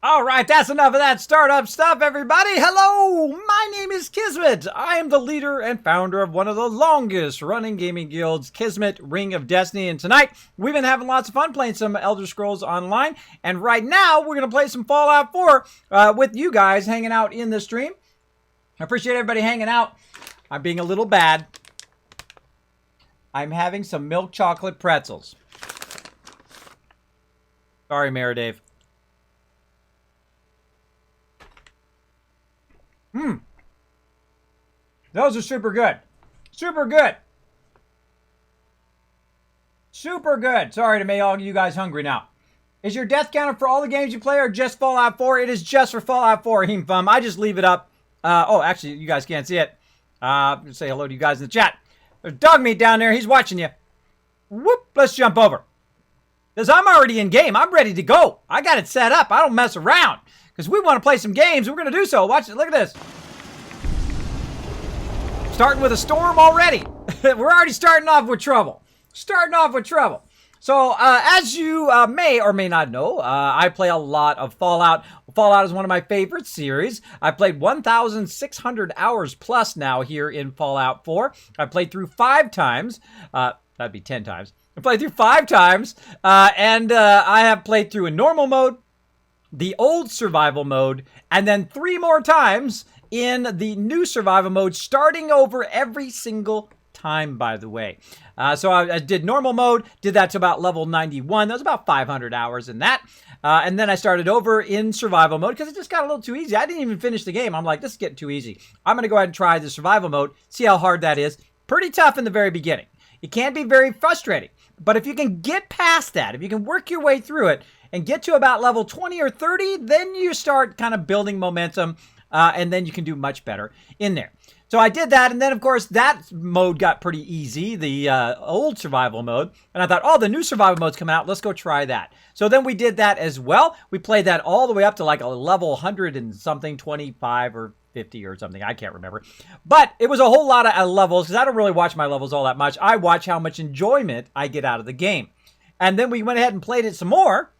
All right, that's enough of that startup stuff, everybody. Hello, my name is Kismet. I am the leader and founder of one of the longest running gaming guilds, Kismet Ring of Destiny. And tonight, we've been having lots of fun playing some Elder Scrolls Online. And right now, we're going to play some Fallout 4 with you guys hanging out in the stream. I appreciate everybody hanging out. I'm being a little bad. I'm having some milk chocolate pretzels. Sorry, Mayor Dave. Those are super good. Super good. Super good. Sorry to make all you guys hungry now. Is your death counter for all the games you play or just Fallout 4? It is just for Fallout 4, Heemfum. I just leave it up. Oh, actually, you guys can't see it. Say hello to you guys in the chat. There's dog meat down there. He's watching you. Whoop. Let's jump over. Because I'm already in game. I'm ready to go. I got it set up. I don't mess around. Because we want to play some games. We're going to do so. Watch it. Look at this. Starting with a storm already. We're already starting off with trouble. So, as you may or may not know, I play a lot of Fallout. Fallout is one of my favorite series. I've played 1,600 hours plus now here in Fallout 4. I've played through 5 times. That'd be 10 times. I played through 5 times. And I have played through a normal mode, the old survival mode, and then 3 more times in the new survival mode, starting over every single time, by the way. So I did normal mode, did that to about level 91. That was about 500 hours in that. And then I started over in survival mode because it just got a little too easy. I didn't even finish the game. I'm like, this is getting too easy. I'm going to go ahead and try the survival mode, see how hard that is. Pretty tough in the very beginning. It can be very frustrating. But if you can get past that, if you can work your way through it and get to about level 20 or 30, then you start kind of building momentum, and then you can do much better in there. So I did that, and then, of course, that mode got pretty easy, the old survival mode. And I thought, oh, the new survival mode's coming out. Let's go try that. So then we did that as well. We played that all the way up to like a level 100 and something, 25 or 50 or something. I can't remember. But it was a whole lot of levels, because I don't really watch my levels all that much. I watch how much enjoyment I get out of the game. And then we went ahead and played it some more.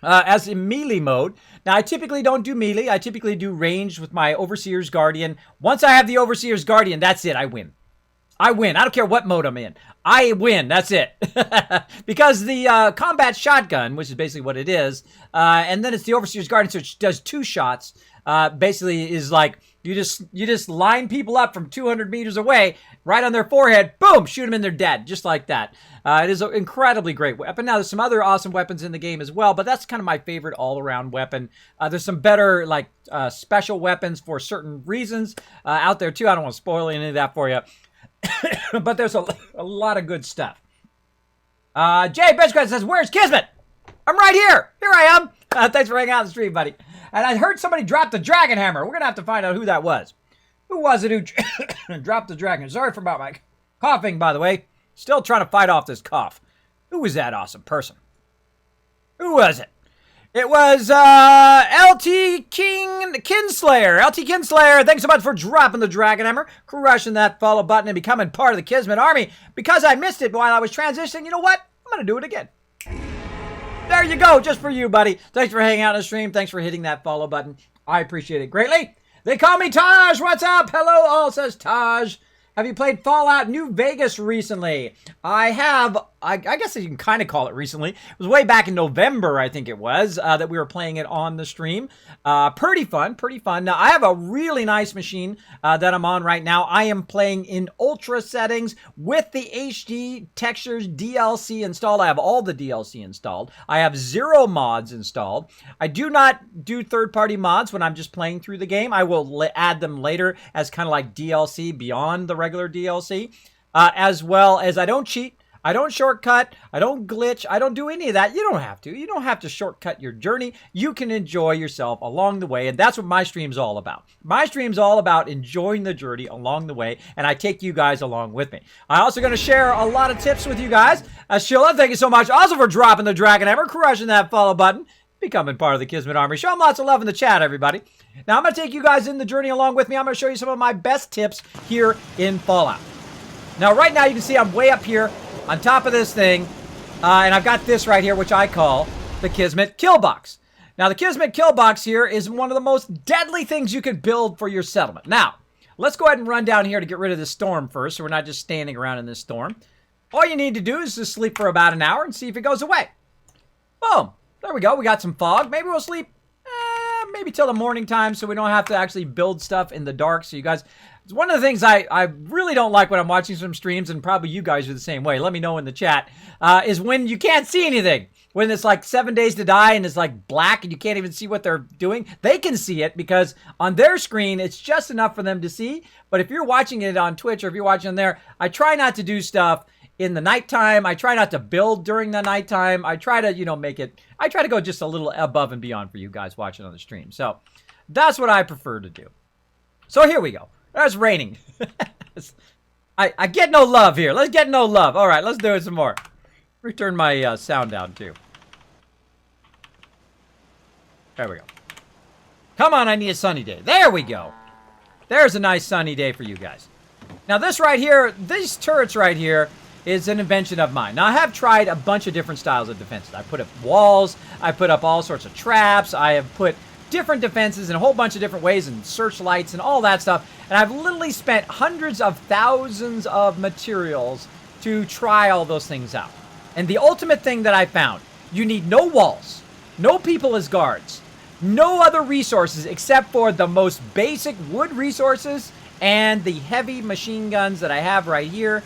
As in melee mode. Now, I typically don't do melee. I typically do ranged with my Overseer's Guardian. Once I have the Overseer's Guardian, that's it. I win. I don't care what mode I'm in. I win. That's it. Because the combat shotgun, which is basically what it is, and then it's the Overseer's Guardian, so it does 2 shots. Basically is like you just line people up from 200 meters away, right on their forehead, boom, shoot them and they're dead, just like that. It is an incredibly great weapon. Now, there's some other awesome weapons in the game as well, but that's kind of my favorite all-around weapon. There's some better, like, special weapons for certain reasons out there, too. I don't want to spoil any of that for you. But there's a lot of good stuff. Jay Benchcraft says, where's Kismet? I'm right here. Here I am. Thanks for hanging out on the stream, buddy. And I heard somebody drop the dragon hammer. We're going to have to find out who that was. Who was it who dropped the dragon? Sorry for about my coughing, by the way. Still trying to fight off this cough. Who was that awesome person? Who was it? It was LT Kinslayer. LT Kinslayer, thanks so much for dropping the dragon hammer, crushing that follow button, and becoming part of the Kismet army. Because I missed it while I was transitioning, you know what? I'm going to do it again. There you go, just for you, buddy. Thanks for hanging out on the stream. Thanks for hitting that follow button. I appreciate it greatly. They call me Taj. What's up? Hello, all, says Taj. Have you played Fallout New Vegas recently? I have. I guess you can kind of call it recently. It was way back in November, I think it was, that we were playing it on the stream. Pretty fun. Now, I have a really nice machine that I'm on right now. I am playing in ultra settings with the HD textures DLC installed. I have all the DLC installed. I have 0 mods installed. I do not do third-party mods when I'm just playing through the game. I will add them later as kind of like DLC beyond the regular DLC. As well as I don't cheat. I don't shortcut. I don't glitch. I don't do any of that. You don't have to. You don't have to shortcut your journey. You can enjoy yourself along the way, and that's what my stream's all about. My stream's all about enjoying the journey along the way, and I take you guys along with me. I'm also going to share a lot of tips with you guys. Sheila, thank you so much also for dropping the dragon hammer, crushing that follow button, becoming part of the Kismet Army. Show them lots of love in the chat, everybody. Now, I'm going to take you guys in the journey along with me. I'm going to show you some of my best tips here in Fallout. Now, right now, you can see I'm way up here on top of this thing, and I've got this right here, which I call the Kismet Kill Box. Now, the Kismet kill box here is one of the most deadly things you could build for your settlement. Now, let's go ahead and run down here to get rid of this storm first, so we're not just standing around in this storm. All you need to do is just sleep for about an hour and see if it goes away. Boom. There we go. We got some fog. Maybe we'll sleep maybe till the morning time so we don't have to actually build stuff in the dark. So you guys, it's one of the things I really don't like when I'm watching some streams, and probably you guys are the same way. Let me know in the chat, is when you can't see anything. When it's like 7 days to die and it's like black and you can't even see what they're doing. They can see it because on their screen, it's just enough for them to see. But if you're watching it on Twitch or if you're watching on there, I try not to do stuff in the nighttime. I try not to build during the nighttime. I try to, I try to go just a little above and beyond for you guys watching on the stream. So that's what I prefer to do. So here we go. It's raining. I get no love here. Let's get no love. All right, let's do it some more. Return my sound down too. There we go. Come on, I need a sunny day. There we go. There's a nice sunny day for you guys. Now this right here, these turrets right here is an invention of mine. Now I have tried a bunch of different styles of defenses. I put up walls, I put up all sorts of traps, I have put different defenses in a whole bunch of different ways and searchlights and all that stuff. And I've literally spent hundreds of thousands of materials to try all those things out. And the ultimate thing that I found, you need no walls, no people as guards, no other resources except for the most basic wood resources and the heavy machine guns that I have right here.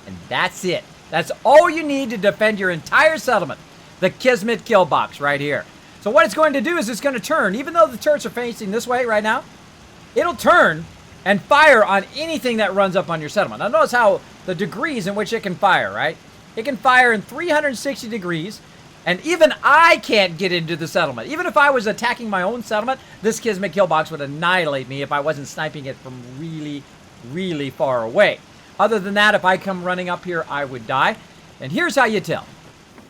And that's it. That's all you need to defend your entire settlement. The Kismet kill box right here. So what it's going to do is it's going to turn, even though the turrets are facing this way right now, it'll turn and fire on anything that runs up on your settlement. Now notice how the degrees in which it can fire, right? It can fire in 360 degrees, and even I can't get into the settlement. Even if I was attacking my own settlement, this Kismet kill box would annihilate me if I wasn't sniping it from really, really far away. Other than that, if I come running up here, I would die. And here's how you tell.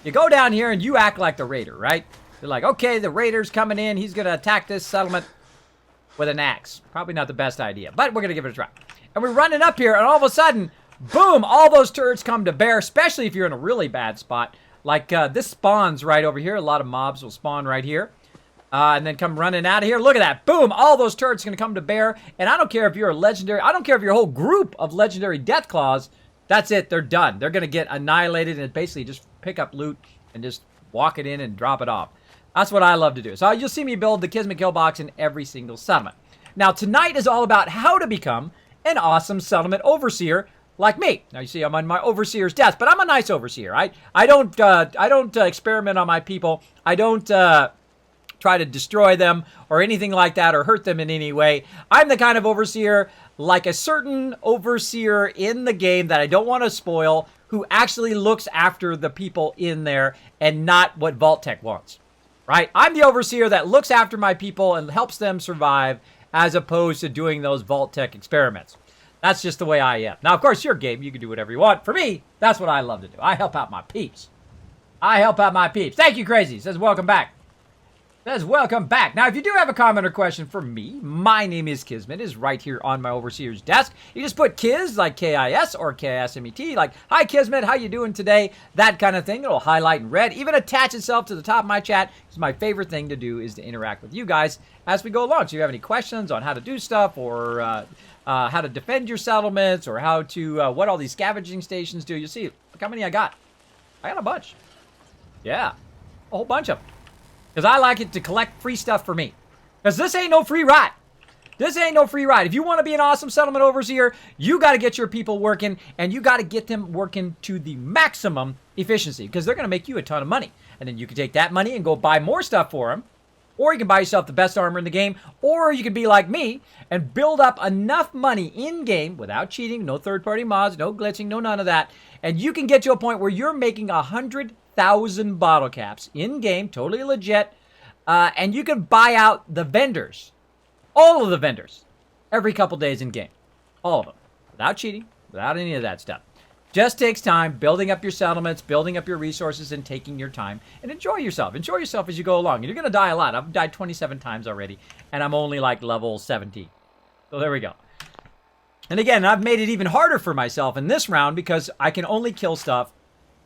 You go down here and you act like the raider, right? You're like, okay, the raider's coming in. He's going to attack this settlement with an axe. Probably not the best idea, but we're going to give it a try. And we're running up here, and all of a sudden, boom, all those turrets come to bear, especially if you're in a really bad spot. Like this spawns right over here. A lot of mobs will spawn right here. And then come running out of here. Look at that. Boom, all those turrets are going to come to bear. And I don't care if you're a legendary, I don't care if you're a whole group of legendary death claws. That's it. They're done. They're going to get annihilated and basically just pick up loot and just walk it in and drop it off. That's what I love to do. So you'll see me build the Kismet kill box in every single settlement. Now, tonight is all about how to become an awesome settlement overseer like me. Now, you see I'm on my overseer's desk, but I'm a nice overseer. I don't experiment on my people. I don't try to destroy them or anything like that or hurt them in any way. I'm the kind of overseer, like a certain overseer in the game that I don't want to spoil, who actually looks after the people in there and not what vault-tec wants. Right? I'm the overseer that looks after my people and helps them survive as opposed to doing those vault-tec experiments. That's just the way I am. Now, of course, your game, you can do whatever you want. For me, that's what I love to do. I help out my peeps. I help out my peeps. Thank you, Crazy. Says, welcome back. Says, welcome back. Now, if you do have a comment or question for me, my name is Kismet. It is right here on my overseer's desk. You just put Kiz, like K-I-S, or K-I-S-M-E-T, like, hi, Kismet, how you doing today? That kind of thing. It'll highlight in red, even attach itself to the top of my chat. It's my favorite thing to do is to interact with you guys as we go along. So if you have any questions on how to do stuff or how to defend your settlements or how to, what all these scavenging stations do, you see, look how many I got. I got a bunch. Yeah, a whole bunch of them. Because I like it to collect free stuff for me. Because this ain't no free ride. This ain't no free ride. If you want to be an awesome settlement overseer, you got to get your people working, and you got to get them working to the maximum efficiency, because they're going to make you a ton of money. And then you can take that money and go buy more stuff for them, or you can buy yourself the best armor in the game, or you can be like me and build up enough money in-game without cheating, no third-party mods, no glitching, no none of that, and you can get to a point where you're making 100,000 bottle caps in-game, totally legit, and you can buy out the vendors, all of the vendors, every couple days in-game. All of them. Without cheating, without any of that stuff. Just takes time, building up your settlements, building up your resources, and taking your time. And enjoy yourself. Enjoy yourself as you go along. And you're going to die a lot. I've died 27 times already, and I'm only like level 17. So there we go. And again, I've made it even harder for myself in this round because I can only kill stuff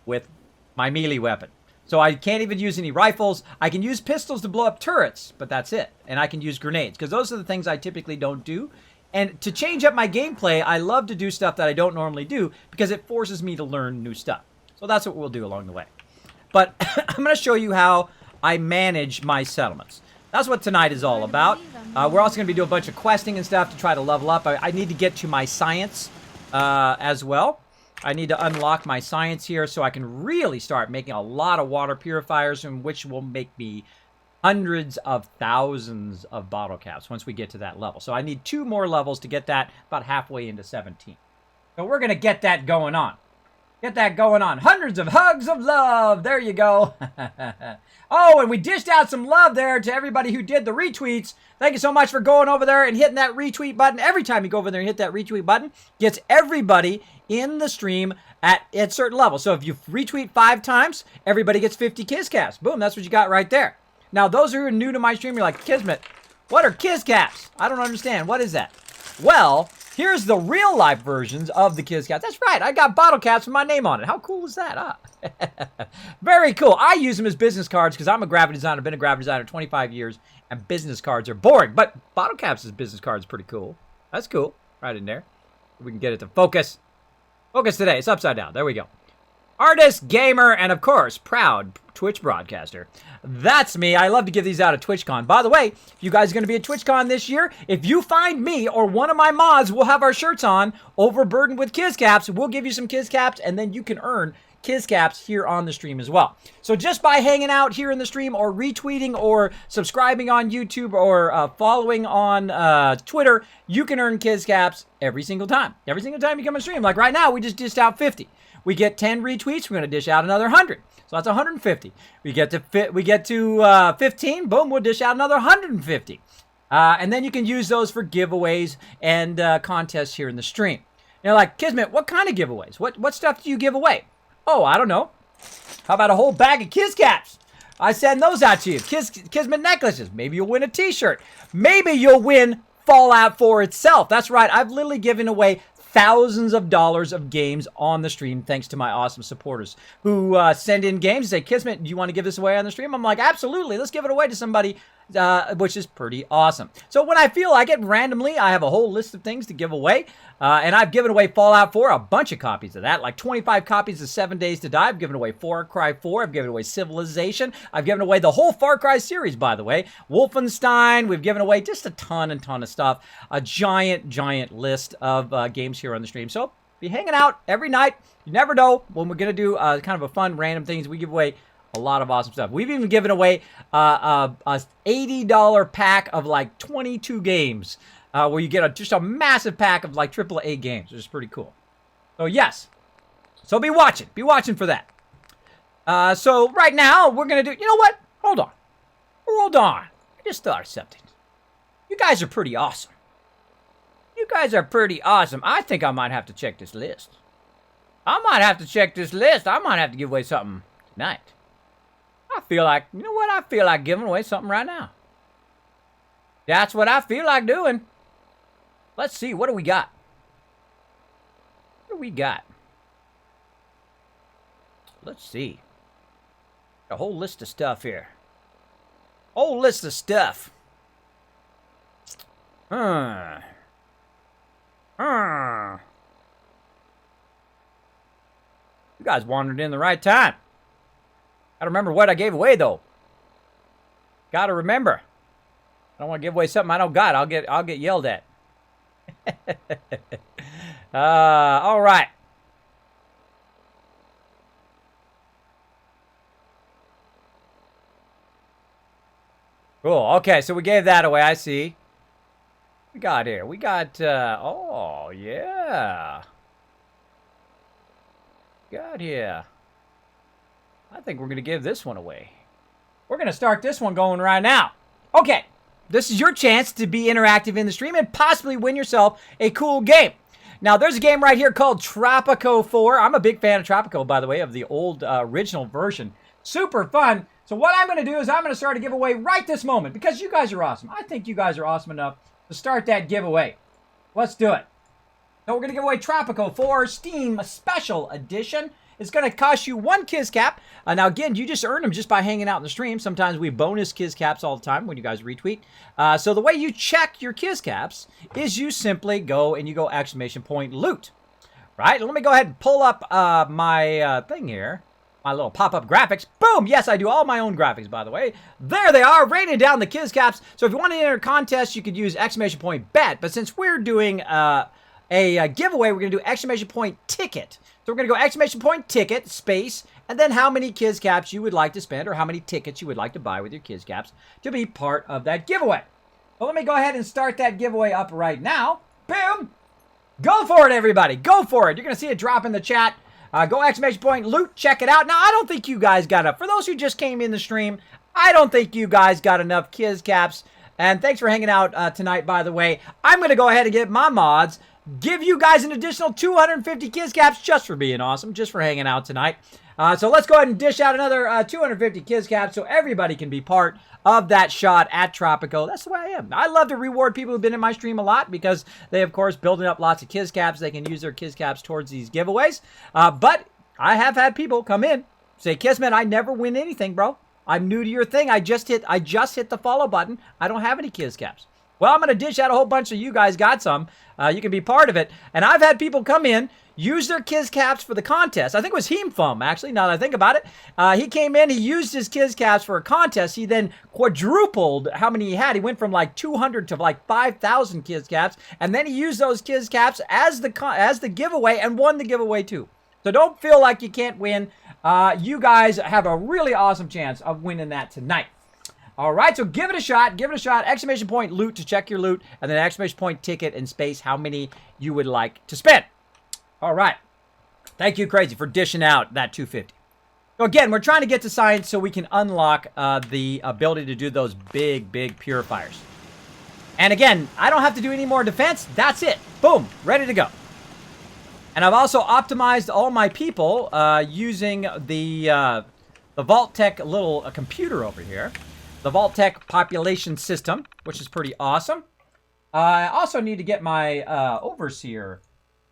with my melee weapon. So I can't even use any rifles. I can use pistols to blow up turrets, but that's it. And I can use grenades, because those are the things I typically don't do. And to change up my gameplay, I love to do stuff that I don't normally do, because it forces me to learn new stuff. So that's what we'll do along the way. But I'm going to show you how I manage my settlements. That's what tonight is all about. We're also going to be doing a bunch of questing and stuff to try to level up. I need to get to my science as well. I need to unlock my science here so I can really start making a lot of water purifiers, which will make me hundreds of thousands of bottle caps once we get to that level. So I need 2 more levels to get that about halfway into 17. So we're going to get that going on. Get that going on. Hundreds of hugs of love. There you go. Oh, and we dished out some love there to everybody who did the retweets. Thank you so much for going over there and hitting that retweet button. Every time you go over there and hit that retweet button, gets everybody in the stream at certain levels. So if you retweet 5 times, everybody gets 50 Kiscaps. Boom, that's what you got right there. Now, those who are new to my stream, you're like, Kismet, what are Kiscaps? I don't understand. What is that? Well, here's the real-life versions of the Kiscaps. That's right. I got bottle caps with my name on it. How cool is that, huh? Very cool. I use them as business cards because I'm a graphic designer. I've been a graphic designer 25 years, and business cards are boring. But bottle caps as business cards is pretty cool. That's cool. Right in there. We can get it to focus. Focus today. It's upside down. There we go. Artist, gamer, and of course, proud Twitch broadcaster. That's me. I love to give these out at TwitchCon. By the way, if you guys are going to be at TwitchCon this year, if you find me or one of my mods, we'll have our shirts on, overburdened with Kiscaps. We'll give you some Kiscaps, and then you can earn Kiscaps here on the stream as well. So just by hanging out here in the stream or retweeting or subscribing on YouTube or following on Twitter, you can earn Kiscaps every single time. Every single time you come on stream. Like right now, we just dished out 50. We get 10 retweets, we're going to dish out another 100. So that's 150. We get to 15, boom, we'll dish out another 150. And then you can use those for giveaways and contests here in the stream. You're like, Kismet, what kind of giveaways? What stuff do you give away? Oh, I don't know. How about a whole bag of Kiscaps? I send those out to you. Kismet necklaces. Maybe you'll win a t-shirt. Maybe you'll win Fallout 4 itself. That's right. I've literally given away thousands of dollars of games on the stream thanks to my awesome supporters who send in games and say, Kismet, do you want to give this away on the stream? I'm like, absolutely. Let's give it away to somebody, which is pretty awesome. So when I feel like it, randomly, I have a whole list of things to give away. And I've given away Fallout 4, a bunch of copies of that, like 25 copies of 7 Days to Die. I've given away Far Cry 4. I've given away Civilization. I've given away the whole Far Cry series, by the way. Wolfenstein. We've given away just a ton of stuff. A giant list of games here on the stream. So be hanging out every night. You never know when we're going to do kind of a fun, random things. We give away a lot of awesome stuff. We've even given away a $80 pack of like 22 games. Where you get just a massive pack of like AAA games, which is pretty cool. So yes, so be watching for that. So right now we're gonna do. You know what? Hold on. I just thought of something. You guys are pretty awesome. I think I might have to check this list. I might have to give away something tonight. I feel like, you know what? I feel like giving away something right now. That's what I feel like doing. Let's see, what do we got? Let's see. A whole list of stuff here. You guys wandered in the right time. Gotta remember what I gave away, though. Gotta remember. I don't want to give away something I don't got. I'll get yelled at. All right. Cool. Okay, so we gave that away. I see. We got here. We got, oh, yeah. Got here. I think we're going to give this one away. We're going to start this one going right now. Okay. This is your chance to be interactive in the stream and possibly win yourself a cool game. Now, there's a game right here called Tropico 4. I'm a big fan of Tropico, by the way, of the old original version. Super fun. So what I'm going to do is I'm going to start a giveaway right this moment because you guys are awesome. I think you guys are awesome enough to start that giveaway. Let's do it. So we're going to give away Tropico 4 Steam Special Edition. It's going to cost you 1 Kiz Cap. Now, again, you just earn them just by hanging out in the stream. Sometimes we bonus Kiz Caps all the time when you guys retweet. So the way you check your Kiz Caps is you simply go and you go !loot. Right? Let me go ahead and pull up my thing here. My little pop-up graphics. Boom! Yes, I do all my own graphics, by the way. There they are, raining down the Kiz Caps. So if you want to enter a contest, you could use !bet. But since we're doing a giveaway, we're going to do !ticket. So we're going to go !ticket, space, and then how many Kiz Caps you would like to spend or how many tickets you would like to buy with your Kiz Caps to be part of that giveaway. Well, let me go ahead and start that giveaway up right now. Boom! Go for it, everybody. Go for it. You're going to see it drop in the chat. Go !loot, check it out. Now, I don't think you guys got enough. For those who just came in the stream, I don't think you guys got enough Kiz Caps. And thanks for hanging out tonight, by the way. I'm going to go ahead and get my mods, give you guys an additional 250 Kiz Caps just for being awesome, just for hanging out tonight. So let's go ahead and dish out another 250 Kiz Caps so everybody can be part of that shot at Tropico. That's the way I am. I love to reward people who've been in my stream a lot because they, of course, building up lots of Kiz Caps. They can use their Kiz Caps towards these giveaways. But I have had people come in, say, Kismet, I never win anything, bro. I'm new to your thing. I just hit the follow button. I don't have any Kiz Caps. Well, I'm going to dish out a whole bunch of you guys got some. You can be part of it. And I've had people come in, use their Kiz Caps for the contest. I think it was Heemfum, actually, now that I think about it. He came in, he used his Kiz Caps for a contest. He then quadrupled how many he had. He went from like 200 to like 5,000 Kiz Caps. And then he used those Kiz Caps as the giveaway and won the giveaway too. So don't feel like you can't win. You guys have a really awesome chance of winning that tonight. All right, so give it a shot. Give it a shot. !loot to check your loot. And then !ticket and space how many you would like to spend. All right. Thank you, Crazy, for dishing out that 250. So again, we're trying to get to science so we can unlock the ability to do those big, big purifiers. And again, I don't have to do any more defense. That's it. Boom. Ready to go. And I've also optimized all my people using the vault-tec little computer over here. The vault-tec population system, which is pretty awesome. I also need to get my overseer.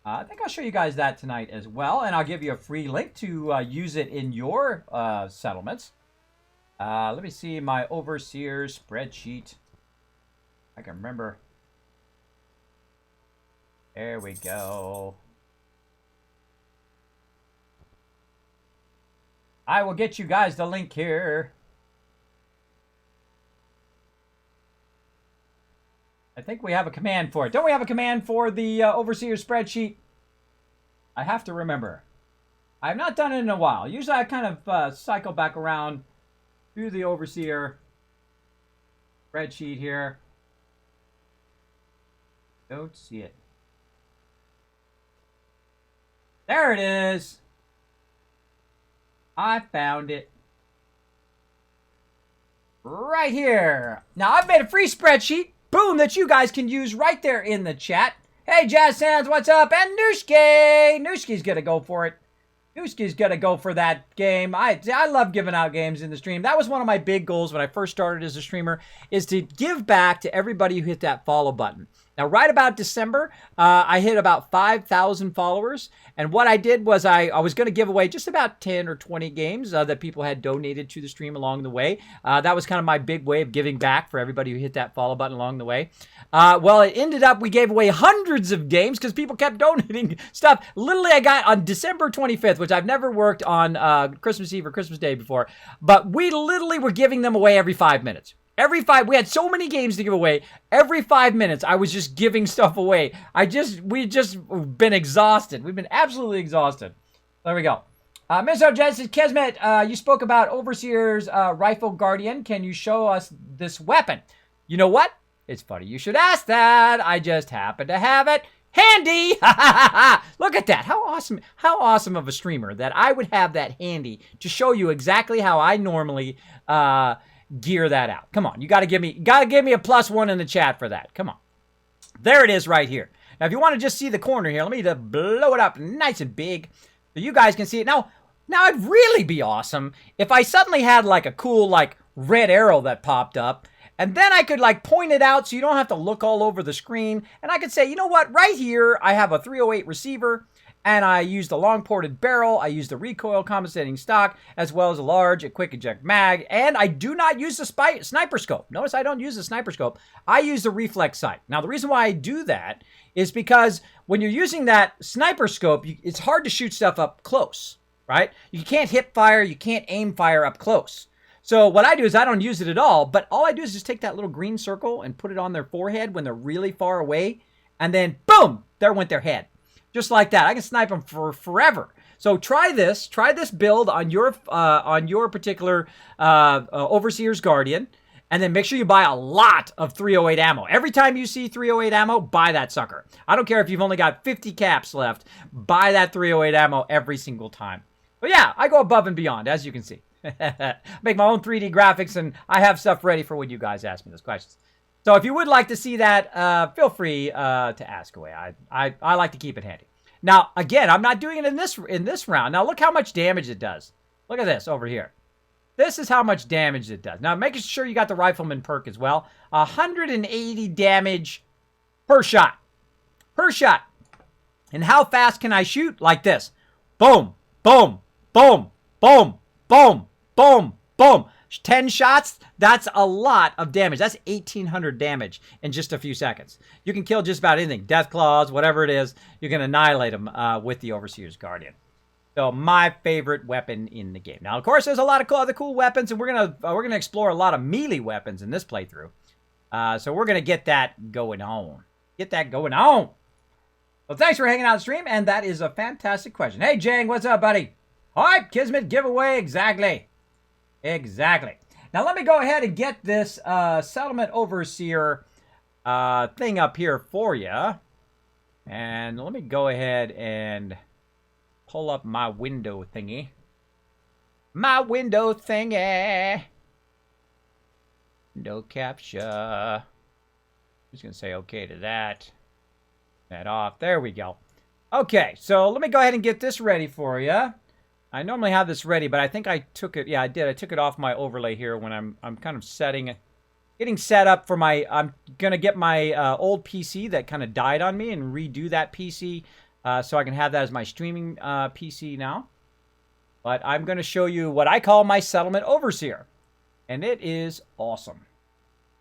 I think I'll show you guys that tonight as well. And I'll give you a free link to use it in your settlements. Let me see my overseer spreadsheet. I can remember. There we go. I will get you guys the link here. I think we have a command for it. Don't we have a command for the overseer spreadsheet? I have to remember. I have not done it in a while. Usually I kind of cycle back around to the overseer spreadsheet here. Don't see it. There it is. I found it. Right here. Now I've made a free spreadsheet. Boom, that you guys can use right there in the chat. Hey, Jazz Sands, what's up? And Nooshki! Nooshki's gonna go for it. Nooshki's gonna go for that game. I love giving out games in the stream. That was one of my big goals when I first started as a streamer, is to give back to everybody who hit that follow button. Now, right about December, I hit about 5,000 followers. And what I did was I was going to give away just about 10 or 20 games that people had donated to the stream along the way. That was kind of my big way of giving back for everybody who hit that follow button along the way. Well, it ended up we gave away hundreds of games because people kept donating stuff. Literally, I got on December 25th, which I've never worked on Christmas Eve or Christmas Day before. But we literally were giving them away every 5 minutes. We had so many games to give away. Every 5 minutes, I was just giving stuff away. We just been exhausted. We've been absolutely exhausted. There we go. Mr. Jesse Kismet, you spoke about Overseer's Rifle Guardian. Can you show us this weapon? You know what? It's funny you should ask that. I just happen to have it handy. Look at that. How awesome of a streamer that I would have that handy to show you exactly how I normally gear that out. Come on, you gotta give me a +1 in the chat for that. Come on. There it is right here. Now, if you want to just see the corner here, let me just blow it up nice and big so you guys can see it. Now it'd really be awesome if I suddenly had like a cool like red arrow that popped up, and then I could like point it out so you don't have to look all over the screen, and I could say, you know what, right here I have a 308 receiver, And I used a long ported barrel. I used the recoil compensating stock, as well as a large quick eject mag. And I do not use the sniper scope. Notice I don't use the sniper scope. I use the reflex sight. Now, the reason why I do that is because when you're using that sniper scope, it's hard to shoot stuff up close, right? You can't hip fire. You can't aim fire up close. So what I do is I don't use it at all, but all I do is just take that little green circle and put it on their forehead when they're really far away, and then boom, there went their head. Just like that. I can snipe them for forever. So try this build on your particular Overseer's Guardian, and then make sure you buy a lot of 308 ammo. Every time you see 308 ammo, buy that sucker. I don't care if you've only got 50 caps left, buy that 308 ammo every single time. But yeah, I go above and beyond, as you can see. Make my own 3D graphics, and I have stuff ready for when you guys ask me those questions. So if you would like to see that, feel free to ask away. I like to keep it handy. Now, again, I'm not doing it in this round. Now, look how much damage it does. Look at this over here. This is how much damage it does. Now, making sure you got the Rifleman perk as well. 180 damage per shot. Per shot. And how fast can I shoot? Like this. Boom, boom, boom, boom, boom, boom, boom. 10 shots, that's a lot of damage. That's 1,800 damage in just a few seconds. You can kill just about anything. Death Claws, whatever it is, you can annihilate them with the Overseer's Guardian. So my favorite weapon in the game. Now, of course, there's a lot of other cool weapons, and we're gonna explore a lot of melee weapons in this playthrough. So we're gonna get that going on. Get that going on. Well, thanks for hanging out on the stream, and that is a fantastic question. Hey, Jang, what's up, buddy? All right, Kismet giveaway, exactly. Exactly. Now, let me go ahead and get this Settlement Overseer thing up here for you. And let me go ahead and pull up my window thingy. My window thingy. No captcha. Just going to say okay to that. That off. There we go. Okay, so let me go ahead and get this ready for you. I normally have this ready, but I think I took it. Yeah, I did. I took it off my overlay here when I'm kind of getting set up for my. I'm gonna get my old PC that kind of died on me and redo that PC so I can have that as my streaming PC now. But I'm gonna show you what I call my Settlement Overseer, and it is awesome.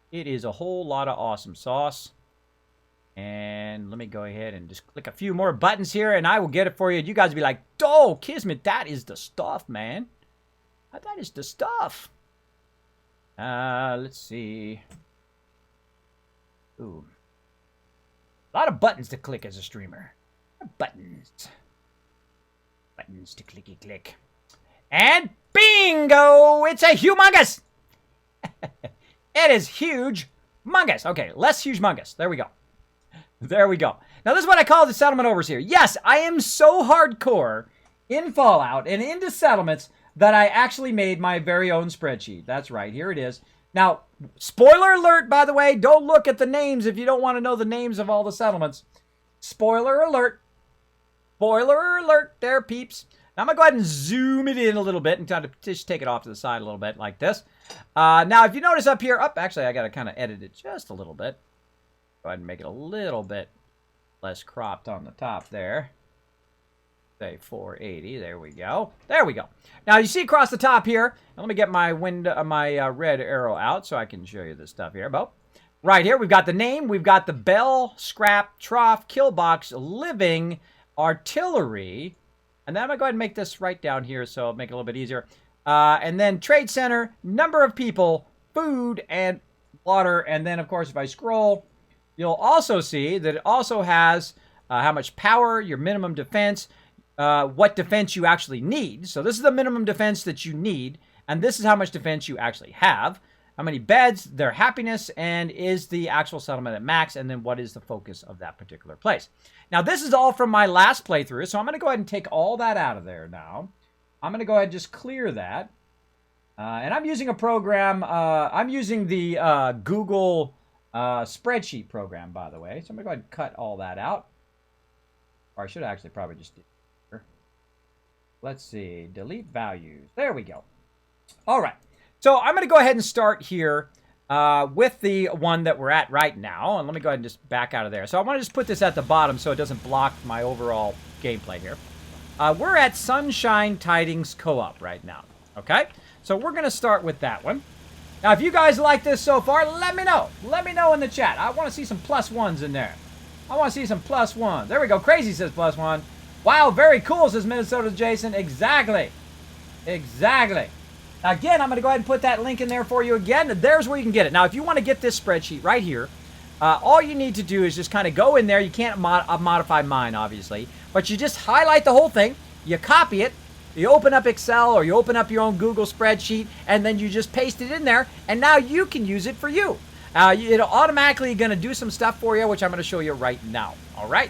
It is a whole lot of awesome sauce. And let me go ahead and just click a few more buttons here, and I will get it for you. You guys will be like, oh, Kismet, that is the stuff, man. That is the stuff. Let's see. Ooh. A lot of buttons to click as a streamer. Buttons. Buttons to clicky click. And bingo! It's a humongous! It is huge mungus. Okay, less huge mungus. There we go. There we go. Now, this is what I call the Settlement Overseer. Yes, I am so hardcore in Fallout and into settlements that I actually made my very own spreadsheet. That's right. Here it is. Now, spoiler alert, by the way. Don't look at the names if you don't want to know the names of all the settlements. Spoiler alert. Spoiler alert there, peeps. Now, I'm going to go ahead and zoom it in a little bit and kind of just take it off to the side a little bit like this. Now, if you notice up here, actually, I got to kind of edit it just a little bit. Go ahead and make it a little bit less cropped on the top there. Say 480. There we go. There we go. Now you see across the top here. And let me get my window, my red arrow out so I can show you this stuff here. About right here, we've got the name. We've got the bell, scrap, trough, kill box, living, artillery, and then I'm gonna go ahead and make this right down here so it'll make it a little bit easier. And then trade center, number of people, food, and water. And then of course, if I scroll, you'll also see that it also has how much power, your minimum defense, what defense you actually need. So this is the minimum defense that you need, and this is how much defense you actually have. How many beds, their happiness, and is the actual settlement at max, and then what is the focus of that particular place. Now, this is all from my last playthrough, so I'm going to go ahead and take all that out of there now. I'm going to go ahead and just clear that. And I'm using a program, I'm using the Google spreadsheet program, by the way. So I'm going to go ahead and cut all that out. Or I should actually probably just do it here. Let's see. Delete values. There we go. All right. So I'm going to go ahead and start here with the one that we're at right now. And let me go ahead and just back out of there. So I want to just put this at the bottom so it doesn't block my overall gameplay here. We're at Sunshine Tidings Co-op right now. Okay? So we're going to start with that one. Now, if you guys like this so far, let me know. Let me know in the chat. I want to see some +1s in there. I want to see some +1s. There we go. Crazy says +1. Wow, very cool, says Minnesota Jason. Exactly. Exactly. Now, again, I'm going to go ahead and put that link in there for you again. There's where you can get it. Now, if you want to get this spreadsheet right here, all you need to do is just kind of go in there. You can't modify mine, obviously. But you just highlight the whole thing. You copy it. You open up Excel or you open up your own Google spreadsheet, and then you just paste it in there, and now you can use it for you. It'll automatically going to do some stuff for you, which I'm going to show you right now. All right?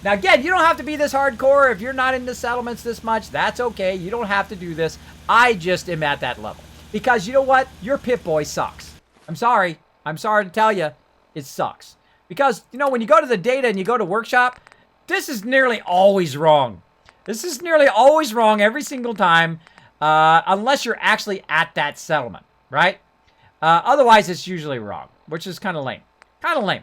Now, again, you don't have to be this hardcore. If you're not into settlements this much, that's okay. You don't have to do this. I just am at that level. Because you know what? Your Pip-Boy sucks. I'm sorry. I'm sorry to tell you. It sucks. Because, you know, when you go to the data and you go to workshop, this is nearly always wrong. This is nearly always wrong every single time, unless you're actually at that settlement, right? Otherwise, it's usually wrong, which is kind of lame. Kind of lame.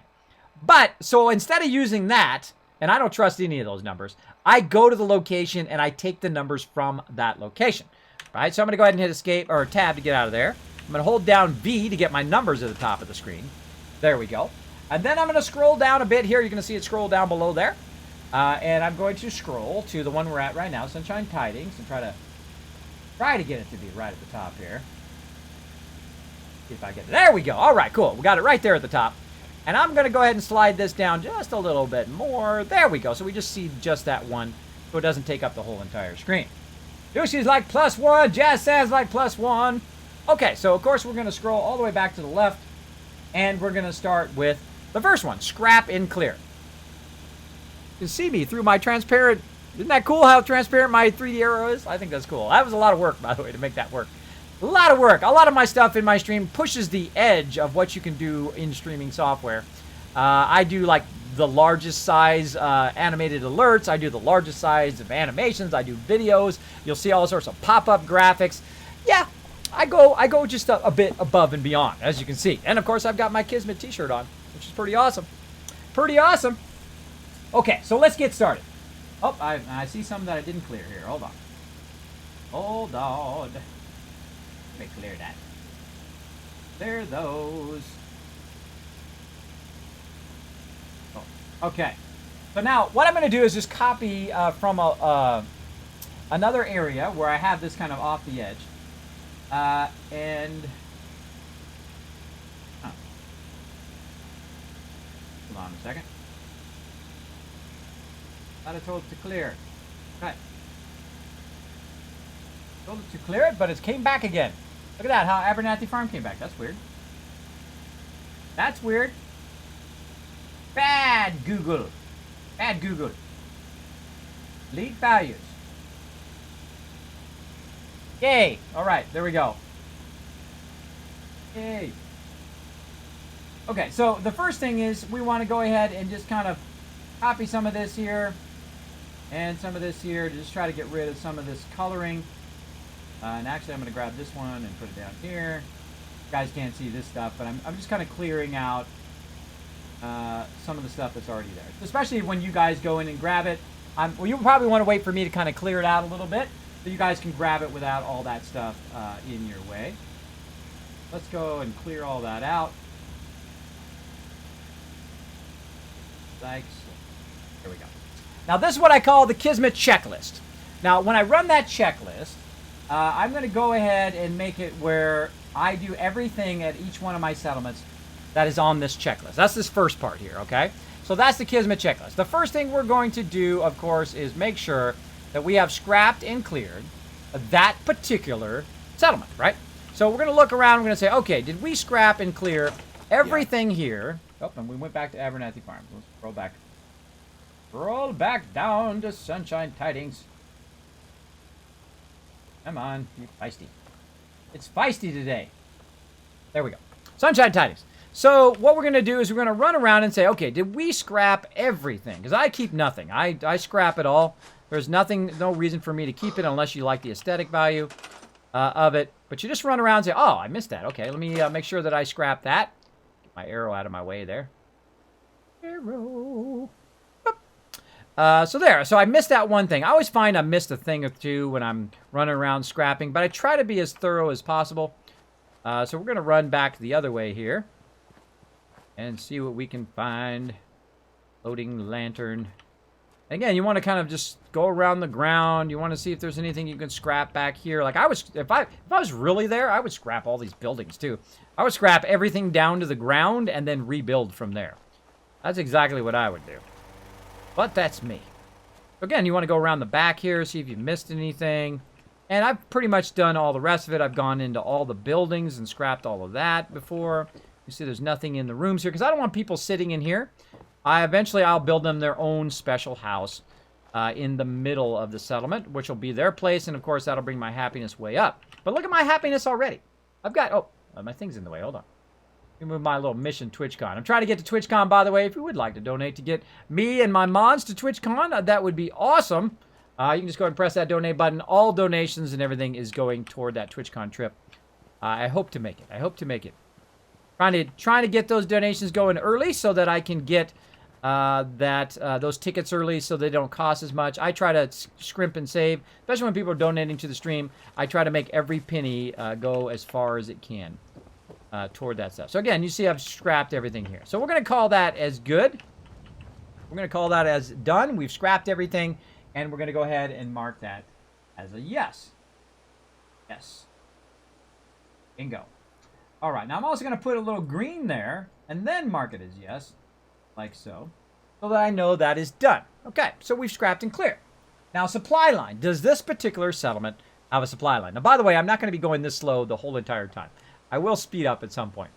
But, so instead of using that, and I don't trust any of those numbers, I go to the location and I take the numbers from that location, right? So I'm going to go ahead and hit escape or tab to get out of there. I'm going to hold down V to get my numbers at the top of the screen. There we go. And then I'm going to scroll down a bit here. You're going to see it scroll down below there. And I'm going to scroll to the one we're at right now, Sunshine Tidings, and try to get it to be right at the top here. See if I get it. There we go. All right, cool. We got it right there at the top. And I'm going to go ahead and slide this down just a little bit more. There we go. So we just see just that one, so it doesn't take up the whole entire screen. Yoshi's like +1. Jazz Sands like +1. Okay, so of course we're going to scroll all the way back to the left, and we're going to start with the first one, Scrap in Clear. You can see me through my transparent. Isn't that cool how transparent my 3D arrow is? I think that's cool. That was a lot of work, by the way, to make that work. A lot of work. A lot of my stuff in my stream pushes the edge of what you can do in streaming software. I do like the largest size animated alerts. I do the largest size of animations. I do videos. You'll see all sorts of pop-up graphics. Yeah, I go just a bit above and beyond, as you can see. And of course, I've got my Kismet t-shirt on, which is pretty awesome. Pretty awesome. Okay, so let's get started. Oh, I see some that I didn't clear here. Hold on. Hold on. Let me clear that. Clear those. Oh, okay. So now, what I'm going to do is just copy from another area where I have this kind of off the edge. And... Oh. Hold on a second. Thought I told it to clear. Right. Told it to clear it, but it came back again. Look at that, how Abernathy Farm came back. That's weird. That's weird. Bad Google. Bad Google. Delete values. Yay. All right, there we go. Yay. Okay, so the first thing is we want to go ahead and just kind of copy some of this here and some of this here to just try to get rid of some of this coloring. And actually, I'm going to grab this one and put it down here. You guys can't see this stuff, but I'm just kind of clearing out some of the stuff that's already there. Especially when you guys go in and grab it. Well, you probably want to wait for me to kind of clear it out a little bit so you guys can grab it without all that stuff in your way. Let's go and clear all that out. Like so. There we go. Now, this is what I call the Kismet checklist. Now, when I run that checklist, I'm going to go ahead and make it where I do everything at each one of my settlements that is on this checklist. That's this first part here, okay? So that's the Kismet checklist. The first thing we're going to do, of course, is make sure that we have scrapped and cleared that particular settlement, right? So we're going to look around. We're going to say, okay, did we scrap and clear everything here? Oh, and we went back to Abernathy Farms. Let's scroll back. Scroll back down to Sunshine Tidings. Come on, you're feisty. It's feisty today. There we go. Sunshine Tidings. So what we're going to do is we're going to run around and say, okay, did we scrap everything? Because I keep nothing. I scrap it all. There's nothing, no reason for me to keep it unless you like the aesthetic value of it. But you just run around and say, oh, I missed that. Okay, let me make sure that I scrap that. Get my arrow out of my way there. Arrow. So there. So I missed that one thing. I always find I missed a thing or two when I'm running around scrapping, but I try to be as thorough as possible. So we're going to run back the other way here and see what we can find. Loading lantern. Again, you want to kind of just go around the ground. You want to see if there's anything you can scrap back here. Like if I was really there, I would scrap all these buildings too. I would scrap everything down to the ground and then rebuild from there. That's exactly what I would do. But that's me. Again, you want to go around the back here, see if you missed anything. And I've pretty much done all the rest of it. I've gone into all the buildings and scrapped all of that before. You see there's nothing in the rooms here because I don't want people sitting in here. Eventually, I'll build them their own special house in the middle of the settlement, which will be their place. And, of course, that'll bring my happiness way up. But look at my happiness already. I've got... Oh, my thing's in the way. Hold on. Let me move my little mission TwitchCon. I'm trying to get to TwitchCon, by the way. If you would like to donate to get me and my mods to TwitchCon, that would be awesome. You can just go ahead and press that donate button. All donations and everything is going toward that TwitchCon trip. I hope to make it. I hope to make it. Trying to get those donations going early so that I can get those tickets early so they don't cost as much. I try to scrimp and save, especially when people are donating to the stream. I try to make every penny go as far as it can toward that stuff. So again, you see I've scrapped everything here. So we're going to call that as good. We're going to call that as done. We've scrapped everything, and we're going to go ahead and mark that as a yes. Yes. Bingo. All right, now I'm also going to put a little green there and then mark it as yes, like so that I know that is done. Okay, so we've scrapped and cleared. Now, supply line. Does this particular settlement have a supply line? Now, by the way, I'm not going to be going this slow the whole entire time. I will speed up at some point.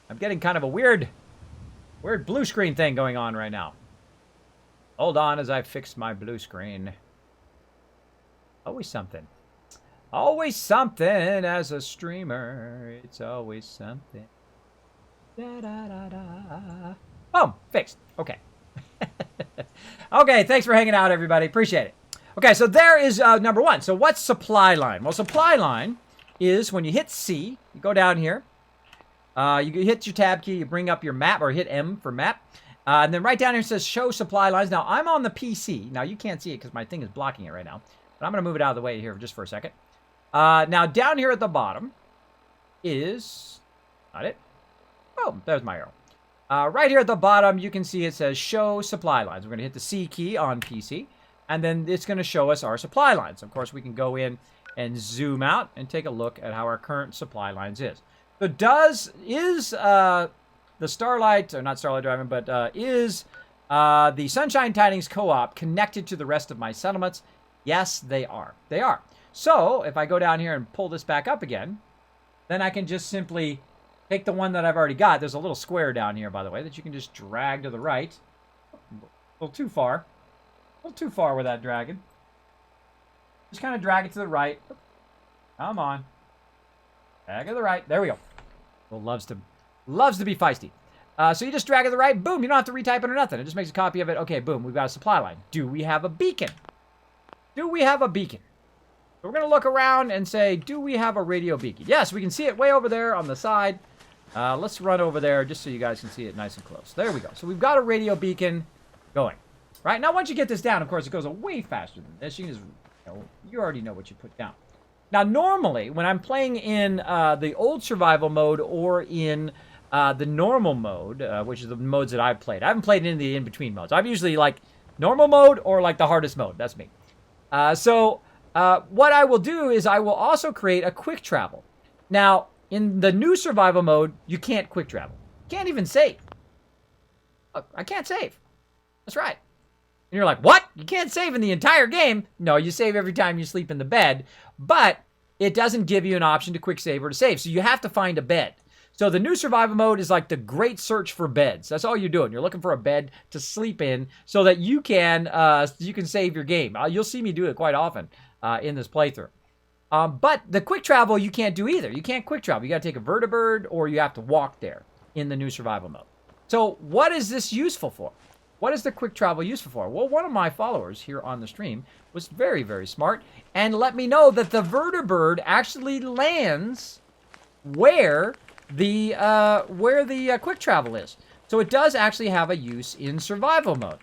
I'm getting kind of a weird blue screen thing going on right now. Hold on as I fix my blue screen. Always something. Always something as a streamer. It's always something. Da, da, da, da. Boom. Fixed. Okay. Okay, thanks for hanging out, everybody. Appreciate it. Okay, so there is number one. So what's supply line? Well, supply line is when you hit C, you go down here, you hit your tab key, you bring up your map, or hit M for map, and then right down here it says show supply lines. Now, I'm on the PC. Now, you can't see it because my thing is blocking it right now, but I'm going to move it out of the way here just for a second. Now, down here at the bottom is, not it, oh, there's my arrow. Right here at the bottom, you can see it says show supply lines. We're going to hit the C key on PC, and then it's going to show us our supply lines. Of course, we can go in and zoom out and take a look at how our current supply lines is. So the Starlight, or not Starlight Driving, but is the Sunshine Tidings Co-op connected to the rest of my settlements? Yes, they are. They are. So if I go down here and pull this back up again, then I can just simply take the one that I've already got. There's a little square down here, by the way, that you can just drag to the right. A little too far. A little too far with that dragging. Just kind of drag it to the right. Come on. Drag it to the right. There we go. Well, loves to be feisty. So you just drag it to the right. Boom. You don't have to retype it or nothing. It just makes a copy of it. Okay, boom. We've got a supply line. Do we have a beacon? Do we have a beacon? So we're going to look around and say, do we have a radio beacon? Yes, we can see it way over there on the side. Let's run over there just so you guys can see it nice and close. There we go. So we've got a radio beacon going. Right? Now, once you get this down, of course, it goes way faster than this. You can just, you already know what you put down. Now, normally, when I'm playing in the old survival mode or in the normal mode, which is the modes that I've played. I haven't played in the in-between modes. I'm usually like normal mode or like the hardest mode. That's me. What I will do is I will also create a quick travel. Now, in the new survival mode, you can't quick travel. You can't even save. I can't save. That's right. And you're like, what? You can't save in the entire game? No, you save every time you sleep in the bed, but it doesn't give you an option to quick save or to save, so you have to find a bed. So the new survival mode is like the great search for beds. That's all you're doing. You're looking for a bed to sleep in so that you can save your game. You'll see me do it quite often in this playthrough. But the quick travel you can't do either. You can't quick travel. You got to take a vertibird or you have to walk there in the new survival mode. So what is this useful for? what is the quick travel useful for? Well, one of my followers here on the stream was very, very smart and let me know that the vertibird actually lands where the quick travel is. So it does actually have a use in survival mode.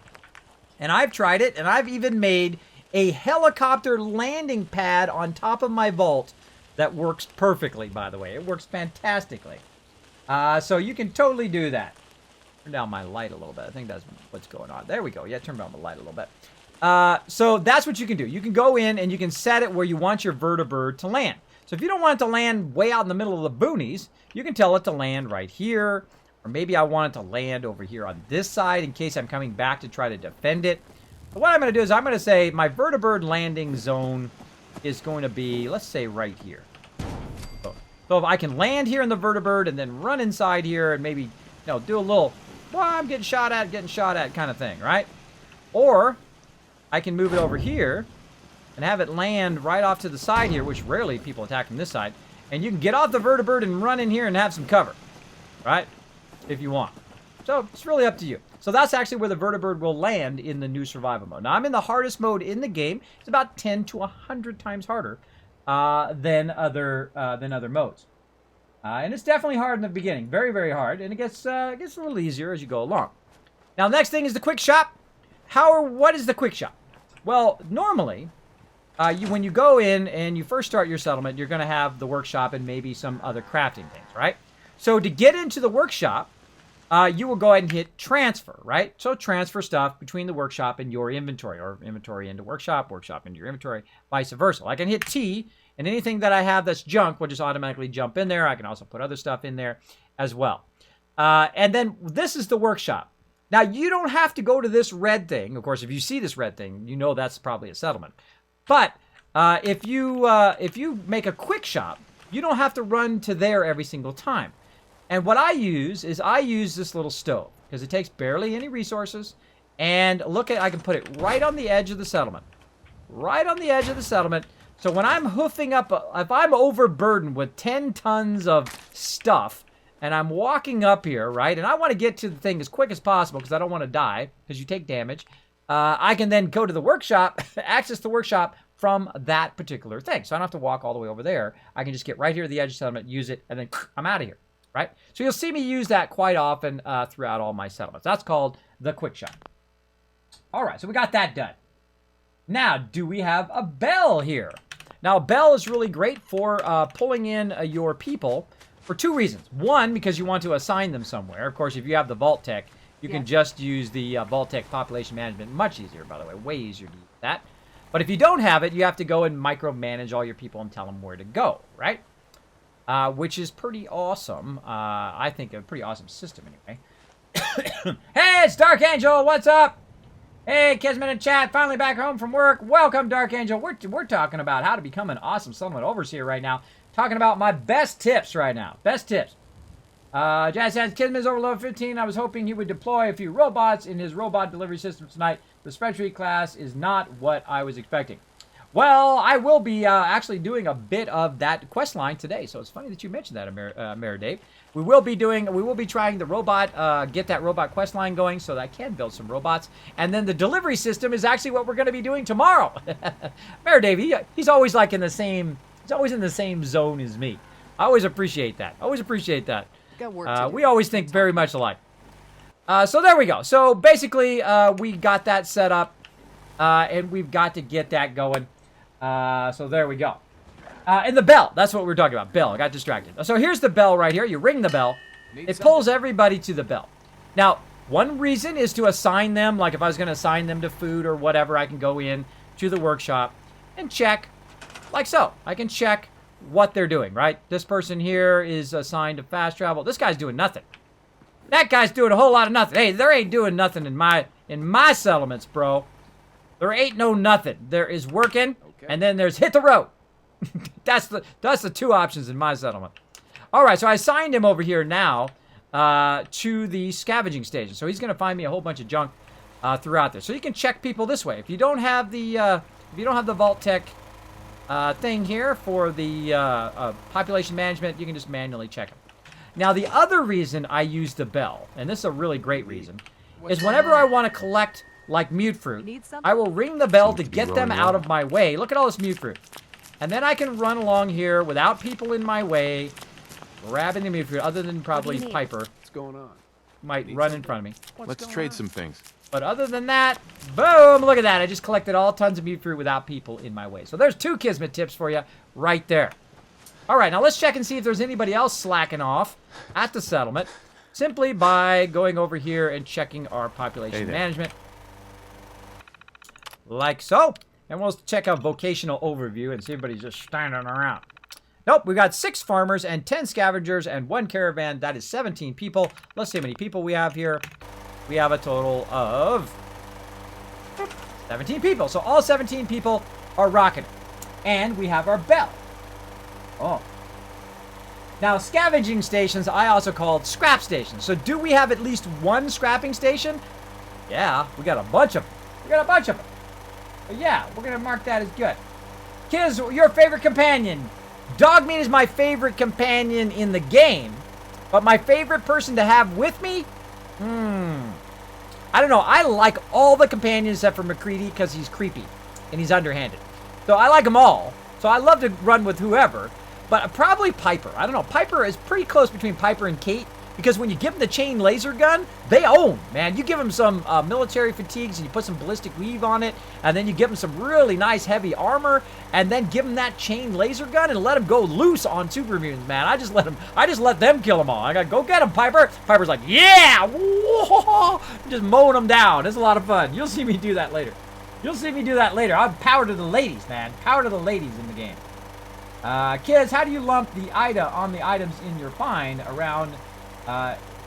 And I've tried it, and I've even made a helicopter landing pad on top of my vault that works perfectly, by the way. It works fantastically. So you can totally do that. Turn down my light a little bit. I think that's what's going on. There we go. Yeah, turn down the light a little bit. So that's what you can do. You can go in and you can set it where you want your vertibird to land. So if you don't want it to land way out in the middle of the boonies, you can tell it to land right here. Or maybe I want it to land over here on this side in case I'm coming back to try to defend it. But what I'm going to do is I'm going to say my vertibird landing zone is going to be, let's say, right here. So if I can land here in the vertibird and then run inside here and maybe, do a little, well, I'm getting shot at kind of thing, right? Or I can move it over here and have it land right off to the side here, which rarely people attack from this side. And you can get off the vertibird and run in here and have some cover, right? If you want. So it's really up to you. So that's actually where the vertibird will land in the new survival mode. Now I'm in the hardest mode in the game. It's about 10 to 100 times harder than other modes. And it's definitely hard in the beginning. Very, very hard. And it gets a little easier as you go along. Now, next thing is the quick shop. What is the quick shop? Well, normally, when you go in and you first start your settlement, you're going to have the workshop and maybe some other crafting things, right? So to get into the workshop, you will go ahead and hit transfer, right? So transfer stuff between the workshop and your inventory, or inventory into workshop, workshop into your inventory, vice versa. I can hit T, and anything that I have that's junk will just automatically jump in there. I can also put other stuff in there as well. And then this is the workshop. Now, you don't have to go to this red thing. Of course, if you see this red thing, you know that's probably a settlement. But if you make a quick shop, you don't have to run to there every single time. And what I use is this little stove because it takes barely any resources. And look I can put it right on the edge of the settlement. Right on the edge of the settlement. So when I'm hoofing up, if I'm overburdened with 10 tons of stuff and I'm walking up here, right, and I want to get to the thing as quick as possible because I don't want to die because you take damage, I can then go to the workshop, access the workshop from that particular thing. So I don't have to walk all the way over there. I can just get right here at the edge of the settlement, use it, and then I'm out of here. Right? So you'll see me use that quite often throughout all my settlements. That's called the quick shop. All right, so we got that done. Now, do we have a bell here? Now, a bell is really great for pulling in your people for two reasons. One, because you want to assign them somewhere. Of course, if you have the vault-tec, you can just use the vault-tec population management. Much easier, by the way. Way easier to use that. But if you don't have it, you have to go and micromanage all your people and tell them where to go, right? Which is pretty awesome. I think a pretty awesome system anyway. Hey, it's Dark Angel. What's up? Hey, Kismet in chat. Finally back home from work. Welcome, Dark Angel. We're talking about how to become an awesome settlement overseer right now. Talking about my best tips right now. Best tips. Jazz says, Kismet is over level 15. I was hoping he would deploy a few robots in his robot delivery system tonight. The spreadsheet class is not what I was expecting. Well, I will be actually doing a bit of that quest line today, so it's funny that you mentioned that, Mayor Dave. We will be trying the robot, get that robot quest line going so that I can build some robots, and then the delivery system is actually what we're going to be doing tomorrow. Mayor Dave, he's always like in the same zone as me. I always appreciate that. Got work to do. We always think very much alike. So there we go. So basically, we got that set up, and we've got to get that going. So there we go. And the bell, that's what we're talking about. Bell, I got distracted. So here's the bell right here. You ring the bell. It pulls everybody to the bell. Now, one reason is to assign them, like if I was going to assign them to food or whatever, I can go in to the workshop and check, like so. I can check what they're doing, right? This person here is assigned to fast travel. This guy's doing nothing. That guy's doing a whole lot of nothing. Hey, there ain't doing nothing in my settlements, bro. There ain't no nothing. There is working, and then there's hit the road. That's the two options in my settlement. All right, so I assigned him over here now to the scavenging station. So he's going to find me a whole bunch of junk throughout there. So you can check people this way. If you don't have the vault-tec thing here for the population management, you can just manually check them. Now the other reason I use the bell, and this is a really great reason, is whenever I want to collect, like, mute fruit, I will ring the bell to get them out of my way. Look at all this mute fruit. And then I can run along here without people in my way, grabbing the mute fruit, other than probably Piper. What's going on? Might run in front of me. Let's trade some things. But other than that, boom, look at that. I just collected all tons of mute fruit without people in my way. So there's 2 Kismet tips for you right there. All right, now let's check and see if there's anybody else slacking off at the settlement, simply by going over here and checking our population management. Like so. And we'll check a vocational overview and see if everybody's just standing around. Nope, we got 6 farmers and 10 scavengers and 1 caravan. That is 17 people. Let's see how many people we have here. We have a total of 17 people. So all 17 people are rocking it. And we have our bell. Oh. Now, scavenging stations I also called scrap stations. So do we have at least 1 scrapping station? Yeah, we got a bunch of them. We got a bunch of them. But yeah, we're going to mark that as good. Kids, your favorite companion. Dogmeat is my favorite companion in the game. But my favorite person to have with me? I don't know. I like all the companions except for McCready because he's creepy and he's underhanded. So I like them all. So I love to run with whoever. But probably Piper. I don't know. Piper is pretty close between Piper and Kate. Because when you give them the chain laser gun, they own, man. You give them some military fatigues and you put some ballistic weave on it. And then you give them some really nice heavy armor. And then give them that chain laser gun and let them go loose on super mutants, man. I just let them kill them all. I got, go get them, Piper. Piper's like, yeah! Whoa! Just mowing them down. It's a lot of fun. You'll see me do that later. You'll see me do that later. I'm power to the ladies, man. Power to the ladies in the game. Kids, how do you lump the IDA on the items in your find around...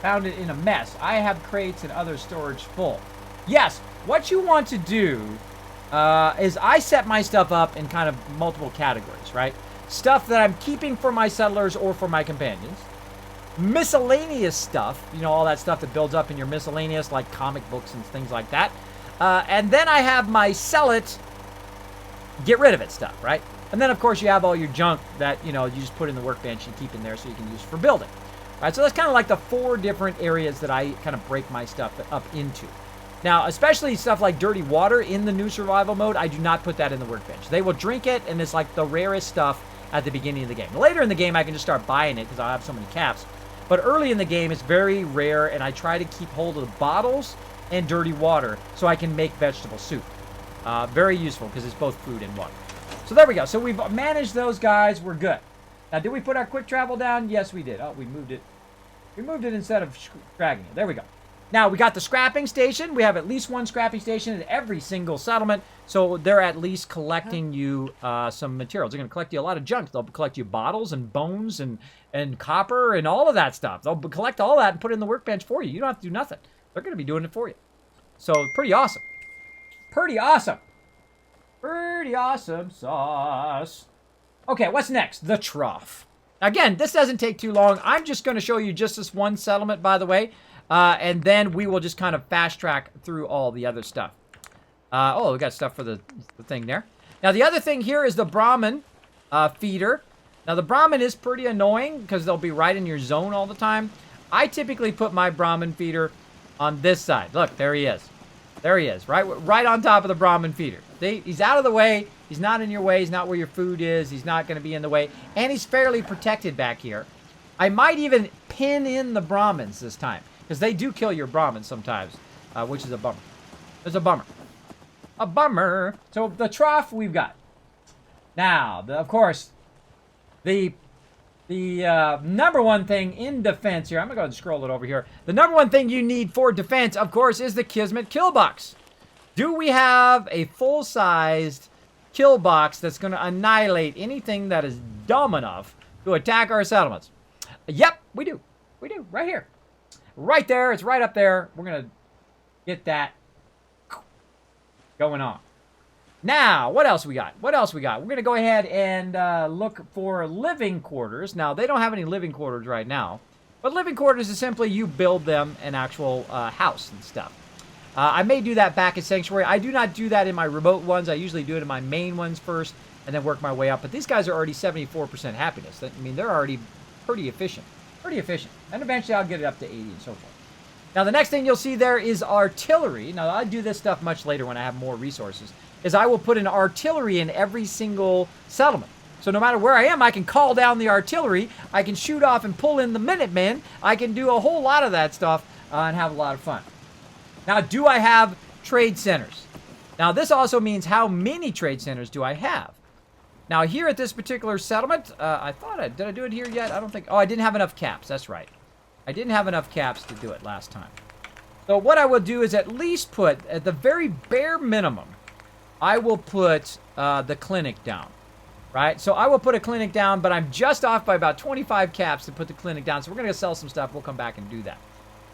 found it in a mess. I have crates and other storage full. Yes, what you want to do is I set my stuff up in kind of multiple categories, right? Stuff that I'm keeping for my settlers or for my companions. Miscellaneous stuff, you know, all that stuff that builds up in your miscellaneous, like comic books and things like that. And then I have my sell it, get rid of it stuff, right? And then, of course, you have all your junk that, you know, you just put in the workbench and keep in there so you can use for building. All right, so that's kind of like the 4 different areas that I kind of break my stuff up into. Now, especially stuff like dirty water in the new survival mode, I do not put that in the workbench. They will drink it, and it's like the rarest stuff at the beginning of the game. Later in the game, I can just start buying it because I have so many caps. But early in the game, it's very rare, and I try to keep hold of the bottles and dirty water so I can make vegetable soup. Very useful because it's both food and water. So there we go. So we've managed those guys. We're good. Now, did we put our quick travel down? Yes, we did. Oh, we moved it. We moved it instead of dragging it. There we go. Now, we got the scrapping station. We have at least 1 scrapping station at every single settlement. So they're at least collecting you some materials. They're going to collect you a lot of junk. They'll collect you bottles and bones and copper and all of that stuff. They'll collect all that and put it in the workbench for you. You don't have to do nothing. They're going to be doing it for you. So, pretty awesome. Pretty awesome. Pretty awesome sauce. Okay, what's next? The trough. Again, this doesn't take too long. I'm just going to show you just this one settlement, by the way. And then we will just kind of fast track through all the other stuff. Oh, we got stuff for the thing there. Now, the other thing here is the Brahmin feeder. Now, the Brahmin is pretty annoying because they'll be right in your zone all the time. I typically put my Brahmin feeder on this side. Look, there he is. There he is, right on top of the Brahmin feeder. He's out of the way. He's not in your way. He's not where your food is. He's not going to be in the way. And he's fairly protected back here. I might even pin in the Brahmins this time. Because they do kill your Brahmins sometimes. Which is a bummer. It's a bummer. A bummer. So the trough we've got. Now, of course, the number one thing in defense here. I'm going to go ahead and scroll it over here. The number one thing you need for defense, of course, is the Kismet kill box. Do we have a full-sized kill box that's going to annihilate anything that is dumb enough to attack our settlements? Yep, we do. We do. Right here. Right there. It's right up there. We're going to get that going on. Now, what else we got? What else we got? We're going to go ahead and look for living quarters. Now, they don't have any living quarters right now. But living quarters is simply you build them an actual house and stuff. I may do that back at Sanctuary. I do not do that in my remote ones. I usually do it in my main ones first and then work my way up. But these guys are already 74% happiness. I mean, they're already pretty efficient. Pretty efficient. And eventually I'll get it up to 80 and so forth. Now, the next thing you'll see there is artillery. Now, I do this stuff much later when I have more resources, is I will put an artillery in every single settlement. So no matter where I am, I can call down the artillery. I can shoot off and pull in the Minutemen. I can do a whole lot of that stuff and have a lot of fun. Now, do I have trade centers? Now, this also means how many trade centers do I have? Now, here at this particular settlement, did I do it here yet? I don't think, oh, I didn't have enough caps. That's right. I didn't have enough caps to do it last time. So what I will do is at least put, at the very bare minimum, I will put the clinic down. Right? So I will put a clinic down, but I'm just off by about 25 caps to put the clinic down. So we're going to sell some stuff. We'll come back and do that.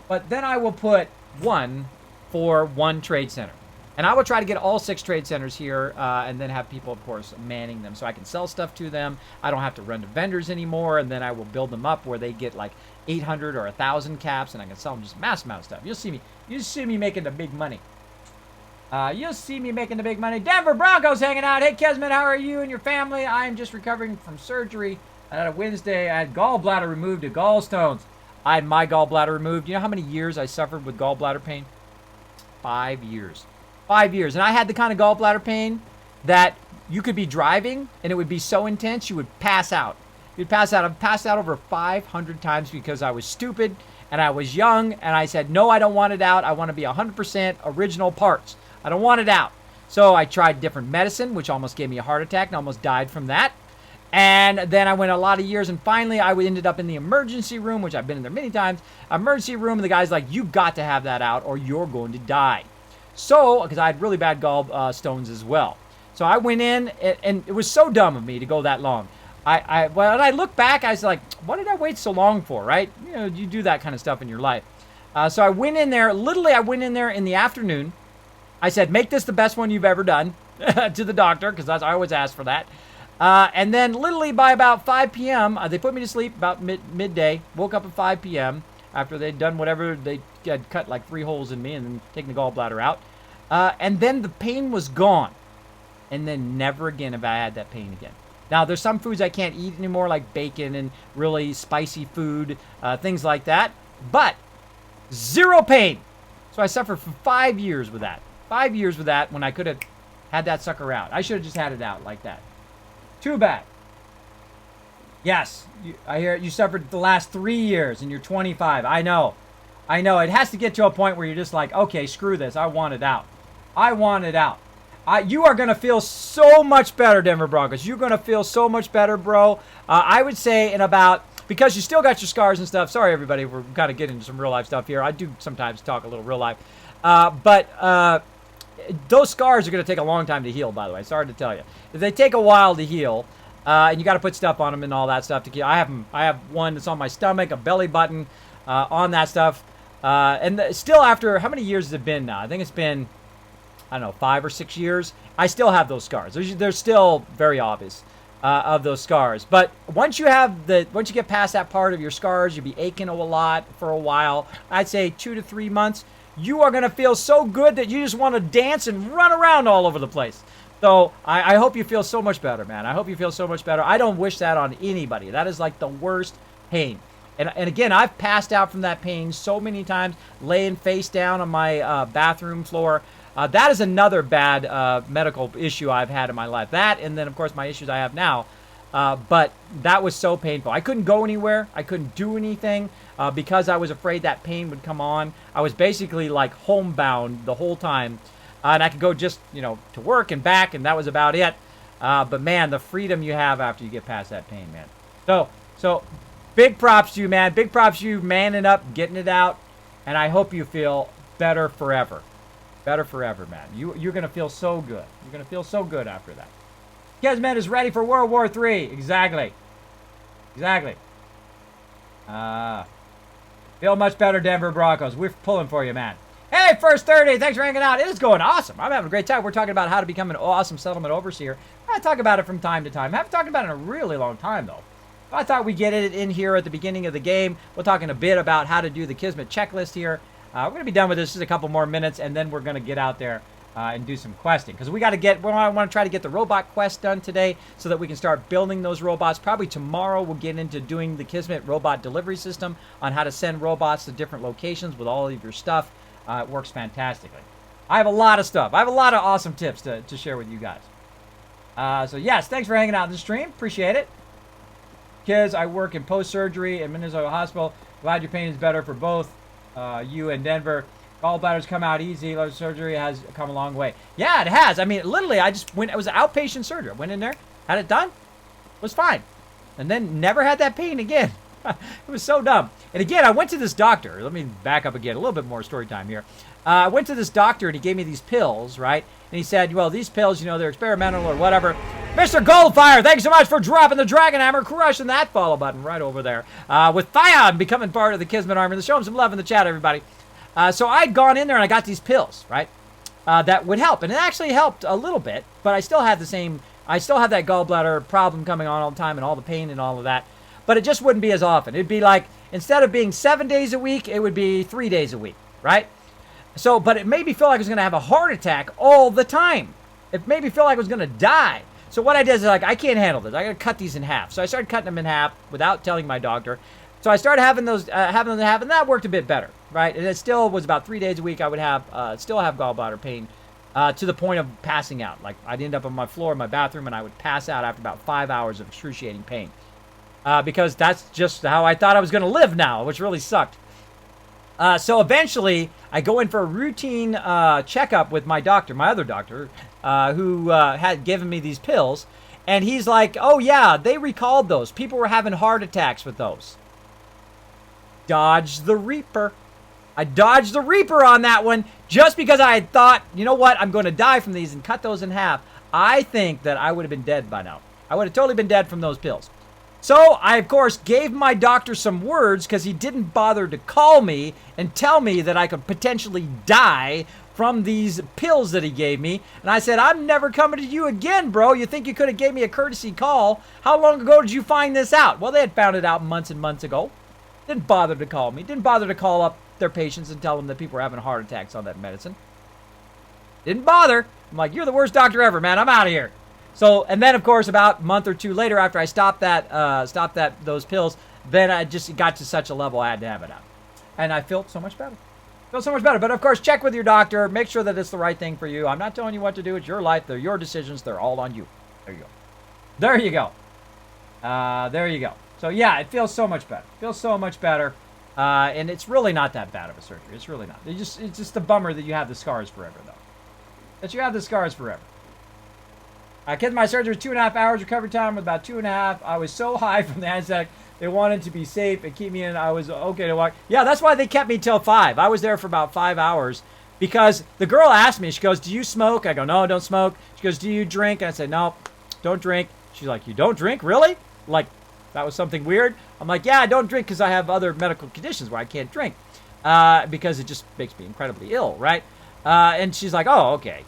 But then I will put one for one trade center. And I will try to get all 6 trade centers here and then have people, of course, manning them so I can sell stuff to them. I don't have to run to vendors anymore. And then I will build them up where they get like 800 or 1,000 caps and I can sell them just a mass amount of stuff. You'll see me making the big money. You'll see me making the big money. Denver Broncos hanging out. Hey, Kismet, how are you and your family? I'm just recovering from surgery. I had a Wednesday. I had gallbladder removed to gallstones. I had my gallbladder removed. You know how many years I suffered with gallbladder pain? 5 years. 5 years. And I had the kind of gallbladder pain that you could be driving and it would be so intense you would pass out. You'd pass out. I've passed out over 500 times because I was stupid and I was young and I said, no, I don't want it out. I want to be 100% original parts. I don't want it out. So I tried different medicine, which almost gave me a heart attack and almost died from that. And then I went a lot of years, and finally I ended up in the emergency room, which I've been in there many times. Emergency room, and the guy's like, you've got to have that out or you're going to die. So, because I had really bad gallstones as well. So I went in, and it was so dumb of me to go that long. When I look back, I was like, what did I wait so long for, right? You know, you do that kind of stuff in your life. So I went in there, literally I went in there in the afternoon. I said, make this the best one you've ever done to the doctor, because I always ask for that. And then literally by about 5 p.m., they put me to sleep about midday, woke up at 5 p.m. after they'd done whatever. They had cut like 3 holes in me and then taken the gallbladder out. And then the pain was gone. And then never again have I had that pain again. Now, there's some foods I can't eat anymore, like bacon and really spicy food, things like that. But zero pain. So I suffered for 5 years with that. 5 years with that when I could have had that sucker out. I should have just had it out like that. Too bad. Yes, I hear it. You suffered the last 3 years and you're 25. I know. It has to get to a point where you're just like, okay, screw this. I want it out. I want it out. You are going to feel so much better, Denver Broncos. You're going to feel so much better, bro. I would say in about, because you still got your scars and stuff. Sorry, everybody. We're kind of getting into some real life stuff here. I do sometimes talk a little real life. But those scars are going to take a long time to heal, by the way. Sorry to tell you. If they take a while to heal, and you got to put stuff on them and all that stuff to heal. I have one that's on my stomach, a belly button on that stuff. Still after, how many years has it been now? I think it's been, I don't know, 5 or 6 years. I still have those scars. They're still very obvious of those scars. But once you get past that part of your scars, you'll be aching a lot for a while. I'd say 2 to 3 months. You are going to feel so good that you just want to dance and run around all over the place. So I hope you feel so much better, man. I hope you feel so much better. I don't wish that on anybody. That is like the worst pain. And again, I've passed out from that pain so many times, laying face down on my bathroom floor. That is another bad medical issue I've had in my life. That, and then, of course, my issues I have now. But that was so painful. I couldn't go anywhere. I couldn't do anything because I was afraid that pain would come on. I was basically like homebound the whole time. And I could go just, to work and back, and that was about it. But, man, the freedom you have after you get past that pain, man. So big props to you, man. Big props to you manning up, getting it out. And I hope you feel better forever. Better forever, man. You're going to feel so good. You're going to feel so good after that. Kismet is ready for World War III. Exactly. Feel much better, Denver Broncos. We're pulling for you, man. Hey, First 30, thanks for hanging out. It is going awesome. I'm having a great time. We're talking about how to become an awesome settlement overseer. I talk about it from time to time. I haven't talked about it in a really long time, though. I thought we'd get it in here at the beginning of the game. We're talking a bit about how to do the Kismet checklist here. We're going to be done with this just a couple more minutes, and then we're going to get out there and do some questing. Because we want to try to get the robot quest done today so that we can start building those robots. Probably tomorrow we'll get into doing the Kismet robot delivery system on how to send robots to different locations with all of your stuff. It works fantastically. I have a lot of stuff. I have a lot of awesome tips to share with you guys. So yes, thanks for hanging out in the stream. Appreciate it. Kids, I work in post-surgery at Minnesota Hospital. Glad your pain is better for both you and Denver. Gallbladders come out easy. Large surgery has come a long way. Yeah, it has. I mean, literally, I just went. It was an outpatient surgery. I went in there, had it done, was fine, and then never had that pain again. It was so dumb. And again, I went to this doctor. Let me back up again. A little bit more story time here. I went to this doctor and he gave me these pills, right? And he said, well, these pills, you know, they're experimental or whatever. Mr. Goldfire, thanks so much for dropping the Dragon Hammer, crushing that follow button right over there. With Thion becoming part of the Kismet Army. Let's show him some love in the chat, everybody. So I'd gone in there and I got these pills, right? That would help. And it actually helped a little bit, but I still had I still have that gallbladder problem coming on all the time and all the pain and all of that. But it just wouldn't be as often. It'd be like, instead of being 7 days a week, it would be 3 days a week, right? So, but it made me feel like I was going to have a heart attack all the time. It made me feel like I was going to die. So what I did is like, I can't handle this. I got to cut these in half. So I started cutting them in half without telling my doctor. So I started having them in half, and that worked a bit better, right? And it still was about 3 days a week. I would still have gallbladder pain to the point of passing out. Like I'd end up on my floor in my bathroom, and I would pass out after about 5 hours of excruciating pain. Because that's just how I thought I was going to live now, which really sucked. So eventually, I go in for a routine checkup with my doctor, my other doctor, who had given me these pills. And he's like, oh, yeah, they recalled those. People were having heart attacks with those. Dodged the Reaper. I dodged the Reaper on that one just because I had thought, you know what, I'm going to die from these and cut those in half. I think that I would have been dead by now. I would have totally been dead from those pills. So I, of course, gave my doctor some words because he didn't bother to call me and tell me that I could potentially die from these pills that he gave me. And I said, I'm never coming to you again, bro. You think you could have gave me a courtesy call? How long ago did you find this out? Well, they had found it out months and months ago. Didn't bother to call me. Didn't bother to call up their patients and tell them that people were having heart attacks on that medicine. Didn't bother. I'm like, you're the worst doctor ever, man. I'm out of here. So, and then of course, about a month or two later, after I stopped those pills, then I just got to such a level I had to have it out, and I felt so much better. Felt so much better. But of course, check with your doctor. Make sure that it's the right thing for you. I'm not telling you what to do. It's your life. They're your decisions. They're all on you. There you go. There you go. There you go. So yeah, it feels so much better. Feels so much better. And it's really not that bad of a surgery. It's really not. It's just a bummer that you have the scars forever, though. That you have the scars forever. Kids, my surgery was 2.5 hours. Recovery time was about 2.5. I was so high from the anesthetic. They wanted to be safe and keep me in. I was okay to walk. Yeah, that's why they kept me till 5. I was there for about 5 hours because the girl asked me, she goes, do you smoke? I go, no, don't smoke. She goes, do you drink? And I said, no, don't drink. She's like, you don't drink? Really? Like, that was something weird? I'm like, yeah, I don't drink because I have other medical conditions where I can't drink because it just makes me incredibly ill, right? And she's like, oh, okay.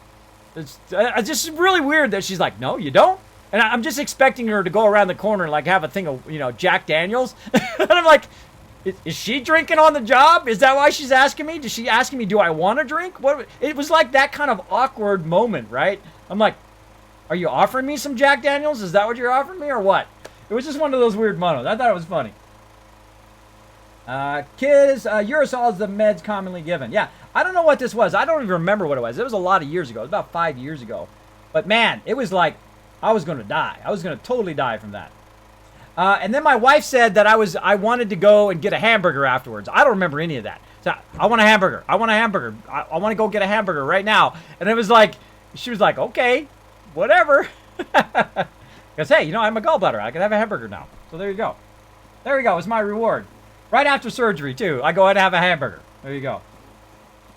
It's just really weird that she's like, no, you don't? And I'm just expecting her to go around the corner and like have a thing of, you know, Jack Daniels. And I'm like, is she drinking on the job? Is that why she's asking me? Is she asking me, do I want to drink? What? It was like that kind of awkward moment, right? I'm like, are you offering me some Jack Daniels? Is that what you're offering me or what? It was just one of those weird moments. I thought it was funny. Kids, Urosol is the meds commonly given. Yeah, I don't know what this was. I don't even remember what it was. It was a lot of years ago. It was about 5 years ago. But man, it was like I was going to die. I was going to totally die from that. And then my wife said that I wanted to go and get a hamburger afterwards. I don't remember any of that. So I want a hamburger. I want a hamburger. I want to go get a hamburger right now. And it was like, she was like, okay, whatever. Because, hey, you know, I'm a gallbladder. I can have a hamburger now. So there you go. There you go. It's my reward. Right after surgery, too. I go ahead and have a hamburger. There you go.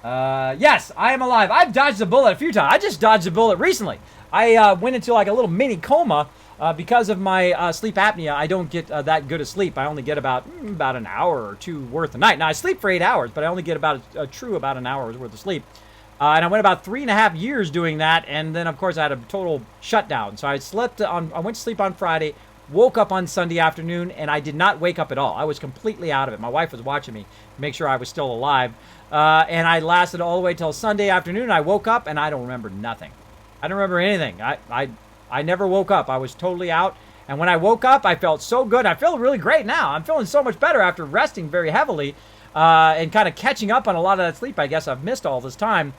Yes, I am alive. I've dodged a bullet a few times. I just dodged a bullet recently. I went into like a little mini coma because of my sleep apnea. I don't get that good of sleep. I only get about an hour or two worth a night. Now, I sleep for 8 hours, but I only get about an hour's worth of sleep. And I went about 3.5 years doing that, and then, of course, I had a total shutdown. So I went to sleep on Friday, woke up on Sunday afternoon, and I did not wake up at all. I was completely out of it. My wife was watching me to make sure I was still alive. And I lasted all the way till Sunday afternoon. I woke up, and I don't remember nothing. I don't remember anything. I never woke up. I was totally out. And when I woke up, I felt so good. I feel really great now. I'm feeling so much better after resting very heavily and kind of catching up on a lot of that sleep I guess I've missed all this time.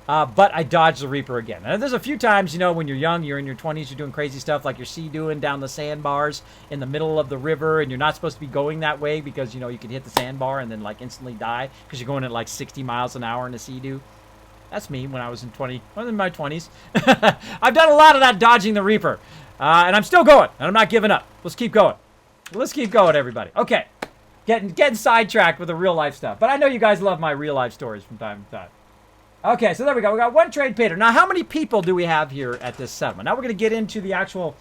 But I dodged the Reaper again. And there's a few times, you know, when you're young, you're in your 20s, you're doing crazy stuff like you're sea-dooing down the sandbars in the middle of the river, and you're not supposed to be going that way because, you know, you could hit the sandbar and then, like, instantly die because you're going at, like, 60 miles an hour in a sea-doo. That's me when I was in my 20s. I've done a lot of that dodging the Reaper. And I'm still going, and I'm not giving up. Let's keep going. Let's keep going, everybody. Okay. Getting sidetracked with the real-life stuff. But I know you guys love my real-life stories from time to time. Okay, so there we go. We got one trade painter. Now, how many people do we have here at this settlement? Now, we're going to get into the actual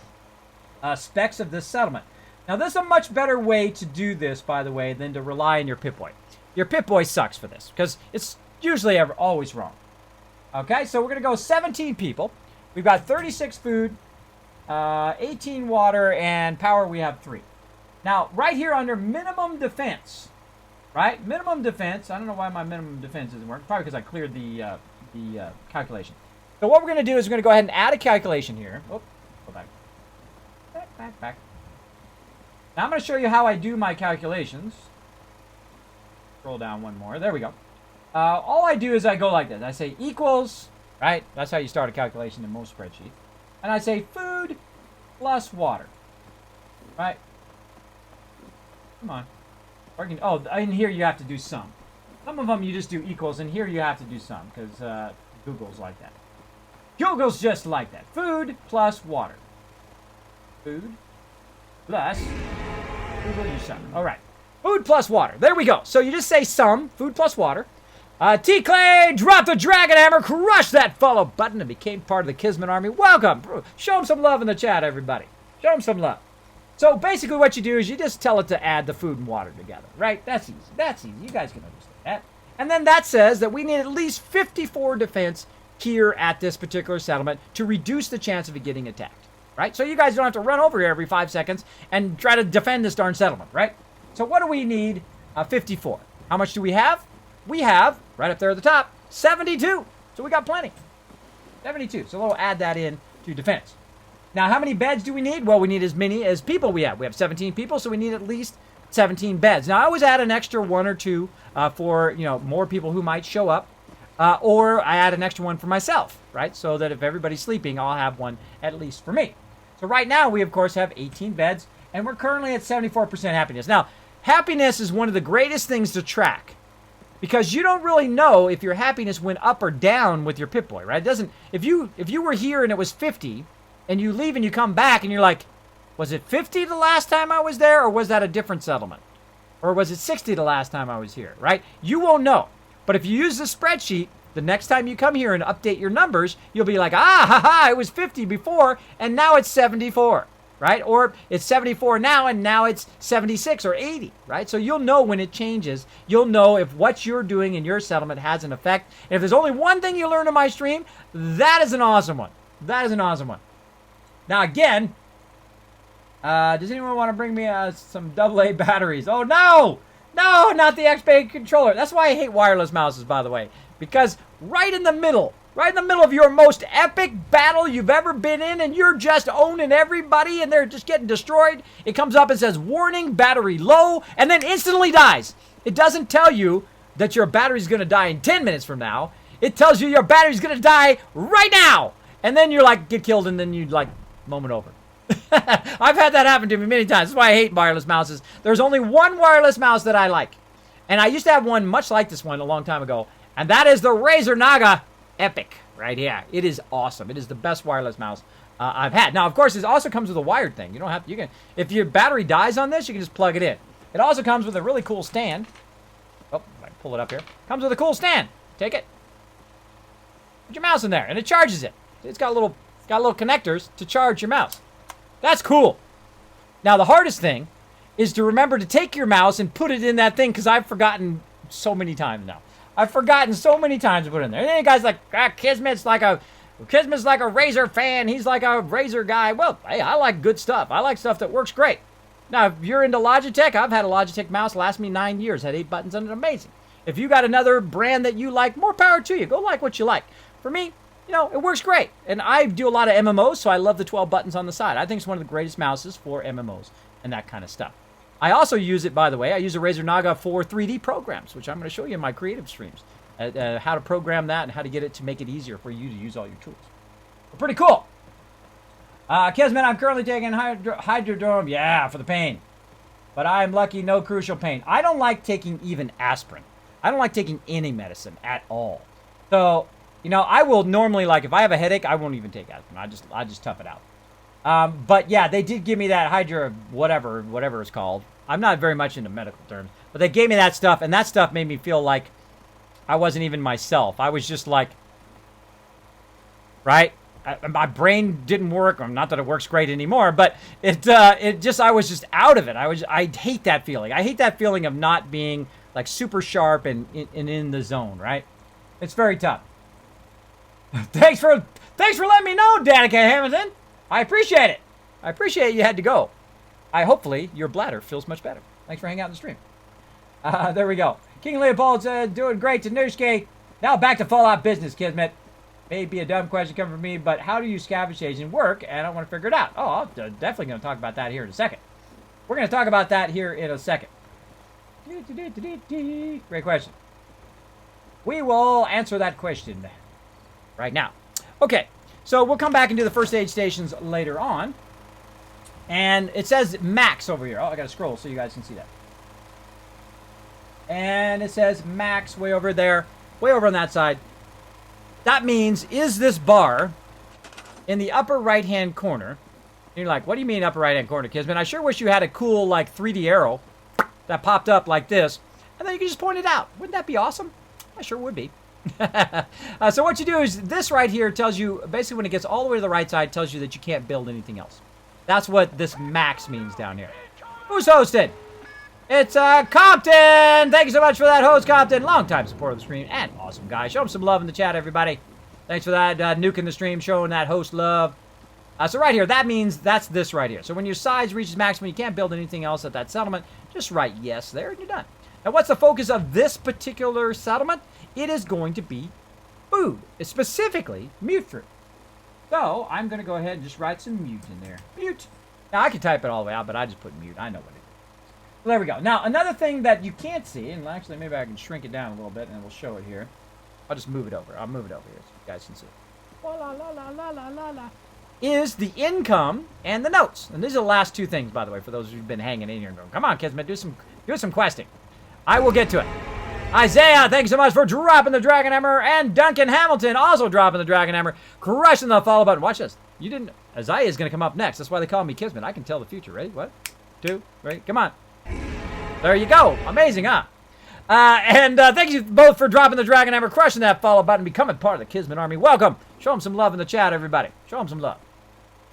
specs of this settlement. Now, there's a much better way to do this, by the way, than to rely on your Pip-Boy. Your Pip-Boy sucks for this, because it's usually always wrong. Okay, so we're going to go 17 people. We've got 36 food, 18 water, and power we have 3. Now, right here under minimum defense, right? Minimum defense. I don't know why my minimum defense isn't working. Probably because I cleared the calculation. So what we're going to do is we're going to go ahead and add a calculation here. Oh, go back. Back. Now I'm going to show you how I do my calculations. Scroll down one more. There we go. All I do is I go like this. I say equals, right? That's how you start a calculation in most spreadsheets. And I say food plus water, right? Come on. Oh, in here you have to do sum. Some of them you just do equals, and here you have to do sum, because Google's like that. Google's just like that. Food plus water. Food plus Google you sum. All right. Food plus water. There we go. So you just say sum, food plus water. T-Clay, drop the dragon hammer, crush that follow button, and became part of the Kismet army. Welcome. Show them some love in the chat, everybody. Show them some love. So basically what you do is you just tell it to add the food and water together, right? That's easy. That's easy. You guys can understand that. And then that says that we need at least 54 defense here at this particular settlement to reduce the chance of it getting attacked, right? So you guys don't have to run over here every 5 seconds and try to defend this darn settlement, right? So what do we need? 54. How much do we have? We have, right up there at the top, 72. So we got plenty. 72. So we'll add that in to defense. Now, how many beds do we need? Well, we need as many as people we have. We have 17 people, so we need at least 17 beds. Now, I always add an extra 1 or 2 for, you know, more people who might show up. Or I add an extra 1 for myself, right? So that if everybody's sleeping, I'll have 1 at least for me. So right now, we, of course, have 18 beds, and we're currently at 74% happiness. Now, happiness is one of the greatest things to track, because you don't really know if your happiness went up or down with your Pip-Boy, right? It doesn't. If you were here and it was 50, and you leave and you come back and you're like, was it 50 the last time I was there, or was that a different settlement? Or was it 60 the last time I was here, right? You won't know. But if you use the spreadsheet, the next time you come here and update your numbers, you'll be like, it was 50 before, and now it's 74, right? Or it's 74 now, and now it's 76 or 80, right? So you'll know when it changes. You'll know if what you're doing in your settlement has an effect. And if there's only one thing you learn in my stream, that is an awesome one. That is an awesome one. Now, again, does anyone want to bring me some AA batteries? Oh, no! No, not the X-Bay controller. That's why I hate wireless mouses, by the way. Because right in the middle of your most epic battle you've ever been in, and you're just owning everybody, and they're just getting destroyed, it comes up and says, warning, battery low, and then instantly dies. It doesn't tell you that your battery's going to die in 10 minutes from now. It tells you your battery's going to die right now. And then you're like, get killed, and then you like, moment over. I've had that happen to me many times. That's why I hate wireless mouses. There's only one wireless mouse that I like. And I used to have one much like this one a long time ago. And that is the Razer Naga Epic right here. It is awesome. It is the best wireless mouse I've had. Now, of course, it also comes with a wired thing. You don't have to, you can, if your battery dies on this, you can just plug it in. It also comes with a really cool stand. Oh, I can pull it up here. Comes with a cool stand. Take it. Put your mouse in there, and it charges it. It's got little connectors to charge your mouse. That's cool. Now, the hardest thing is to remember to take your mouse and put it in that thing, because I've forgotten so many times now. I've forgotten so many times to put it in there. And then you guys like, Kismet's like a Kismet's like a Razor fan. He's like a Razor guy. Well, hey, I like good stuff. I like stuff that works great. Now, if you're into Logitech, I've had a Logitech mouse last me 9 years. Had 8 buttons on it. Amazing. If you got another brand that you like, more power to you. Go like what you like. For me, you know, it works great. And I do a lot of MMOs, so I love the 12 buttons on the side. I think it's one of the greatest mouses for MMOs and that kind of stuff. I also use it, by the way, I use a Razer Naga for 3D programs, which I'm going to show you in my creative streams. How to program that and how to get it to make it easier for you to use all your tools. Pretty cool. Kismet, I'm currently taking hydrodome. Yeah, for the pain. But I'm lucky, no crucial pain. I don't like taking even aspirin. I don't like taking any medicine at all. So, you know, I will normally, like, if I have a headache, I won't even take aspirin. I just tough it out. But yeah, they did give me that hydro, whatever it's called. I'm not very much into medical terms, but they gave me that stuff, and that stuff made me feel like I wasn't even myself. I was just like, right? My brain didn't work. Not that it works great anymore, but I was just out of it. I hate that feeling. I hate that feeling of not being like super sharp and in the zone, right? It's very tough. Thanks for letting me know, Danica Hamilton. I appreciate it. I appreciate you had to go. Hopefully your bladder feels much better. Thanks for hanging out in the stream. There we go. King Leopold said, doing great, Tanushki. Now back to Fallout business, Kismet. May be a dumb question coming from me, but how do you scavenge agent work? And I want to figure it out. Oh, I'm definitely going to talk about that here in a second. We're going to talk about that here in a second. Great question. We will answer that question right now. Okay, so we'll come back and do the first aid stations later on. And it says max over here. Oh, I got to scroll so you guys can see that. And it says max way over there, way over on that side. That means, is this bar in the upper right-hand corner? And you're like, what do you mean upper right-hand corner, Kismet? I sure wish you had a cool, like, 3D arrow that popped up like this. And then you can just point it out. Wouldn't that be awesome? I sure would be. So what you do is this right here tells you, basically when it gets all the way to the right side, tells you that you can't build anything else. That's what this max means down here. Who's hosted? It's Compton! Thank you so much for that, host Compton. Long-time supporter of the stream and awesome guy. Show him some love in the chat, everybody. Thanks for that, nuking the stream, showing that host love. So right here, that means that's this right here. So when your size reaches maximum, you can't build anything else at that settlement. Just write yes there and you're done. Now what's the focus of this particular settlement? It is going to be food. It's specifically mute fruit. So I'm going to go ahead and just write some mute in there. Mute. Now I can type it all the way out, but I just put mute. I know what it is. Well, there we go. Now, another thing that you can't see, and actually maybe I can shrink it down a little bit and we'll show it here. I'll just move it over. I'll move it over here so you guys can see it. La, la, la, la, la, la, la. Is the income and the notes. And these are the last two things, by the way, for those who've been hanging in here and going, come on, Kismet, do some questing. I will get to it. Isaiah, thanks so much for dropping the Dragon Hammer. And Duncan Hamilton also dropping the Dragon Hammer. Crushing the follow button. Watch this. You didn't... Isaiah is going to come up next. That's why they call me Kismet. I can tell the future. Ready? What? 2, ready? Come on. There you go. Amazing, huh? Thank you both for dropping the Dragon Hammer, crushing that follow button, becoming part of the Kismet Army. Welcome. Show them some love in the chat, everybody. Show them some love.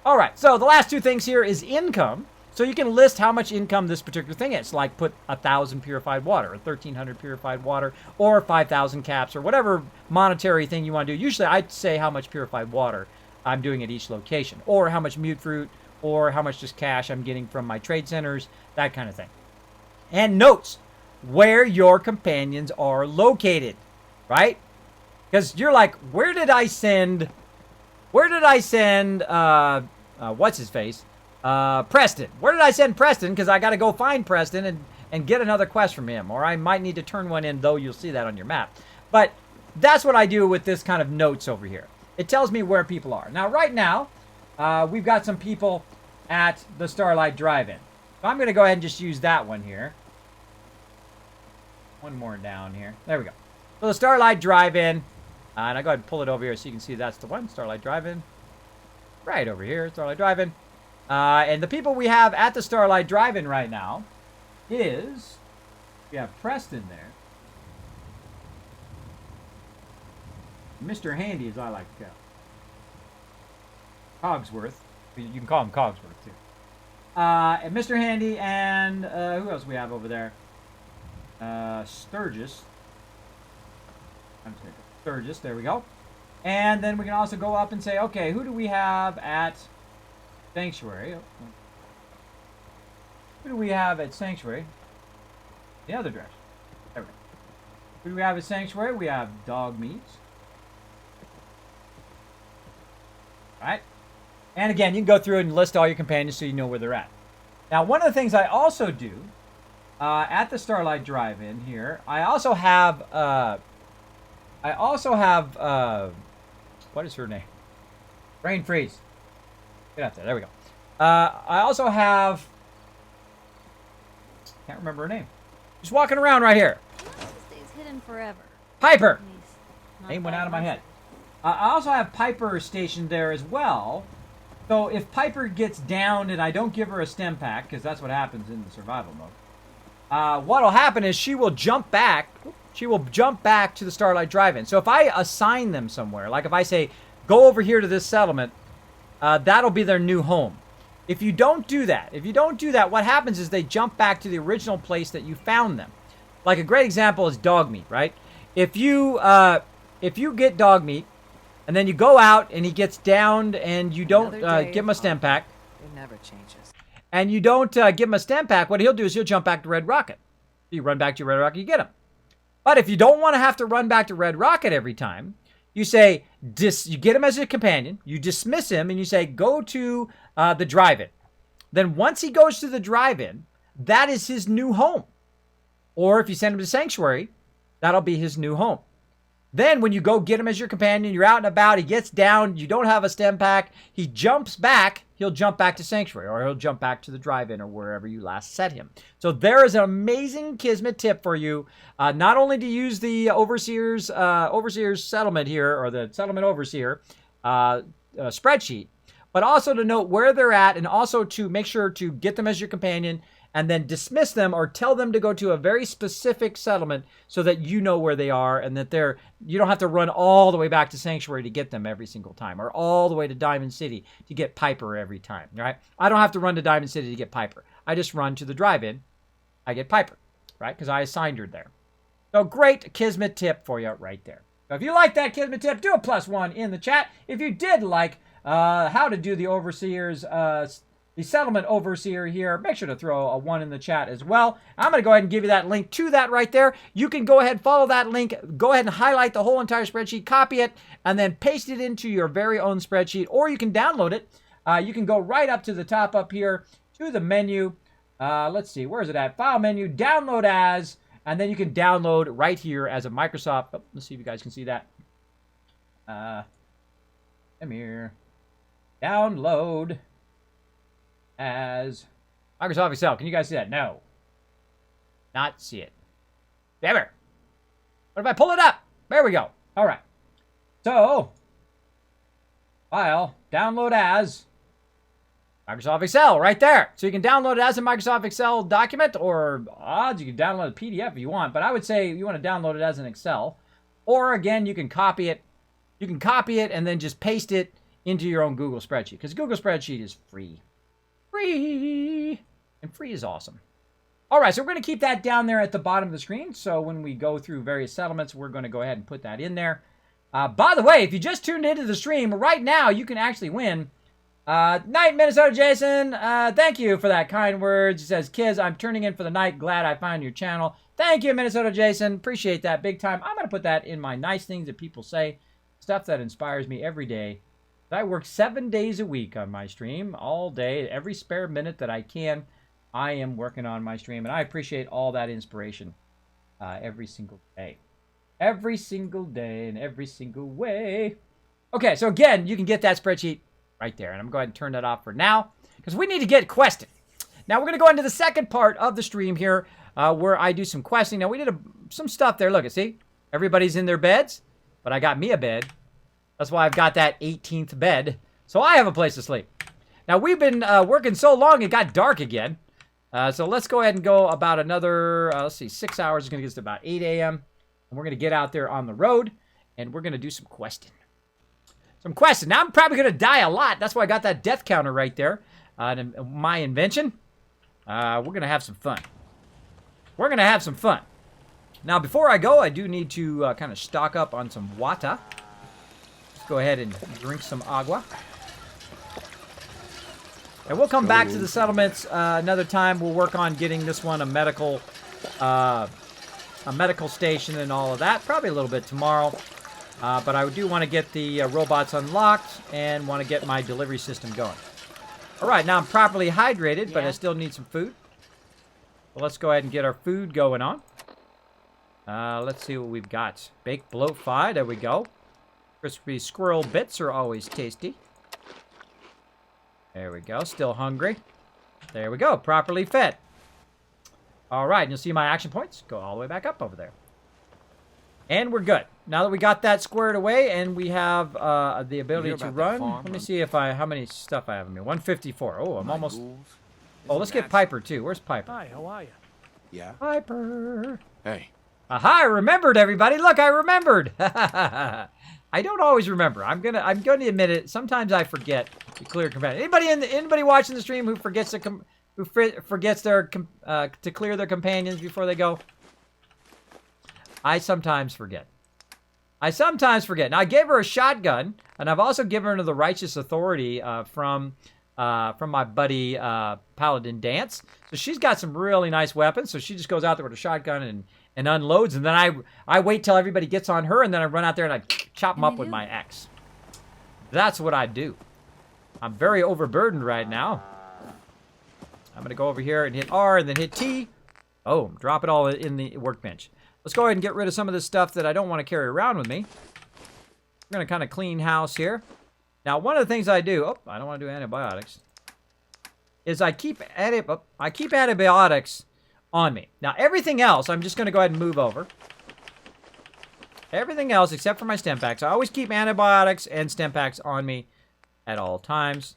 All right, so the last two things here is income. So you can list how much income this particular thing is. Like put 1,000 purified water, or 1,300 purified water, or 5,000 caps, or whatever monetary thing you want to do. Usually I'd say how much purified water I'm doing at each location, or how much mute fruit, or how much just cash I'm getting from my trade centers, that kind of thing. And notes where your companions are located, right? Because you're like, where did I send what's his face? Preston. Where did I send Preston? Because I got to go find Preston and get another quest from him. Or I might need to turn one in, though you'll see that on your map. But that's what I do with this kind of notes over here. It tells me where people are. Now, right now, we've got some people at the Starlight Drive-In. So I'm going to go ahead and just use that one here. One more down here. There we go. So the Starlight Drive-In. And I'll go ahead and pull it over here so you can see that's the one. Starlight Drive-In. Right over here. Starlight Drive-In. And the people we have at the Starlight Drive-In right now is... We have Preston there. Mr. Handy, as I like to call. Cogsworth. You can call him Cogsworth, too. And Mr. Handy and... who else we have over there? Sturgis. I'm just gonna go Sturgis, there we go. And then we can also go up and say, okay, who do we have at Sanctuary? Who do we have at Sanctuary? The other direction. There we go. Who do we have at Sanctuary? We have dog meats. Alright. And again, you can go through and list all your companions so you know where they're at. Now, one of the things I also do at the Starlight Drive-In here, I also have what is her name? Brain freeze. Get out there. There we go. I also have, can't remember her name. Just walking around right here. Stays hidden forever. Piper. Name went out of my head. I also have Piper stationed there as well. So if Piper gets downed and I don't give her a stem pack, because that's what happens in the survival mode, what'll happen is she will jump back. She will jump back to the Starlight Drive-In. So if I assign them somewhere, like if I say, go over here to this settlement, that'll be their new home. If you don't do that, what happens is they jump back to the original place that you found them. Like a great example is dog meat, right? If you get dog meat, and then you go out and he gets downed and you don't give him a stem pack. It never changes. And you don't give him a stem pack, what he'll do is he'll jump back to Red Rocket. You run back to Red Rocket, you get him. But if you don't want to have to run back to Red Rocket every time, you say, you get him as a companion, you dismiss him, and you say, go to the drive-in. Then once he goes to the drive-in, that is his new home. Or if you send him to Sanctuary, that'll be his new home. Then when you go get him as your companion, you're out and about, he gets down, you don't have a stem pack, he jumps back, he'll jump back to Sanctuary, or he'll jump back to the drive-in or wherever you last set him. So there is an amazing Kismet tip for you, not only to use the Overseer's settlement here, or the Settlement Overseer spreadsheet, but also to note where they're at, and also to make sure to get them as your companion, and then dismiss them or tell them to go to a very specific settlement so that you know where they are and that you don't have to run all the way back to Sanctuary to get them every single time, or all the way to Diamond City to get Piper every time, right? I don't have to run to Diamond City to get Piper. I just run to the drive-in, I get Piper, right? Because I assigned her there. So great Kismet tip for you right there. So if you like that Kismet tip, do a +1 in the chat. If you did like how to do the Overseer's the Settlement Overseer here, make sure to throw a 1 in the chat as well. I'm going to go ahead and give you that link to that right there. You can go ahead, follow that link, go ahead and highlight the whole entire spreadsheet, copy it, and then paste it into your very own spreadsheet, or you can download it. You can go right up to the top up here to the menu. Let's see, where is it at? File menu, download as, and then you can download right here as a Microsoft. Oh, let's see if you guys can see that. Come here. Download as Microsoft Excel. Can you guys see that? No. Not see it. Never. What if I pull it up? There we go. All right. So, file, download as Microsoft Excel right there. So you can download it as a Microsoft Excel document, or odds, you can download a PDF if you want, but I would say you want to download it as an Excel. Or again, you can copy it. You can copy it and then just paste it into your own Google spreadsheet, because Google spreadsheet is free. Free! And free is awesome. All right, so we're going to keep that down there at the bottom of the screen. So when we go through various settlements, we're going to go ahead and put that in there. By the way, if you just tuned into the stream, right now you can actually win. Night, Minnesota Jason. Thank you for that kind words. He says, Kiz, I'm turning in for the night. Glad I found your channel. Thank you, Minnesota Jason. Appreciate that big time. I'm going to put that in my nice things that people say. Stuff that inspires me every day. I work 7 days a week on my stream, all day, every spare minute that I can. I am working on my stream, and I appreciate all that inspiration every single day. Every single day, in every single way. Okay, so again, you can get that spreadsheet right there, and I'm going to go ahead and turn that off for now, because we need to get questing. Now, we're going to go into the second part of the stream here, where I do some questing. Now, we did some stuff there. Look, see? Everybody's in their beds, but I got me a bed. That's why I've got that 18th bed. So I have a place to sleep. Now, we've been working so long, it got dark again. So let's go ahead and go about another, let's see, 6 hours. It's going to get us to about 8 a.m. And we're going to get out there on the road, and we're going to do some questing. Now, I'm probably going to die a lot. That's why I got that death counter right there. My invention. We're going to have some fun. Now, before I go, I do need to kind of stock up on some water. go ahead and drink some agua. And we'll come back to the settlements another time. We'll work on getting this one a medical station and all of that. Probably a little bit tomorrow. But I do want to get the robots unlocked and want to get my delivery system going. All right, now I'm properly hydrated, but I still need some food. Well, let's go ahead and get our food going on. Let's see what we've got. Baked bloat pie, there we go. Crispy squirrel bits are always tasty. There we go, still hungry. There we go, properly fed. All right, and you'll see my action points go all the way back up over there. And we're good. Now that we got that squared away and we have the ability to run, let me see if how many stuff I have in me. 154. Oh, I'm almost... Oh, let's get Piper, too. Where's Piper? Hi, how are you? Yeah. Piper. Hey. Aha, I remembered, everybody. Look, I remembered. I don't always remember. I'm going to admit it. Sometimes I forget to clear companion. Anybody watching the stream who forgets to to clear their companions before they go? I sometimes forget. Now, I gave her a shotgun, and I've also given her the Righteous Authority from my buddy Paladin Dance. So she's got some really nice weapons. So she just goes out there with a shotgun and unloads, and then I wait till everybody gets on her, and then I run out there and I chop them up with my axe. That's what I do. I'm very overburdened right now. I'm going to go over here and hit R and then hit T. Oh, drop it all in the workbench. Let's go ahead and get rid of some of this stuff that I don't want to carry around with me. We're going to kind of clean house here. Now, one of the things I do... Oh, I don't want to do antibiotics. Is I keep antibiotics on me. Now, everything else, I'm just going to go ahead and move over. Everything else, except for my stem packs, I always keep antibiotics and stem packs on me at all times.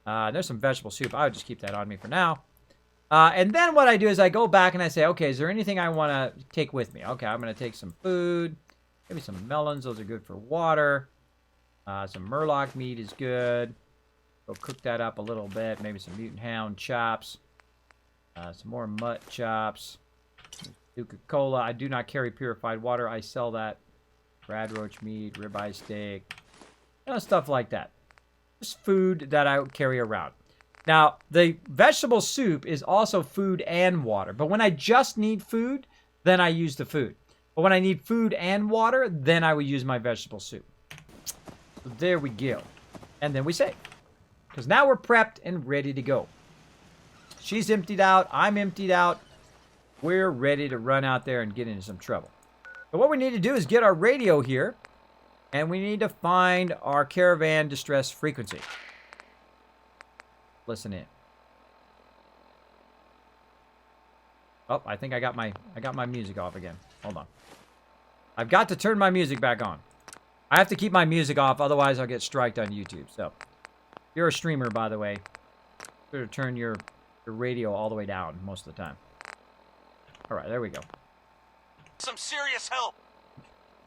There's some vegetable soup. I would just keep that on me for now. And then what I do is I go back and I say, okay, is there anything I want to take with me? Okay, I'm going to take some food, maybe some melons. Those are good for water. Some murloc meat is good. Go cook that up a little bit. Maybe some mutant hound chops. Some more mutt chops. Coca-Cola. I do not carry purified water. I sell that. Rad roach meat, ribeye steak. Stuff like that. Just food that I would carry around. Now, the vegetable soup is also food and water. But when I just need food, then I use the food. But when I need food and water, then I would use my vegetable soup. So there we go. And then we save. Because now we're prepped and ready to go. She's emptied out. I'm emptied out. We're ready to run out there and get into some trouble. But what we need to do is get our radio here. And we need to find our caravan distress frequency. Listen in. Oh, I think I got my music off again. Hold on. I've got to turn my music back on. I have to keep my music off, otherwise I'll get striked on YouTube. So, if you're a streamer, by the way, better turn your radio all the way down most of the time. All right, there we go. Some serious help.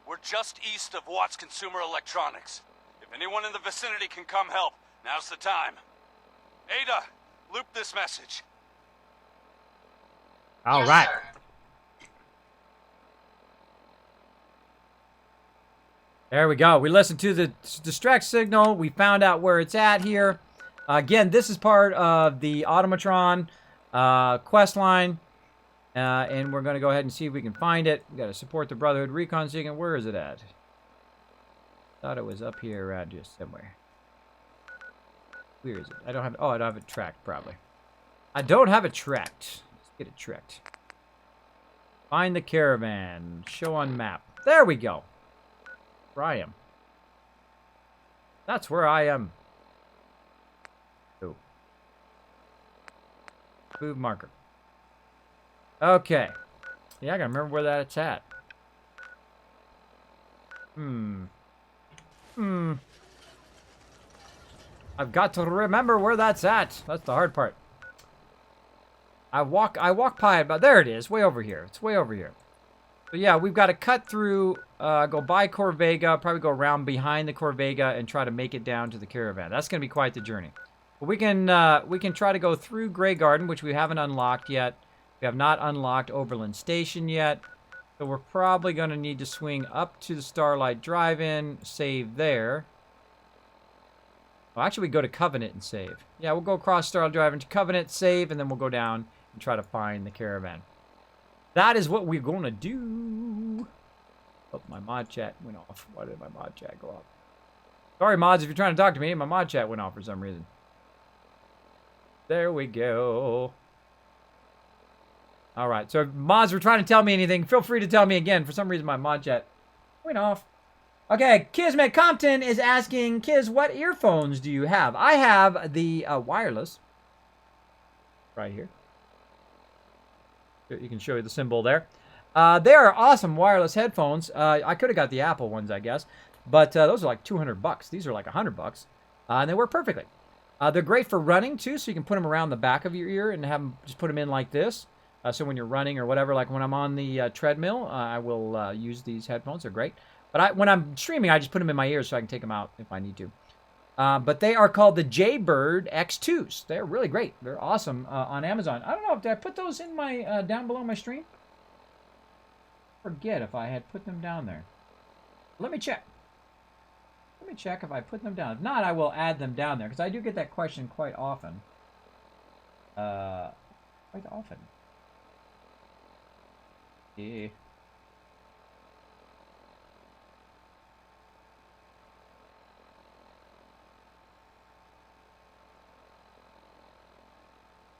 We're just east of Watts Consumer Electronics. If anyone in the vicinity can come help, now's the time. Ada, loop this message. All right. There we go. We listened to the distract signal. We found out where it's at here. Again, this is part of the Automatron quest line. And we're going to go ahead and see if we can find it. We got to support the Brotherhood Recon Signal. Where is it at? Thought it was up here around just somewhere. Where is it? I don't have it tracked, probably. I don't have it tracked. Let's get it tracked. Find the caravan. Show on map. There we go. Where I am. That's where I am. Oh. Move marker. Okay. Yeah, I gotta remember where that's at. I've got to remember where that's at. That's the hard part. I walk by it, but there it is, way over here. It's way over here. So yeah, we've got to cut through, go by Corvega, probably go around behind the Corvega and try to make it down to the caravan. That's going to be quite the journey. But we can try to go through Grey Garden, which we haven't unlocked yet. We have not unlocked Oberlin Station yet. So we're probably going to need to swing up to the Starlight Drive-In, save there. Well, actually, we go to Covenant and save. Yeah, we'll go across Starlight Drive into Covenant, save, and then we'll go down and try to find the caravan. That is what we're going to do. Oh, my mod chat went off. Why did my mod chat go off? Sorry, mods, if you're trying to talk to me, my mod chat went off for some reason. There we go. All right, so if mods were trying to tell me anything, feel free to tell me again. For some reason, my mod chat went off. Okay, Kismet Compton is asking, Kiz, what earphones do you have? I have the wireless. Right here. You can show you the symbol there. They are awesome wireless headphones. I could have got the Apple ones, I guess. But those are like $200. These are like $100. And they work perfectly. They're great for running, too, so you can put them around the back of your ear and have them, just put them in like this. So when you're running or whatever, like when I'm on the treadmill, I will use these headphones. They're great. But when I'm streaming, I just put them in my ears so I can take them out if I need to. But they are called the Jaybird X2s. They're really great. They're awesome on Amazon. I don't know, did I put those in my down below my stream? Forget if I had put them down there. Let me check. Let me check if I put them down. If not, I will add them down there because I do get that question quite often. Quite often. Yeah.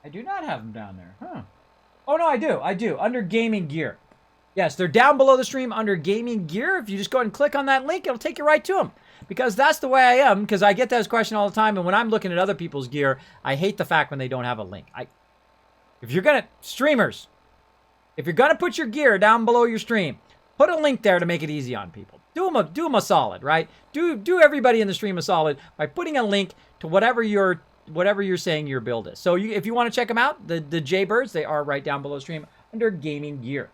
I do not have them down there. Huh. Oh, no, I do. I do. Under gaming gear. Yes, they're down below the stream under gaming gear. If you just go ahead and click on that link, it'll take you right to them. Because that's the way I am. Because I get that question all the time. And when I'm looking at other people's gear, I hate the fact when they don't have a link. If you're going to... Streamers. If you're going to put your gear down below your stream, put a link there to make it easy on people. Do them a solid, right? Do everybody in the stream a solid by putting a link to whatever you're saying your build is. So if you want to check them out, the Jaybirds, they are right down below the stream under gaming gear.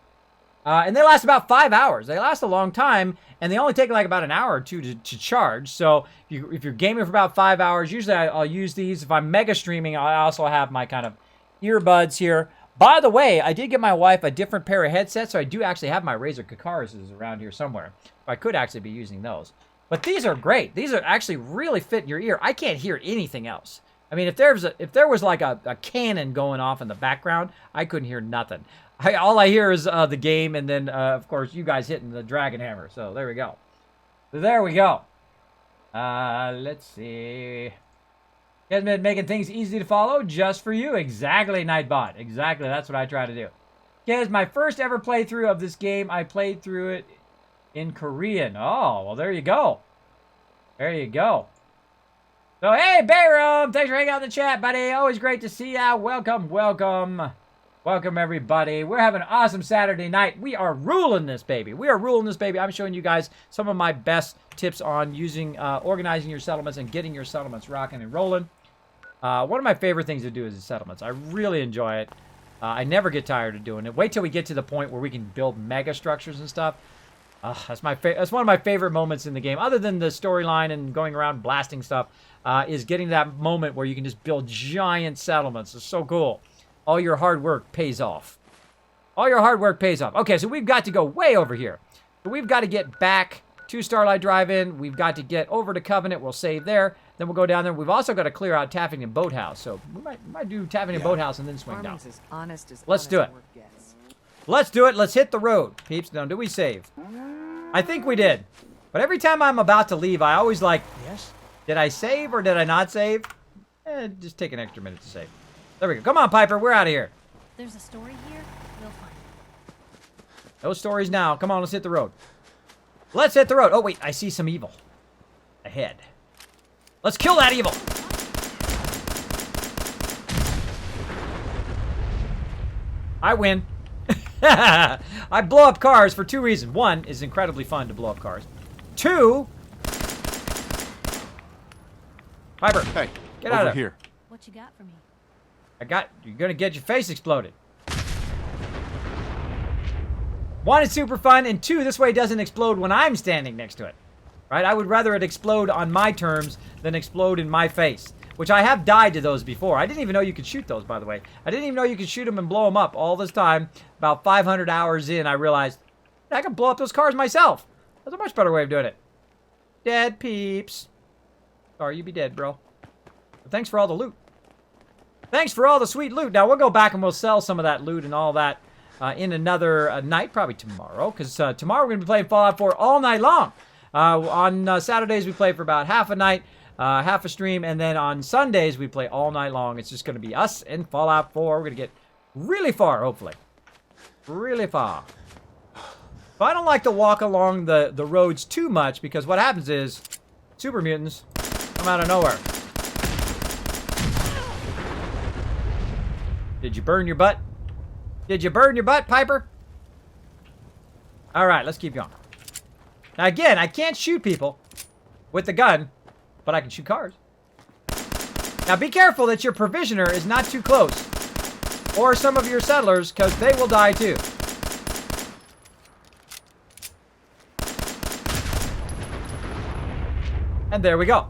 And they last about 5 hours. They last a long time, and they only take like about an hour or two to charge. So if you're gaming for about 5 hours, usually I'll use these. If I'm mega streaming, I also have my kind of earbuds here. By the way, I did get my wife a different pair of headsets, so I do actually have my Razer Kakaras around here somewhere. I could actually be using those. But these are great. These are actually really fit in your ear. I can't hear anything else. I mean, if there was like a cannon going off in the background, I couldn't hear nothing. All I hear is the game, and then, of course, you guys hitting the dragon hammer. So there we go. There we go. Let's see. Kismet making things easy to follow just for you. Exactly, Nightbot. Exactly, that's what I try to do. Kiz, my first ever playthrough of this game, I played through it in Korean. Oh, well, there you go. There you go. So, hey, Bayram, thanks for hanging out in the chat, buddy. Always great to see ya. Welcome, welcome. Welcome, everybody. We're having an awesome Saturday night. We are ruling this baby. We are ruling this baby. I'm showing you guys some of my best tips on using, organizing your settlements and getting your settlements rocking and rolling. One of my favorite things to do is the settlements. I really enjoy it. I never get tired of doing it. Wait till we get to the point where we can build mega structures and stuff. That's one of my favorite moments in the game, other than the storyline and going around blasting stuff, is getting that moment where you can just build giant settlements. It's so cool. All your hard work pays off. All your hard work pays off. Okay, so we've got to go way over here. So we've got to get back to Starlight Drive-In. We've got to get over to Covenant. We'll save there. Then we'll go down there. We've also got to clear out Taffington Boathouse. So we might do Taffington Boathouse and then swing down. As honest as Let's do it. Let's do it. Let's hit the road, peeps. Now, did we save? I think we did. But every time I'm about to leave, I always like, yes, did I save or did I not save? Just take an extra minute to save. There we go. Come on, Piper. We're out of here. There's a story here. We'll find it. No stories now. Come on, let's hit the road. Let's hit the road. Oh, wait. I see some evil ahead. Let's kill that evil. I win. I blow up cars for two reasons. One, it's incredibly fun to blow up cars. Two, Piper, Hey, get out of here. What you got for me? You're gonna get your face exploded. One, it's super fun, and two, this way it doesn't explode when I'm standing next to it. Right? I would rather it explode on my terms than explode in my face. Which I have died to those before. I didn't even know you could shoot those, by the way. I didn't even know you could shoot them and blow them up all this time. About 500 hours in, I realized I can blow up those cars myself. That's a much better way of doing it. Dead peeps. Sorry, you be dead, bro. Thanks for all the loot. Thanks for all the sweet loot. Now, we'll go back and we'll sell some of that loot and all that in another night, probably tomorrow. Because tomorrow we're going to be playing Fallout 4 all night long. On Saturdays, we play for about half a night, half a stream. And then on Sundays, we play all night long. It's just going to be us and Fallout 4. We're going to get really far, hopefully. Really far. But I don't like to walk along the roads too much because what happens is super mutants come out of nowhere. Did you burn your butt? Did you burn your butt, Piper? Alright, let's keep going. Now again, I can't shoot people with the gun, but I can shoot cars. Now be careful that your provisioner is not too close. Or some of your settlers, because they will die too. And there we go.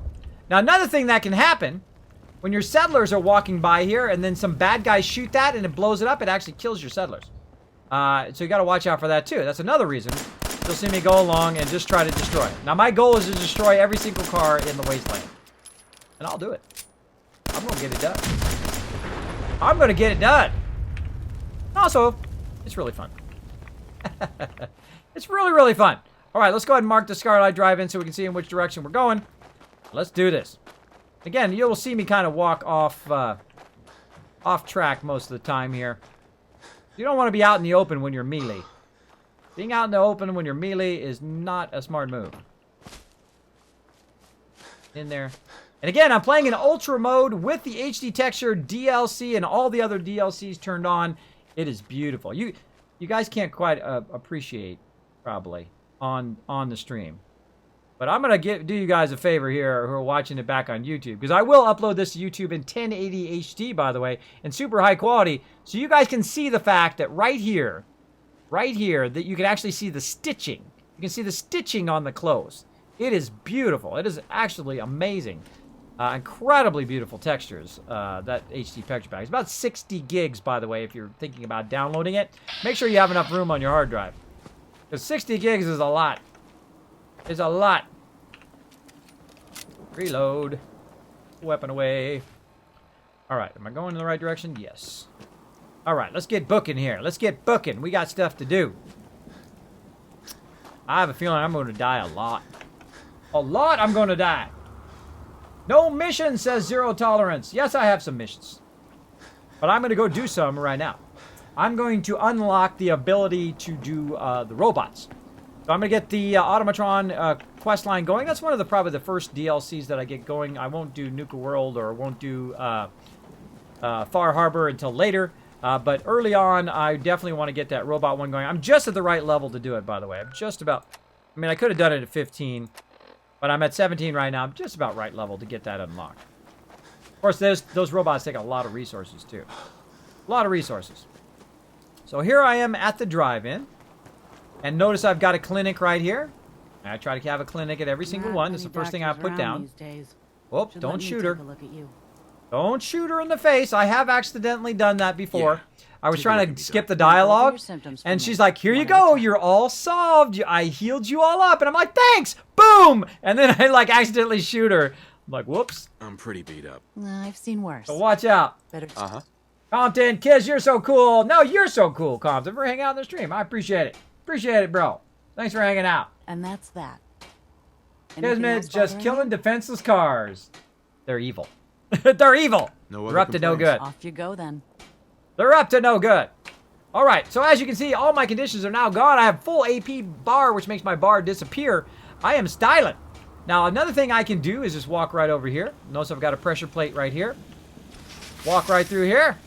Now another thing that can happen, when your settlers are walking by here and then some bad guys shoot that and it blows it up, it actually kills your settlers. So you got to watch out for that too. That's another reason you'll see me go along and just try to destroy it. Now my goal is to destroy every single car in the wasteland. And I'll do it. I'm going to get it done. I'm going to get it done. Also, it's really fun. It's really, really fun. All right, let's go ahead and mark the Scarlet Drive-In so we can see in which direction we're going. Let's do this. Again, you'll see me kind of walk off track most of the time here. You don't want to be out in the open when you're melee. Being out in the open when you're melee is not a smart move. In there. And again, I'm playing in Ultra mode with the HD texture DLC and all the other DLCs turned on. It is beautiful. You guys can't quite appreciate, probably, on the stream. But I'm going to do you guys a favor here who are watching it back on YouTube. Because I will upload this to YouTube in 1080 HD, by the way, in super high quality. So you guys can see the fact that right here, that you can actually see the stitching. You can see the stitching on the clothes. It is beautiful. It is actually amazing. Incredibly beautiful textures, that HD texture pack. It's about 60 gigs, by the way, if you're thinking about downloading it. Make sure you have enough room on your hard drive. Because 60 gigs is a lot. It's a lot. Reload. Weapon away. Alright, am I going in the right direction? Yes. Alright, let's get booking here. Let's get booking. We got stuff to do. I have a feeling I'm going to die a lot. A lot I'm going to die. No mission, says Zero Tolerance. Yes, I have some missions. But I'm going to go do some right now. I'm going to unlock the ability to do the robots. So I'm going to get the Automatron quest line going. That's one of probably the first DLCs that I get going. I won't do Nuka World or won't do Far Harbor until later. But early on, I definitely want to get that robot one going. I'm just at the right level to do it, by the way. I'm just about... I mean, I could have done it at 15. But I'm at 17 right now. I'm just about right level to get that unlocked. Of course, those robots take a lot of resources, too. A lot of resources. So here I am at the drive-in. And notice I've got a clinic right here. I try to have a clinic at every single one. That's the first thing I put down. Whoop, don't shoot her. Don't shoot her in the face. I have accidentally done that before. Yeah. I was trying to skip the dialogue, and she's like, here you go, you're all solved. I healed you all up. And I'm like, thanks, boom. And then I like accidentally shoot her. I'm like, whoops. I'm pretty beat up. I've seen worse. So watch out. Uh-huh. Compton, Kiss, you're so cool. No, you're so cool, Compton, for hanging out on the stream. I appreciate it. Appreciate it, bro. Thanks for hanging out. And that's that. Kismet, just killing defenseless cars. They're evil. They're evil. They're up to no good. Off you go then. They're up to no good. All right, so as you can see, all my conditions are now gone. I have full AP bar, which makes my bar disappear. I am styling. Now, another thing I can do is just walk right over here. Notice I've got a pressure plate right here. Walk right through here.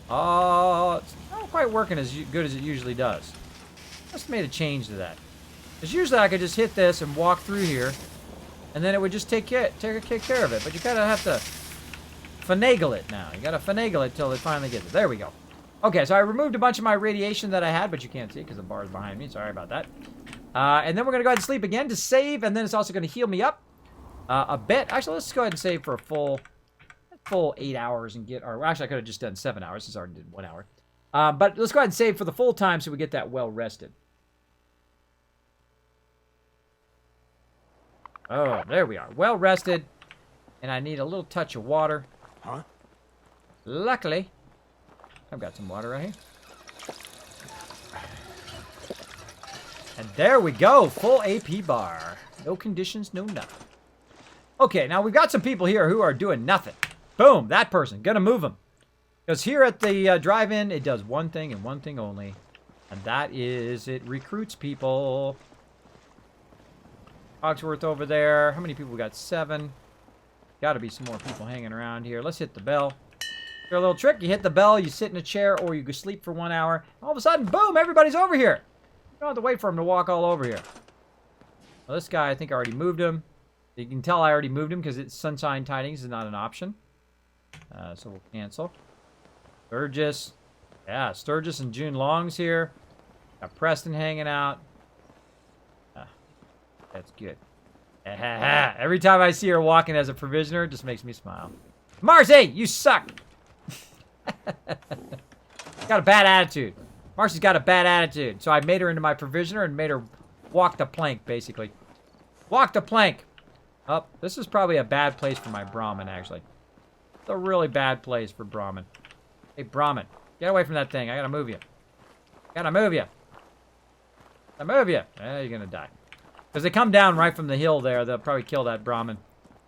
Oh, it's not quite working as good as it usually does. Just made a change to that. Because usually I could just hit this and walk through here, and then it would just take care of it. But you kind of have to finagle it now. You got to finagle it till it finally gets it. There we go. Okay, so I removed a bunch of my radiation that I had, but you can't see because the bar is behind me. Sorry about that. And then we're going to go ahead and sleep again to save, and then it's also going to heal me up a bit. Actually, let's go ahead and save for a full 8 hours and get our... Actually, I could have just done 7 hours since I already did 1 hour. But let's go ahead and save for the full time so we get that well rested. Oh, there we are. Well rested. And I need a little touch of water. Huh? Luckily, I've got some water right here. And there we go. Full AP bar. No conditions, no nothing. Okay, now we've got some people here who are doing nothing. Boom, that person. Gonna move them. Because here at the drive-in, it does one thing and one thing only. And that is it recruits people. Cogsworth over there. How many people we got? 7. Gotta be some more people hanging around here. Let's hit the bell. Here's a little trick. You hit the bell, you sit in a chair, or you go sleep for 1 hour. All of a sudden, boom, everybody's over here. You don't have to wait for him to walk all over here. Well, this guy, I think I already moved him. You can tell I already moved him because it's Sunshine Tidings is not an option. So we'll cancel. Sturgis. Yeah, Sturgis and June Long's here. Got Preston hanging out. That's good. Every time I see her walking as a provisioner, it just makes me smile. Marcy, you suck! Got a bad attitude. Marcy's got a bad attitude. So I made her into my provisioner and made her walk the plank, basically. Walk the plank. Oh, this is probably a bad place for my Brahmin, actually. It's a really bad place for Brahmin. Hey, Brahmin, get away from that thing. I gotta move you. Gotta move you. I move you. You're gonna die. Because they come down right from the hill there. They'll probably kill that Brahmin.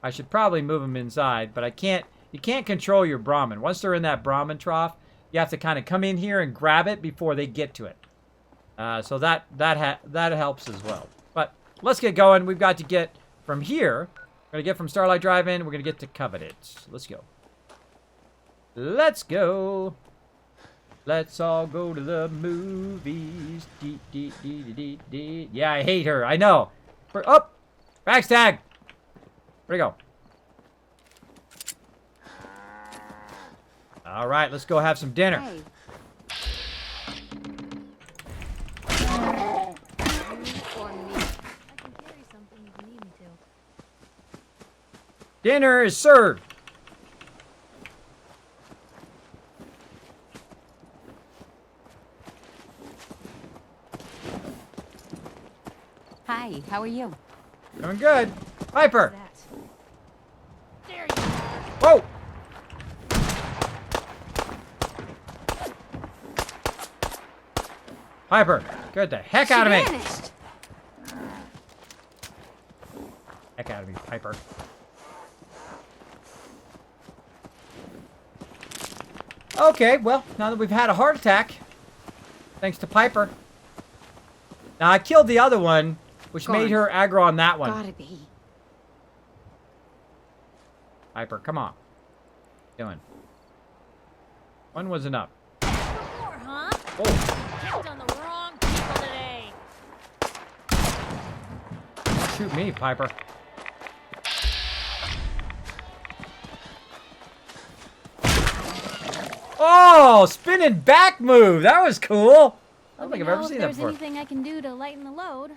I should probably move them inside, but I can't. You can't control your Brahmin. Once they're in that Brahmin trough, you have to kind of come in here and grab it before they get to it. So that helps as well. But let's get going. We've got to get from here. We're going to get from Starlight Drive-In. We're going to get to Coveted. Let's go. Let's go. Let's all go to the movies. Yeah, I hate her. I know. Oh! Backstag! Where'd he go? All right, let's go have some dinner. Hey. Dinner is served. Hi, how are you? Doing good. Piper. There you Whoa. Piper, get the heck out of me. Vanished. Heck out of me, Piper. Okay, well, now that we've had a heart attack, thanks to Piper. Now, I killed the other one, which made her aggro on that one. Gotta be. Piper, come on. Doing. One was enough. More, huh? Oh, Picked on the wrong people today. shoot me, Piper. Oh, spinning back move. That was cool. I don't think I've ever seen that If before. there's anything I can do to lighten the load.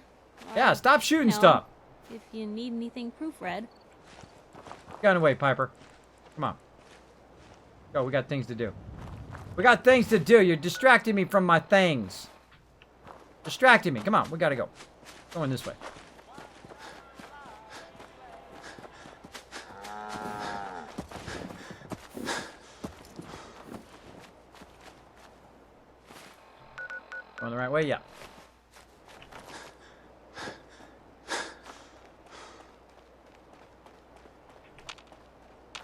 Yeah, stop shooting You know, stuff. If you need anything proofread. Gun away, Piper. Come on. Go, we got things to do. We got things to do. You're distracting me from my things. Distracting me. Come on, we gotta go. Going this way. Going the right way? Yeah.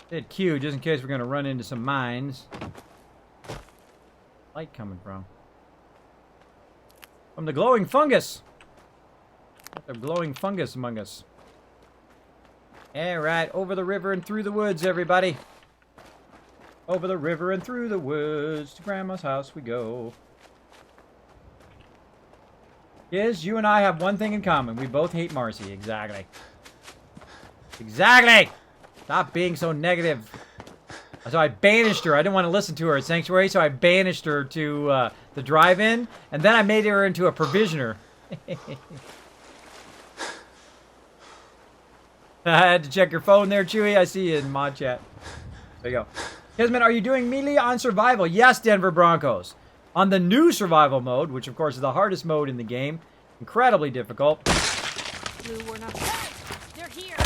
Hit Q just in case we're going to run into some mines. Light coming from? From the glowing fungus. Got the glowing fungus among us. Alright, over the river and through the woods, everybody. Over the river and through the woods. To Grandma's house we go. Yes, you and I have one thing in common. We both hate Marcy. Exactly. Exactly! Stop being so negative. So I banished her. I didn't want to listen to her at Sanctuary, so I banished her to the drive-in, and then I made her into a provisioner. I had to check your phone there, Chewy. I see you in mod chat. There you go. Kismet, are you doing melee on survival? Yes, Denver Broncos. On the new survival mode, which of course is the hardest mode in the game. Incredibly difficult. Blue, we're not. They're here.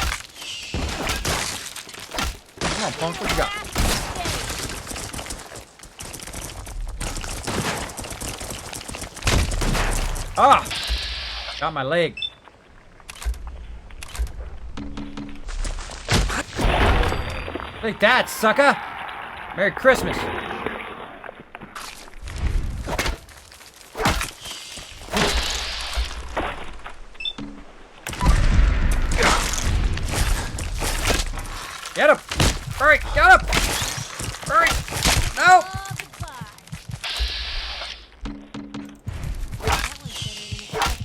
Come on, punk. What you got? Ah! Got my leg. Take that, sucker! Merry Christmas. Get him! Hurry! Get him! Hurry! No!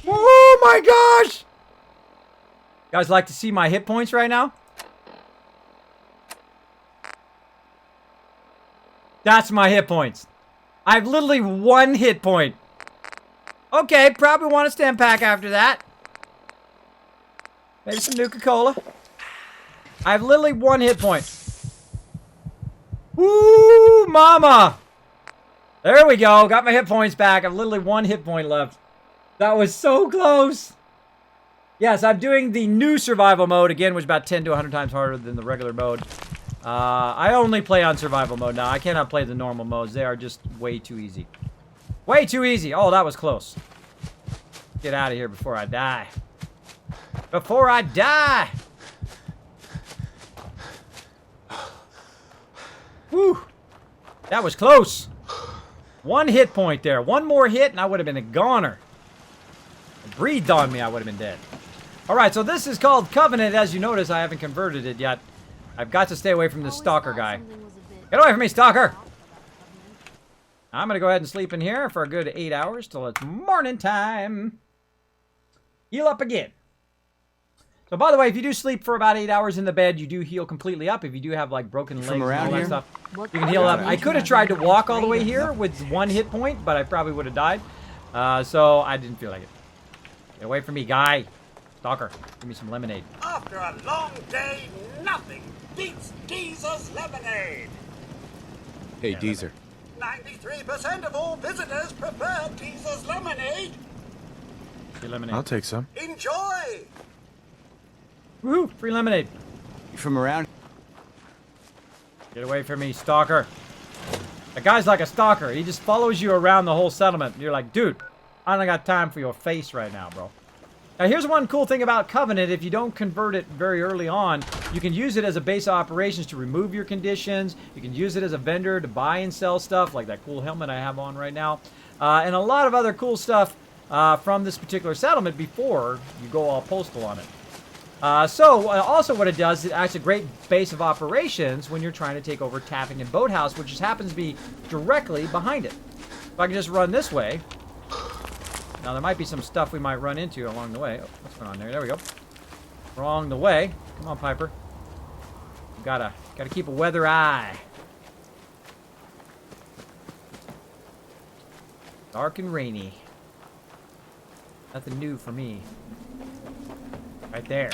Oh my gosh! You guys like to see my hit points right now? That's my hit points. I have literally 1 hit point. Okay, probably want a stem pack after that. Maybe some Nuka-Cola. I have literally 1 hit point. Woo, mama! There we go. Got my hit points back. I have literally 1 hit point left. That was so close. Yes, I'm doing the new survival mode again, which is about 10 to 100 times harder than the regular mode. I only play on survival mode now. I cannot play the normal modes. They are just way too easy. Way too easy. Oh, that was close. Get out of here before I die. Before I die! Whew. That was close. 1 hit point there. 1 more hit and I would have been a goner. It breathed on me, I would have been dead. Alright, so this is called Covenant. As you notice, I haven't converted it yet. I've got to stay away from this stalker guy. Get away from me, stalker! I'm gonna go ahead and sleep in here for a good 8 hours till it's morning time. Heal up again. So, by the way, if you do sleep for about 8 hours in the bed, you do heal completely up. If you do have, like, broken legs and all that stuff, you can heal up. I could have tried to walk all the way here with 1 hit point, but I probably would have died. So, I didn't feel like it. Get away from me, guy. Stalker, give me some lemonade. After a long day, nothing beats Deezer's lemonade. Hey, Deezer. 93% of all visitors prefer Deezer's lemonade. Free lemonade. I'll take some. Enjoy! Woohoo! Free lemonade. You from around? Get away from me, stalker. That guy's like a stalker. He just follows you around the whole settlement. You're like, dude, I don't got time for your face right now, bro. Now, here's one cool thing about Covenant. If you don't convert it very early on, you can use it as a base of operations to remove your conditions. You can use it as a vendor to buy and sell stuff, like that cool helmet I have on right now. And a lot of other cool stuff from this particular settlement before you go all postal on it. Also what it does, it acts a great base of operations when you're trying to take over Tapping and Boathouse, which just happens to be directly behind it. If I can just run this way. Now, there might be some stuff we might run into along the way. Oh, what's going on there? There we go. Wrong the way. Come on, Piper. Gotta keep a weather eye. Dark and rainy. Nothing new for me. Right there.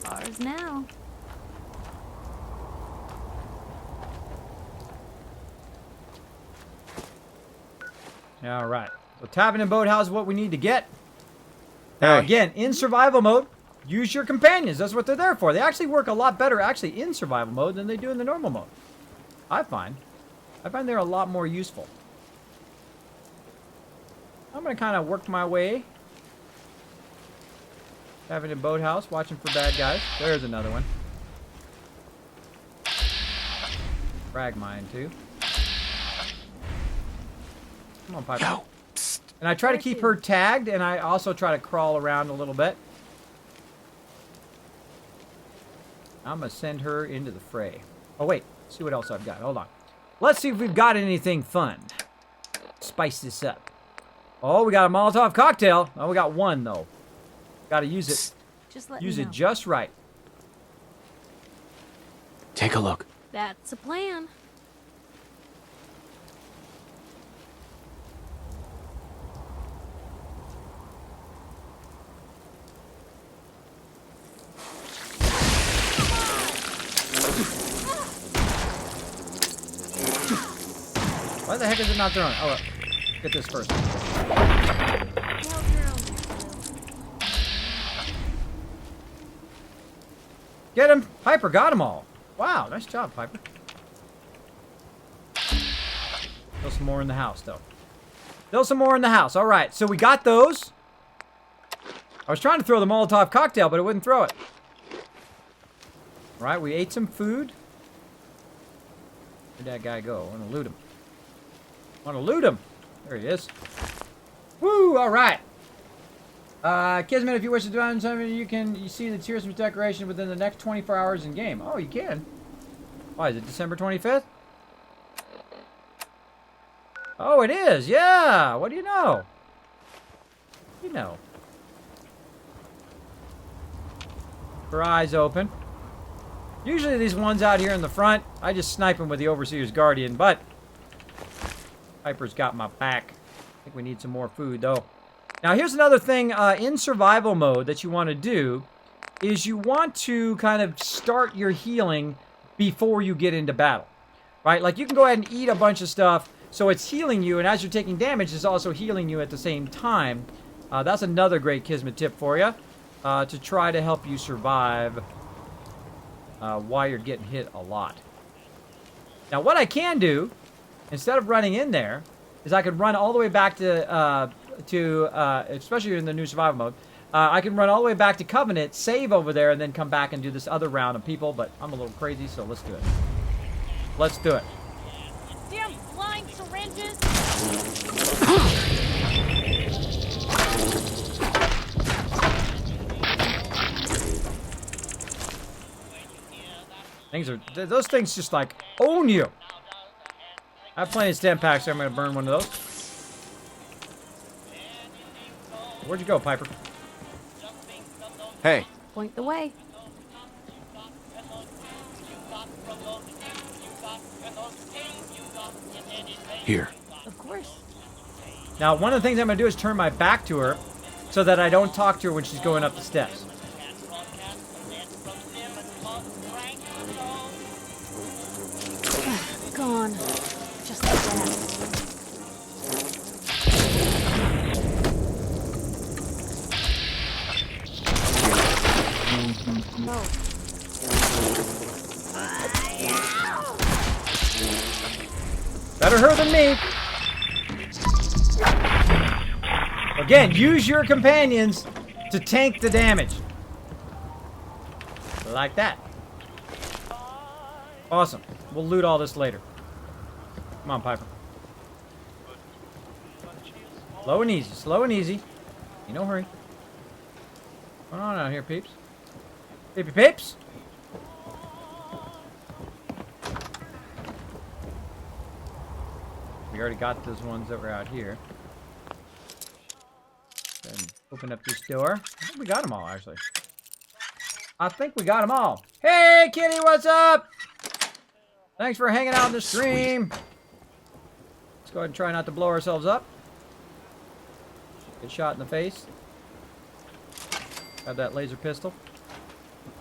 Ours now. All right. So Tavern and Boathouse is what we need to get. Now, again, in survival mode, use your companions. That's what they're there for. They actually work a lot better actually in survival mode than they do in the normal mode. I find they're a lot more useful. I'm going to kind of work my way. Tavern and Boathouse, watching for bad guys. There's another one. Frag mine, too. Come on, Piper. Yo. And I try to keep her tagged, and I also try to crawl around a little bit. I'm going to send her into the fray. Oh, wait. Let's see what else I've got. Hold on. Let's see if we've got anything fun. Spice this up. Oh, we got a Molotov cocktail. Oh, we got 1, though. Got to use it. Just let Use me it know. just right. Take a look. That's a plan. Why the heck is it not throwing? Oh, get this first. Held your own, Get him. Piper got them all. Wow, nice job, Piper. Still some more in the house, though. Still some more in the house. All right, so we got those. I was trying to throw the Molotov cocktail, but it wouldn't throw it. All right, we ate some food. Where'd that guy go? I want to loot him. Want to loot him. There he is. Woo, all right. Kismet, if you wish to do something, you see the Christmas decoration within the next 24 hours in game. Oh, you can. Why, is it December 25th? Oh, it is. Yeah. What do you know? You know. Her eyes open. Usually these ones out here in the front, I just snipe them with the Overseer's Guardian, but Piper's got my back. I think we need some more food, though. Now, here's another thing in survival mode that you want to do is you want to kind of start your healing before you get into battle, right? Like, you can go ahead and eat a bunch of stuff, so it's healing you, and as you're taking damage, it's also healing you at the same time. That's another great Kismet tip for you to try to help you survive while you're getting hit a lot. Now, what I can do, instead of running in there, is I could run all the way back to especially in the new survival mode, I can run all the way back to Covenant, save over there, and then come back and do this other round of people, but I'm a little crazy, so let's do it. Let's do it. Damn flying syringes! Those things just like own you. I have plenty of stem packs, so I'm going to burn one of those. Where'd you go, Piper? Hey, Point the way. here. Of course. Now, one of the things I'm going to do is turn my back to her so that I don't talk to her when she's going up the steps. Gone. Just like that. Oh. Better her than me. Again, use your companions to tank the damage. Like that. Awesome. We'll loot all this later. Come on, Piper. Slow and easy. Slow and easy. In no hurry. What's going on out here, peeps? Peepy peeps? We already got those ones that were out here. Go ahead and open up this door. I think we got them all, actually. I think we got them all. Hey, kitty, what's up? Thanks for hanging out in the stream. Let's go ahead and try not to blow ourselves up. Get shot in the face. Have that laser pistol.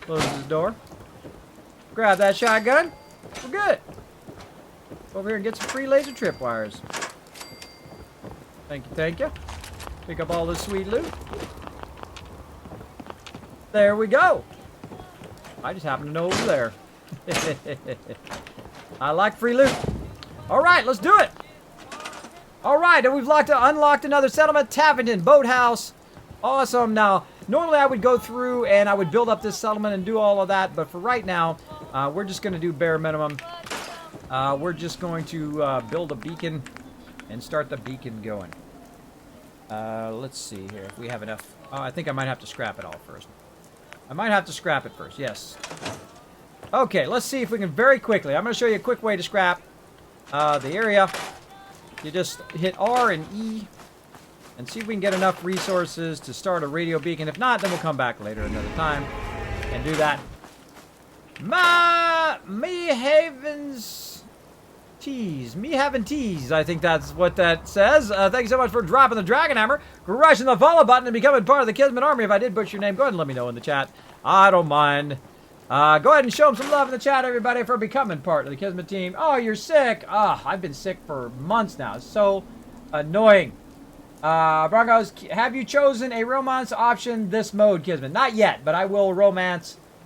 Closes the door. Grab that shotgun. We're good. Go over here and get some free laser tripwires. Thank you, thank you. Pick up all this sweet loot. There we go. I just happen to know over there. I like free loot. All right, let's do it. All right, and we've unlocked another settlement, Tavington Boathouse. Awesome. Now, normally I would go through and I would build up this settlement and do all of that, but for right now, we're just going to do bare minimum. We're just going to build a beacon and start the beacon going. Let's see here if we have enough. I think I might have to scrap it all first. I might have to scrap it first, yes. Okay, let's see if we can very quickly. I'm going to show you a quick way to scrap the area. You just hit R and E and see if we can get enough resources to start a radio beacon. If not, then we'll come back later another time and do that. Me having teas. I think that's what that says. Thank you so much for dropping the Dragon Hammer, crushing the follow button, and becoming part of the Kismet Army. If I did butcher your name, go ahead and let me know in the chat. I don't mind. Go ahead and show them some love in the chat, everybody, for becoming part of the Kismet team. Oh, you're sick. I've been sick for months now. It's so annoying. Broncos, have you chosen a romance option this mode, Kismet? Not yet, but I will romance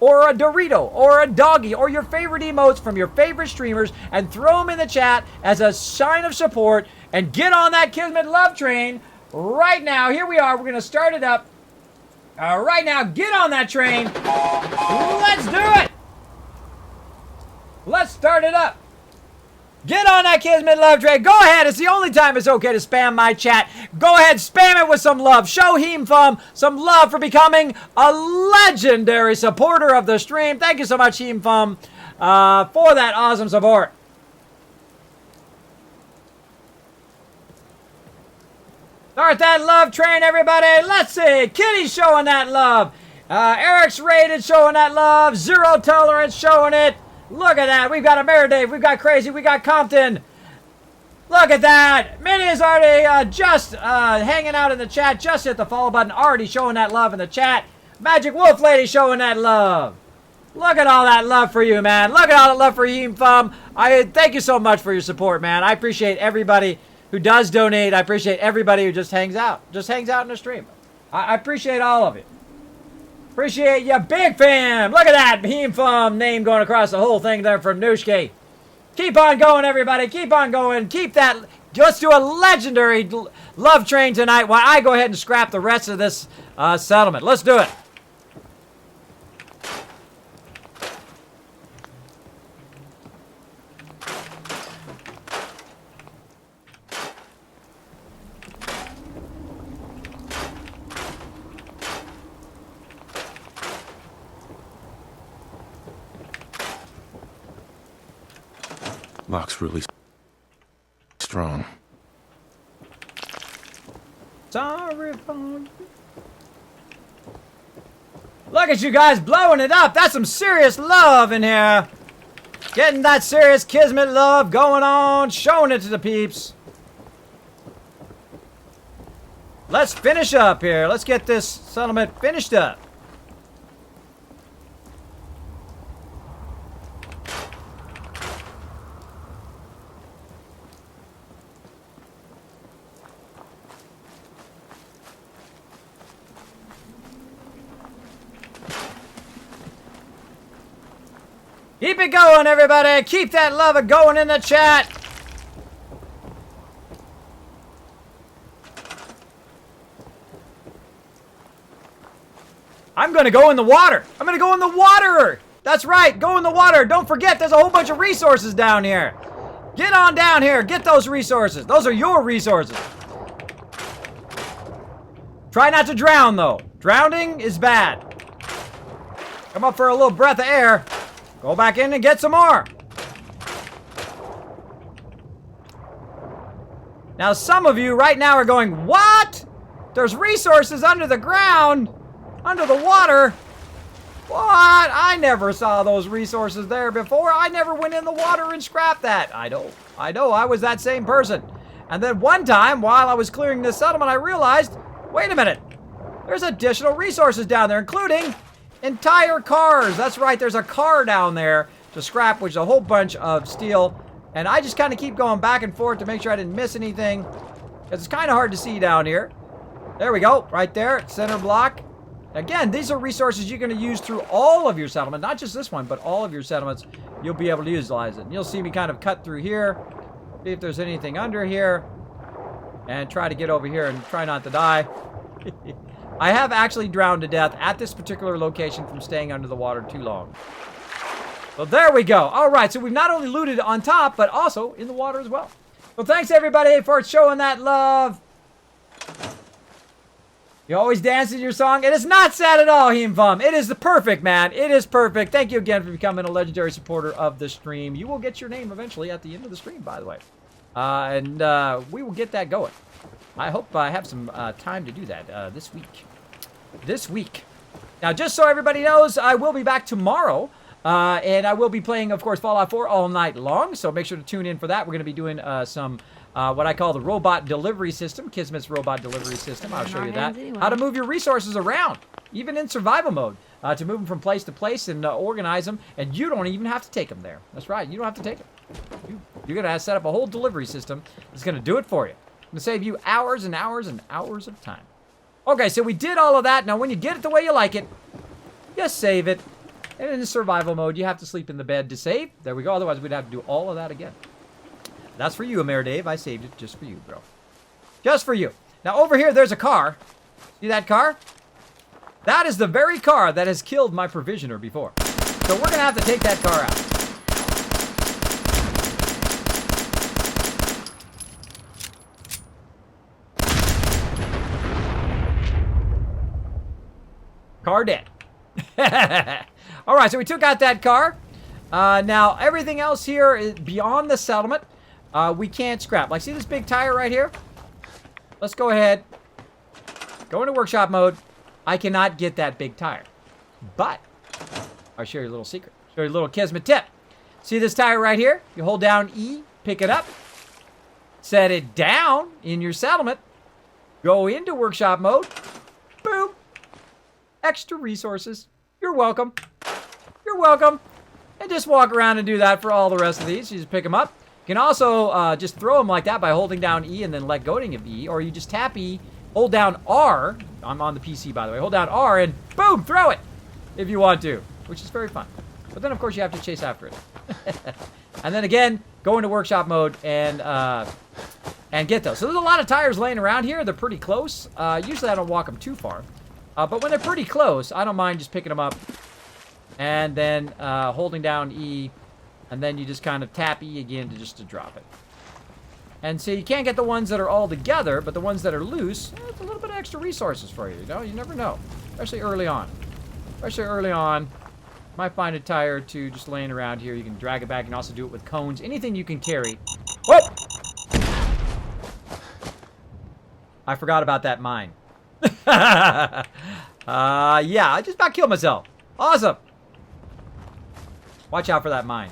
or a Dorito or a doggy or your favorite emotes from your favorite streamers and throw them in the chat as a sign of support and get on that Kismet love train right now. Here we are. We're going to start it up. Right now, get on that train. Let's do it. Let's start it up. Get on that Kismet love train. Go ahead. It's the only time it's okay to spam my chat. Go ahead, spam it with some love. Show Heemfum some love for becoming a legendary supporter of the stream. Thank you so much, Heemfum, for that awesome support. Start that love train, everybody. Let's see. Kitty's showing that love. Eric's Rated showing that love. Zero Tolerance showing it. Look at that. We've got Ameridave. We've got Crazy. We got Compton. Look at that. Minnie is already just hanging out in the chat. Just hit the follow button. Already showing that love in the chat. Magic Wolf Lady showing that love. Look at all that love for you, man. Look at all that love for you, Fum. I thank you so much for your support, man. I appreciate everybody who does donate. I appreciate everybody who just hangs out. Just hangs out in the stream. I appreciate all of it. Appreciate you, big fam. Look at that Heemfum name going across the whole thing there from Nooshke. Keep on going, everybody. Keep on going. Keep that. Let's do a legendary love train tonight while I go ahead and scrap the rest of this settlement. Let's do it. Lock's really strong. Sorry for you. Look at you guys blowing it up. That's some serious love in here. Getting that serious Kismet love going on. Showing it to the peeps. Let's finish up here. Let's get this settlement finished up. Keep it going, everybody. Keep that love going in the chat. I'm going to go in the water. I'm going to go in the water. That's right. Go in the water. Don't forget, there's a whole bunch of resources down here. Get on down here. Get those resources. Those are your resources. Try not to drown, though. Drowning is bad. Come up for a little breath of air. Go back in and get some more. Now, some of you right now are going, what? There's resources under the ground, under the water. What? I never saw those resources there before. I never went in the water and scrapped that. I know. I was that same person. And then one time, while I was clearing this settlement, I realized, wait a minute. There's additional resources down there, including entire cars. That's right, there's a car down there to scrap, which is a whole bunch of steel. And I just kind of keep going back and forth to make sure I didn't miss anything, because it's kind of hard to see down here. There we go, right there, center block. Again, these are resources you're going to use through all of your settlement, not just this one, but all of your settlements. You'll be able to utilize it. And you'll see me kind of cut through here, see if there's anything under here, and try to get over here and try not to die. I have actually drowned to death at this particular location from staying under the water too long. So there we go. All right, so we've not only looted on top, but also in the water as well. So thanks, everybody, for showing that love. You always dance in your song. It is not sad at all, Heemfum. It is the perfect, man. It is perfect. Thank you again for becoming a legendary supporter of the stream. You will get your name eventually at the end of the stream, by the way. We will get that going. I hope I have some time to do that this week. Now, just so everybody knows, I will be back tomorrow, and I will be playing, of course, Fallout 4 all night long, so make sure to tune in for that. We're going to be doing some, what I call the robot delivery system, Kismet's robot delivery system. I'll show you that. How to move your resources around, even in survival mode, to move them from place to place and organize them, and you don't even have to take them there. That's right, you don't have to take them. You're going to set up a whole delivery system that's going to do it for you. It's going to save you hours and hours and hours of time. Okay, so we did all of that. Now, when you get it the way you like it, you save it. And in survival mode, you have to sleep in the bed to save. There we go. Otherwise, we'd have to do all of that again. That's for you, Amer Dave. I saved it just for you, bro. Just for you. Now, over here, there's a car. See that car? That is the very car that has killed my provisioner before. So we're going to have to take that car out. Car dead. All right, so we took out that car. Now, everything else here is beyond the settlement. We can't scrap. Like, see this big tire right here? Let's go ahead. Go into workshop mode. I cannot get that big tire. But I'll show you a little secret. Show you a little Kismet tip. See this tire right here? You hold down E, pick it up, set it down in your settlement, go into workshop mode, boom, extra resources. You're welcome. You're welcome. And just walk around and do that for all the rest of these. You just pick them up. You can also just throw them like that by holding down E and then let go of E, or you just tap E, hold down R. I'm on the PC, by the way. Hold down R and boom, throw it if you want to, which is very fun. But then, of course, you have to chase after it. And then again, go into workshop mode and get those. So there's a lot of tires laying around here. They're pretty close. Usually I don't walk them too far. But when they're pretty close, I don't mind just picking them up and then holding down E, and then you just kind of tap E again to drop it. And so you can't get the ones that are all together, but the ones that are loose, it's a little bit of extra resources for you, you know? You never know, especially early on. Especially early on, might find a tire or two just laying around here. You can drag it back. You can also do it with cones. Anything you can carry. Whoop! I forgot about that mine. Yeah, I just about killed myself. Awesome. Watch out for that mine.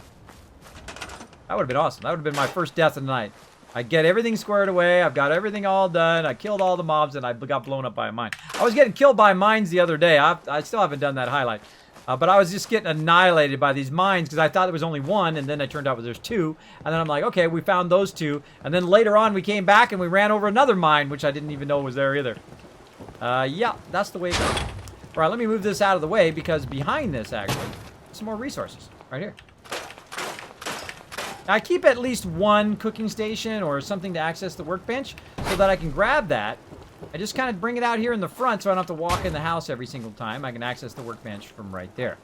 That would have been awesome. That would have been my first death of the night. I get everything squared away. I've got everything all done. I killed all the mobs, and I got blown up by a mine. I was getting killed by mines the other day. I still haven't done that highlight. But I was just getting annihilated by these mines because I thought there was only one, and then it turned out there's two. And then I'm like, okay, we found those two. And then later on, we came back, and we ran over another mine, which I didn't even know was there either. Yeah, that's the way it goes. All right, let me move this out of the way because behind this, actually, some more resources right here. Now, I keep at least one cooking station or something to access the workbench so that I can grab that. I just kind of bring it out here in the front so I don't have to walk in the house every single time. I can access the workbench from right there.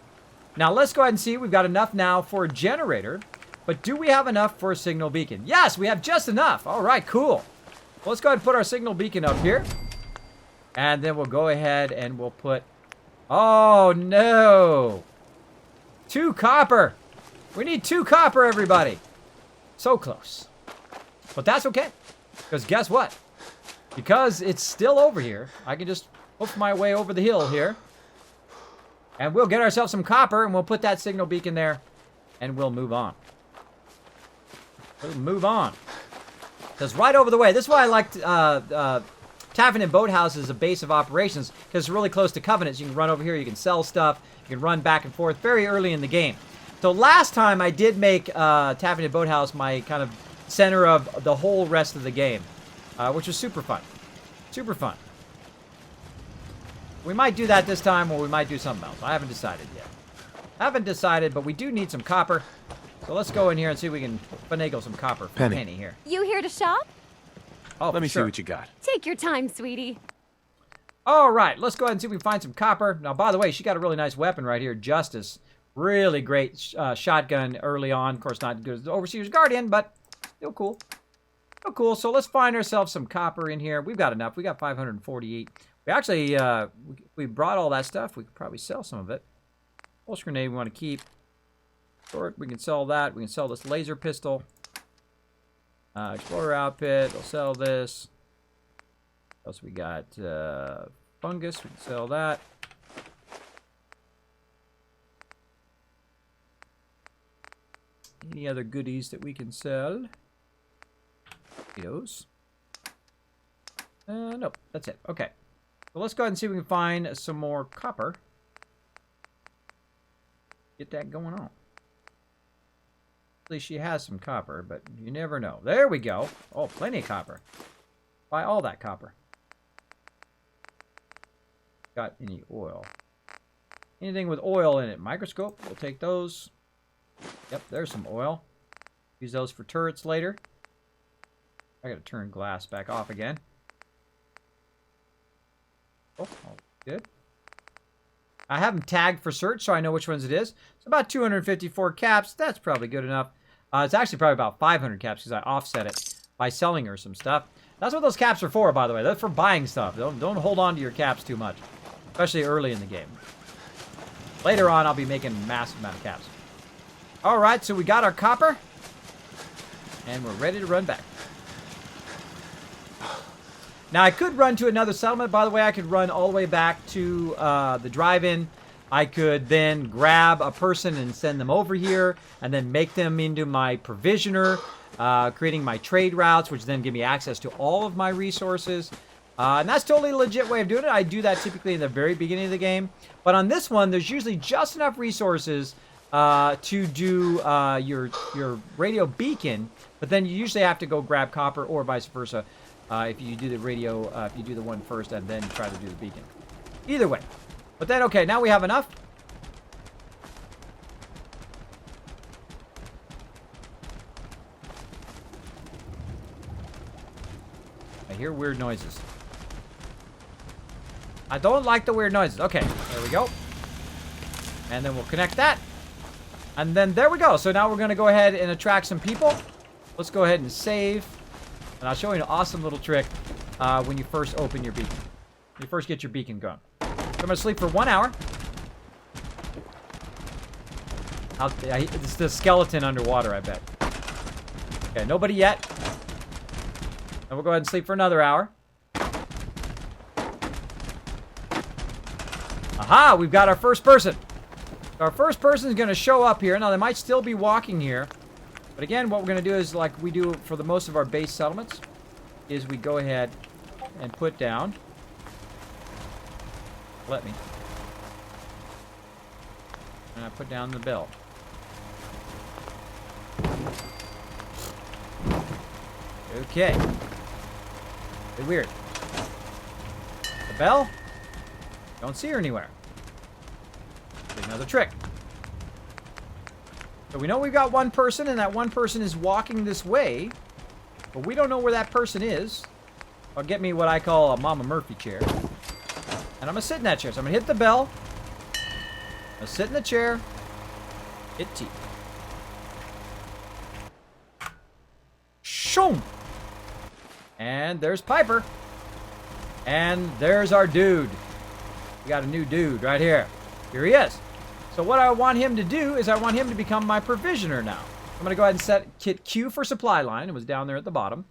Now, let's go ahead and see. We've got enough now for a generator, but do we have enough for a signal beacon? Yes, we have just enough. All right, cool. Well, let's go ahead and put our signal beacon up here. And then we'll go ahead and we'll put... Oh, no. 2 copper. We need 2 copper, everybody. So close. But that's okay. Because guess what? Because it's still over here, I can just hoof my way over the hill here. And we'll get ourselves some copper, and we'll put that signal beacon there. And we'll move on. We'll move on. Because right over the way, this is why I liked Tavern and Boathouse as a base of operations. Because it's really close to Covenants. You can run over here, you can sell stuff. You can run back and forth very early in the game. So last time I did make Tavern and Boathouse my kind of center of the whole rest of the game. Which was super fun. Super fun. We might do that this time, or we might do something else. I haven't decided yet. Haven't decided, but we do need some copper. So let's go in here and see if we can finagle some copper for Penny here. You here to shop? Oh, Let me see sure. what you got. Take your time, sweetie. All right, let's go ahead and see if we can find some copper. Now, by the way, she got a really nice weapon right here, Justice. Really great shotgun early on. Of course, not as good as the Overseer's Guardian, but still cool. Oh, cool. So let's find ourselves some copper in here. We've got enough. We got 548. We actually, we brought all that stuff. We could probably sell some of it. Pulse grenade we want to keep. Short, we can sell that. We can sell this laser pistol. Explorer outfit. We'll sell this. What else we got? Fungus. We can sell that. Any other goodies that we can sell? Those. Nope, that's it. Okay. So let's go ahead and see if we can find some more copper. Get that going on. At least she has some copper, but you never know. There we go. Oh, plenty of copper. Buy all that copper. Got any oil? anything with oil in it. Microscope, we'll take those. Yep, there's some oil. Use those for turrets later. I gotta turn glass back off again. Oh, all good. I have them tagged for search, so I know which ones it is. It's about 254 caps. That's probably good enough. It's actually probably about 500 caps because I offset it by selling her some stuff. That's what those caps are for, by the way. That's for buying stuff. Don't hold on to your caps too much, especially early in the game. Later on, I'll be making a massive amount of caps. All right, so we got our copper, and we're ready to run back. Now, I could run to another settlement. By the way, I could run all the way back to the drive-in. I could then grab a person and send them over here and then make them into my provisioner, creating my trade routes, which then give me access to all of my resources. And that's totally a legit way of doing it. I do that typically in the very beginning of the game. But on this one, there's usually just enough resources to do your radio beacon, but then you usually have to go grab copper or vice versa. If you do the radio, if you do the one first and then try to do the beacon. Either way. But then, okay, now we have enough. I hear weird noises. I don't like the weird noises. Okay, there we go. And then we'll connect that. And then there we go. So now we're going to go ahead and attract some people. Let's go ahead and save. And I'll show you an awesome little trick when you first open your beacon. You first get your beacon going. So I'm going to sleep for 1 hour. It's the skeleton underwater, I bet. Okay, nobody yet. And we'll go ahead and sleep for another hour. Aha! We've got our first person. Our first person is going to show up here. Now, they might still be walking here. But again, what we're going to do is, like we do for the most of our base settlements, is we go ahead and put down. Let me. And I put down the bell. Okay. Very weird. The bell? Don't see her anywhere. Another trick. So we know we've got one person, and that one person is walking this way, but we don't know where that person is. I'll get me what I call a Mama Murphy chair. And I'm going to sit in that chair. So I'm going to hit the bell. I'm going to sit in the chair. Hit T. Shoom! And there's Piper. And there's our dude. We got a new dude right here. Here he is. So what I want him to do is I want him to become my provisioner now. I'm going to go ahead and set kit Q for supply line. It was down there at the bottom.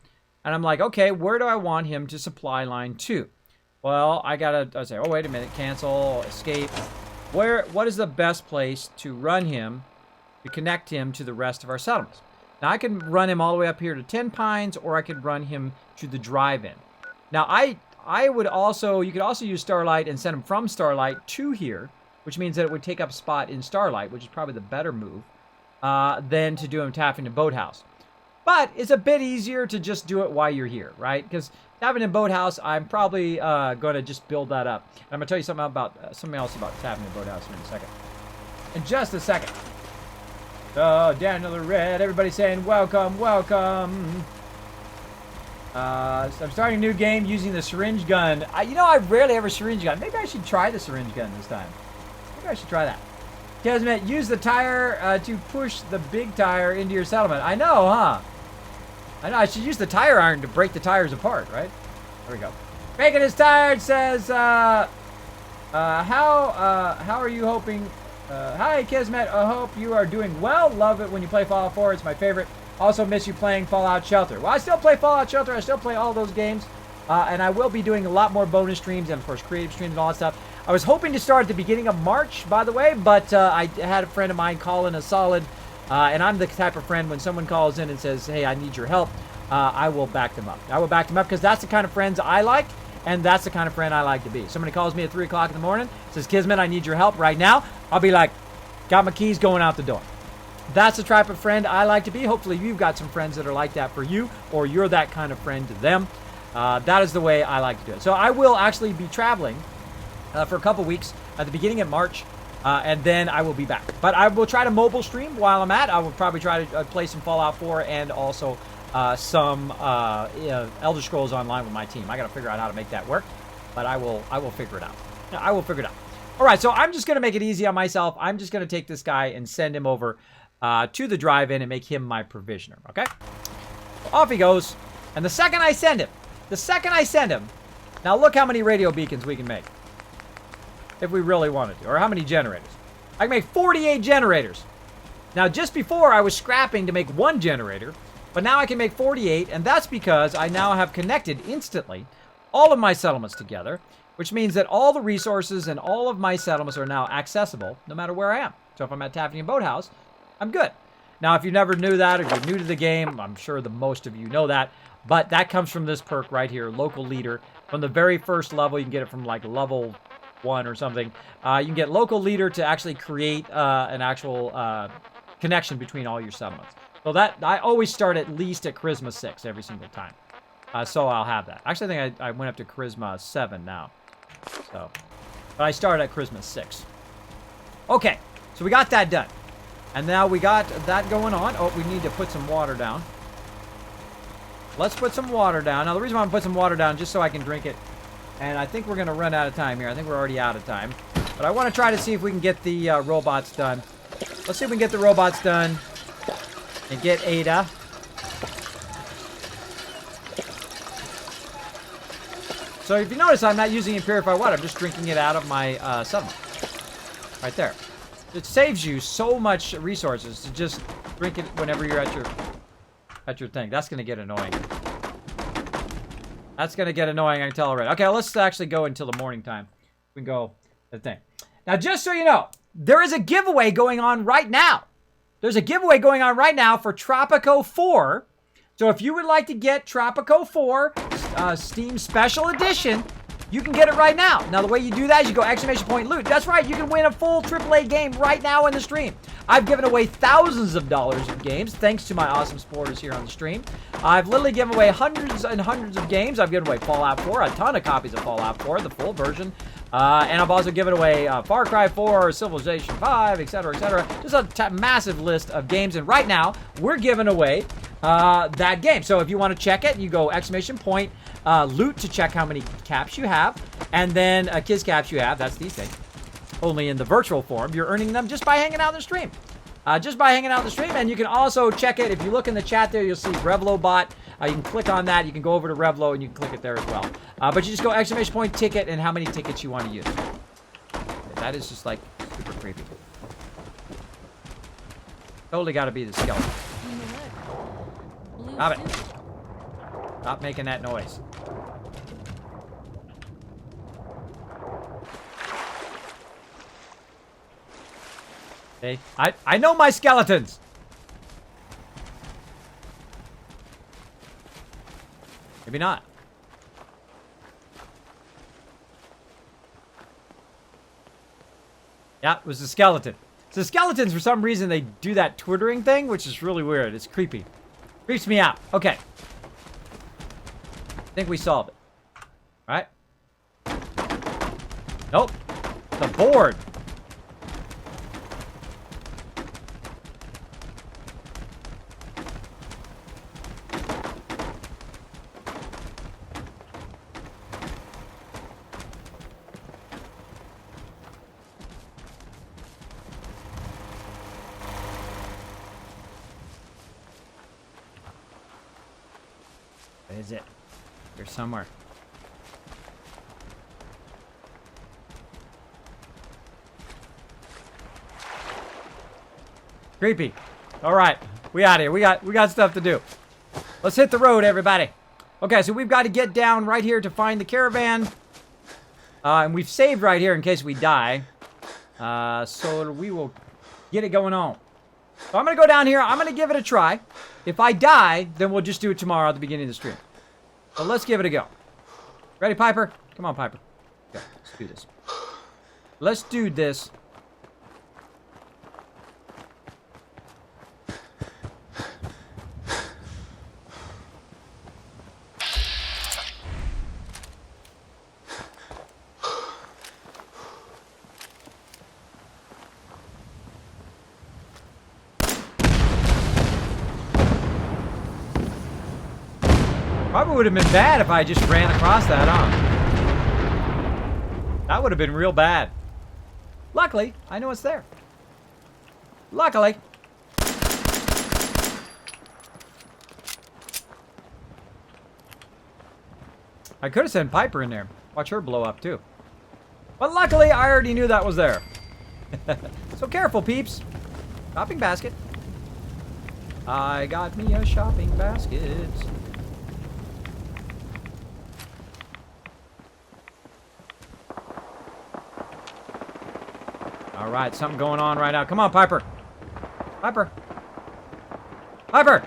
And I'm like, okay, where do I want him to supply line to? Well, I say, oh, wait a minute, cancel, escape. What is the best place to run him, to connect him to the rest of our settlements? Now, I can run him all the way up here to 10 Pines, or I could run him to the drive-in. Now, I would also, you could also use Starlight and send him from Starlight to here, which means that it would take up a spot in Starlight, which is probably the better move, than to do him tapping to Boathouse. But it's a bit easier to just do it while you're here, right? Because tapping in Boathouse, I'm probably going to just build that up. And I'm going to tell you something else about tapping in Boathouse in a second. In just a second. So, Daniel the Red, everybody saying welcome, welcome. I'm starting a new game using the syringe gun. I rarely have a syringe gun. Maybe I should try the syringe gun this time. Maybe I should try that. Kismet, use the tire to push the big tire into your settlement. I know, huh? I know, I should use the tire iron to break the tires apart, right? There we go. Bacon is tired says, how are you hoping? Hi, Kismet. I hope you are doing well. Love it when you play Fallout 4. It's my favorite. Also miss you playing Fallout Shelter. Well, I still play Fallout Shelter. I still play all those games. And I will be doing a lot more bonus streams and, of course, creative streams and all that stuff. I was hoping to start at the beginning of March, by the way, but I had a friend of mine call in a solid, and I'm the type of friend when someone calls in and says, hey, I need your help, I will back them up. I will back them up because that's the kind of friends I like, and that's the kind of friend I like to be. Somebody calls me at 3 o'clock in the morning, says, Kismet, I need your help right now. I'll be like, got my keys going out the door. That's the type of friend I like to be. Hopefully you've got some friends that are like that for you, or you're that kind of friend to them. That is the way I like to do it. So I will actually be traveling for a couple weeks at the beginning of March. and then I will be back. But I will try to mobile stream while I'm at. I will probably try to play some Fallout 4 and also some Elder Scrolls Online with my team. I got to figure out how to make that work, but I will figure it out. I will figure it out. All right, so I'm just going to make it easy on myself. I'm just going to take this guy and send him over to the drive-in and make him my provisioner, okay? Off he goes. And the second I send him, now look how many radio beacons we can make. If we really wanted to. Or how many generators. I can make 48 generators. Now, just before I was scrapping to make 1 generator, but now I can make 48, and that's because I now have connected instantly all of my settlements together, which means that all the resources and all of my settlements are now accessible no matter where I am. So if I'm at Taffy and Boathouse, I'm good. Now, if you never knew that, or you're new to the game, I'm sure the most of you know that, but that comes from this perk right here, Local Leader. From the very first level, you can get it from like level 1 or something. You can get Local Leader to actually create an actual connection between all your settlements. So that, I always start at least at Charisma 6 every single time. So I'll have that. Actually, I think I went up to Charisma 7 now. So, but I started at Charisma 6. Okay, so we got that done. And now we got that going on. Oh, we need to put some water down. Let's put some water down. Now, the reason why I'm putting some water down, just so I can drink it. And I think we're going to run out of time here. I think we're already out of time. But I want to try to see if we can get the robots done. Let's see if we can get the robots done. And get Ada. So if you notice, I'm not using purified water. I'm just drinking it out of my settlement. Right there. It saves you so much resources to just drink it whenever you're at your thing. That's going to get annoying. That's going to get annoying, I can tell already. Okay, let's actually go until the morning time. We can go the thing. Now, just so you know, there is a giveaway going on right now. There's a giveaway going on right now for Tropico 4. So if you would like to get Tropico 4 Steam Special Edition, you can get it right now. Now, the way you do that is you go !loot. That's right, you can win a full AAA game right now in the stream. I've given away thousands of dollars of games, thanks to my awesome supporters here on the stream. I've literally given away hundreds and hundreds of games. I've given away Fallout 4, a ton of copies of Fallout 4, the full version. And I've also given away Far Cry 4, Civilization 5, etc., etc. Just a massive list of games. And right now, we're giving away that game. So if you want to check it, you go !loot to check how many caps you have. And then Kiz caps you have. That's these things. Only in the virtual form. You're earning them just by hanging out in the stream. Just by hanging out in the stream. And you can also check it. If you look in the chat there, you'll see Revlo bot. You can click on that. You can go over to Revlo and you can click it there as well. But you just go !ticket and how many tickets you want to use. That is just like super creepy. Totally got to be the skeleton. Stop it. Stop making that noise. Okay. I know my skeletons. Maybe not. Yeah, it was a skeleton. So skeletons, for some reason, they do that twittering thing, which is really weird. It's creepy. Creeps me out. Okay. I think we solved it. Right? Nope. The board. Where is it? Here somewhere. Creepy. All right, we out here. We got stuff to do. Let's hit the road, everybody. Okay, so we've got to get down right here to find the caravan. And we've saved right here in case we die. So we will get it going on. So I'm going to go down here. I'm going to give it a try. If I die, then we'll just do it tomorrow at the beginning of the stream. So let's give it a go. Ready, Piper? Come on, Piper. Okay, let's do this. Let's do this. Probably would have been bad if I just ran across that, huh? That would have been real bad. Luckily, I know it's there. Luckily. I could have sent Piper in there. Watch her blow up, too. But luckily, I already knew that was there. So careful, peeps. Shopping basket. I got me a shopping basket. All right, something going on right now. Come on, Piper. Piper. Piper!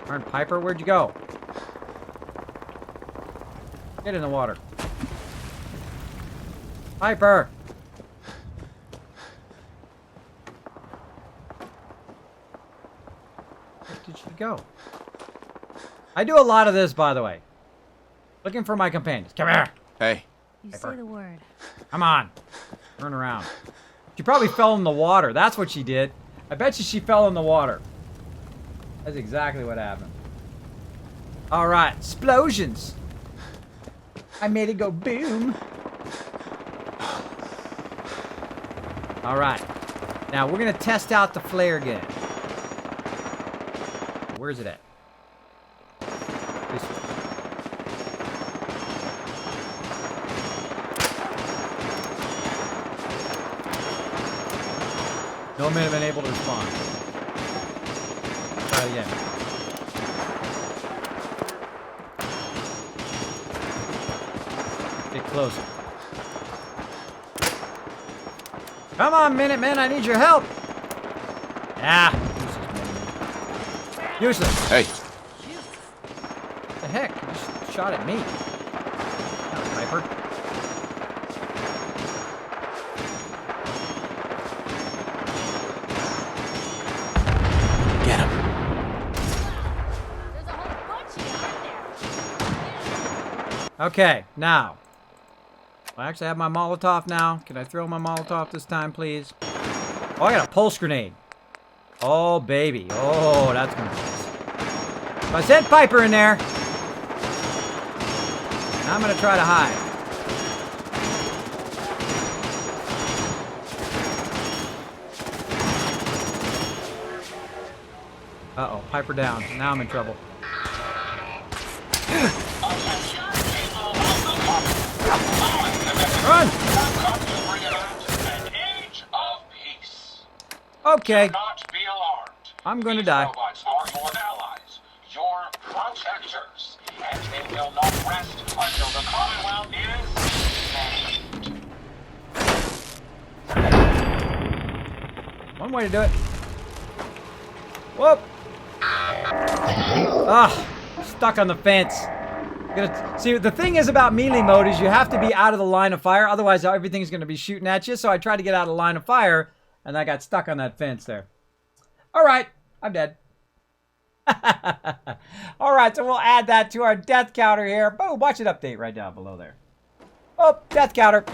Darn Piper, where'd you go? Get in the water. Piper! Where did she go? I do a lot of this, by the way. Looking for my companions. Come here! Hey. You Piper. say the word. Come on. Turn around. She probably fell in the water. That's what she did. I bet you she fell in the water. That's exactly what happened. Alright, explosions. I made it go boom. Alright. Now we're gonna test out the flare gun. Where's it at? This way. No man have been able to respond. Try it again. Get closer. Come on, Minutemen, I need your help. Ah, useless. Useless. Hey. What the heck? You just shot at me. Oh, Piper. Get him. There's a whole bunch of you out there. Okay, now. I actually have my Molotov now. Can I throw my Molotov this time, please? Oh, I got a pulse grenade. Oh, baby. Oh, that's gonna be nice. So I sent Piper in there. Now I'm gonna try to hide. Uh-oh, Piper down. Now I'm in trouble. Run! Okay. Not be alarmed. I'm gonna These die. robots are your allies, your protectors, and they will not rest until the Commonwealth is saved. One way to do it. Whoop! Ah, stuck on the fence. See, the thing is about melee mode is you have to be out of the line of fire, otherwise everything's going to be shooting at you. So I tried to get out of the line of fire, and I got stuck on that fence there. All right, I'm dead. All right, so we'll add that to our death counter here. Boom, watch it update right down below there. Oh, death counter.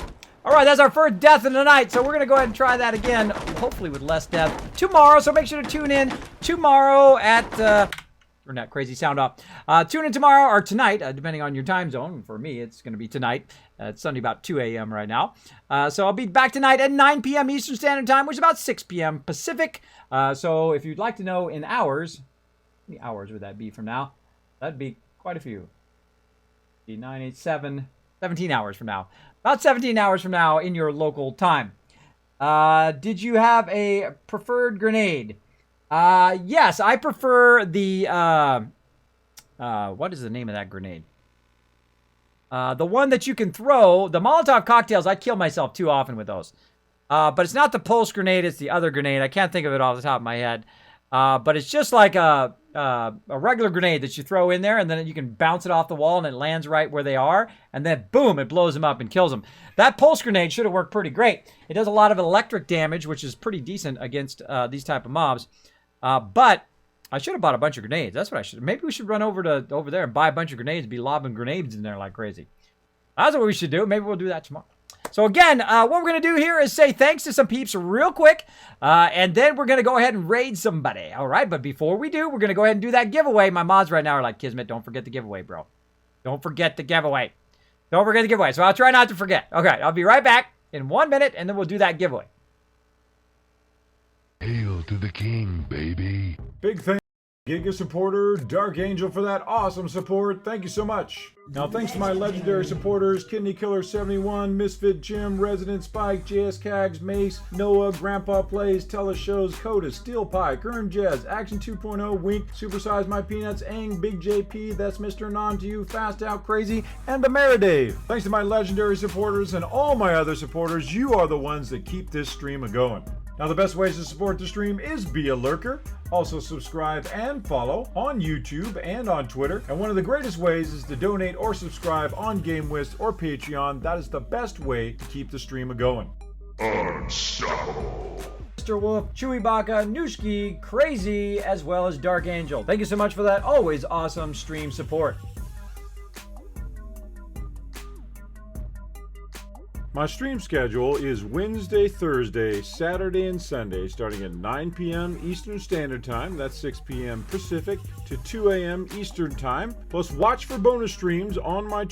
All right, that's our first death of the night. So we're going to go ahead and try that again, hopefully with less death tomorrow. So make sure to tune in tomorrow at... or not crazy sound off. Tune in tomorrow or tonight, depending on your time zone. For me, it's going to be tonight. It's Sunday about 2 a.m. right now. So I'll be back tonight at 9 p.m. Eastern Standard Time, which is about 6 p.m. Pacific. So if you'd like to know in hours, how many hours would that be from now? That'd be quite a few. Be 9, 8, 7, 17 hours from now. About 17 hours from now in your local time. Did you have a preferred grenade? Yes, I prefer the, what is the name of that grenade? The one that you can throw, the Molotov cocktails, I kill myself too often with those. But it's not the pulse grenade, it's the other grenade. I can't think of it off the top of my head. But it's just like a regular grenade that you throw in there, and then you can bounce it off the wall, and it lands right where they are, and then boom, it blows them up and kills them. That pulse grenade should have worked pretty great. It does a lot of electric damage, which is pretty decent against these type of mobs. But I should have bought a bunch of grenades. That's what I should. Maybe we should run over there and buy a bunch of grenades and be lobbing grenades in there like crazy. That's what we should do. Maybe we'll do that tomorrow. So again, what we're going to do here is say thanks to some peeps real quick, and then we're going to go ahead and raid somebody, all right? But before we do, we're going to go ahead and do that giveaway. My mods right now are like, Kismet, don't forget the giveaway, bro. Don't forget the giveaway. Don't forget the giveaway. So I'll try not to forget. Okay, I'll be right back in 1 minute, and then we'll do that giveaway. Hail to the king, baby. Big thanks to Giga supporter Dark Angel for that awesome support. Thank you so much. Now thanks to my legendary supporters Kidney Killer 71, Misfit Jim, Resident Spike, JS Cags, Mace, Noah, Grandpa Plays, Teleshows, Coda, Steel Pie, Kern Jez, Action 2.0, Wink, Supersize My Peanuts, Aang, Big JP, That's Mr. Non to You, Fast Out Crazy, and Bamera Dave. Thanks to my legendary supporters and all my other supporters, you are the ones that keep this stream a-going. Now the best ways to support the stream is be a lurker, also subscribe and follow on YouTube and on Twitter, and one of the greatest ways is to donate or subscribe on GameWist or Patreon. That is the best way to keep the stream a-going. Unstoppable. Mr. Wolf, Chewbacca, Nooshki, Crazy, as well as Dark Angel. Thank you so much for that always awesome stream support. My stream schedule is Wednesday, Thursday, Saturday, and Sunday, starting at 9 p.m. Eastern Standard Time, that's 6 p.m. Pacific, to 2 a.m. Eastern Time. Plus, watch for bonus streams on my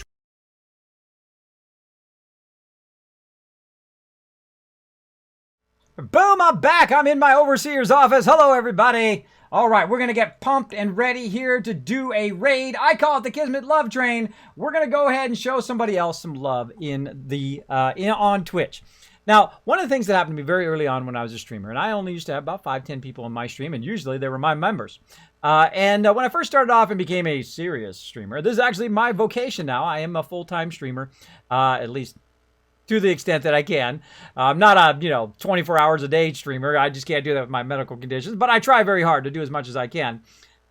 Boom, I'm back. I'm in my overseer's office. Hello, everybody. All right, we're going to get pumped and ready here to do a raid. I call it the Kismet Love Train. We're going to go ahead and show somebody else some love on Twitch. Now, one of the things that happened to me very early on when I was a streamer, and I only used to have about 5-10 people in my stream, and usually they were my members. When I first started off and became a serious streamer, this is actually my vocation now. I am a full-time streamer, at least to the extent that I can. I'm not a, 24 hours a day streamer. I just can't do that with my medical conditions, but I try very hard to do as much as I can.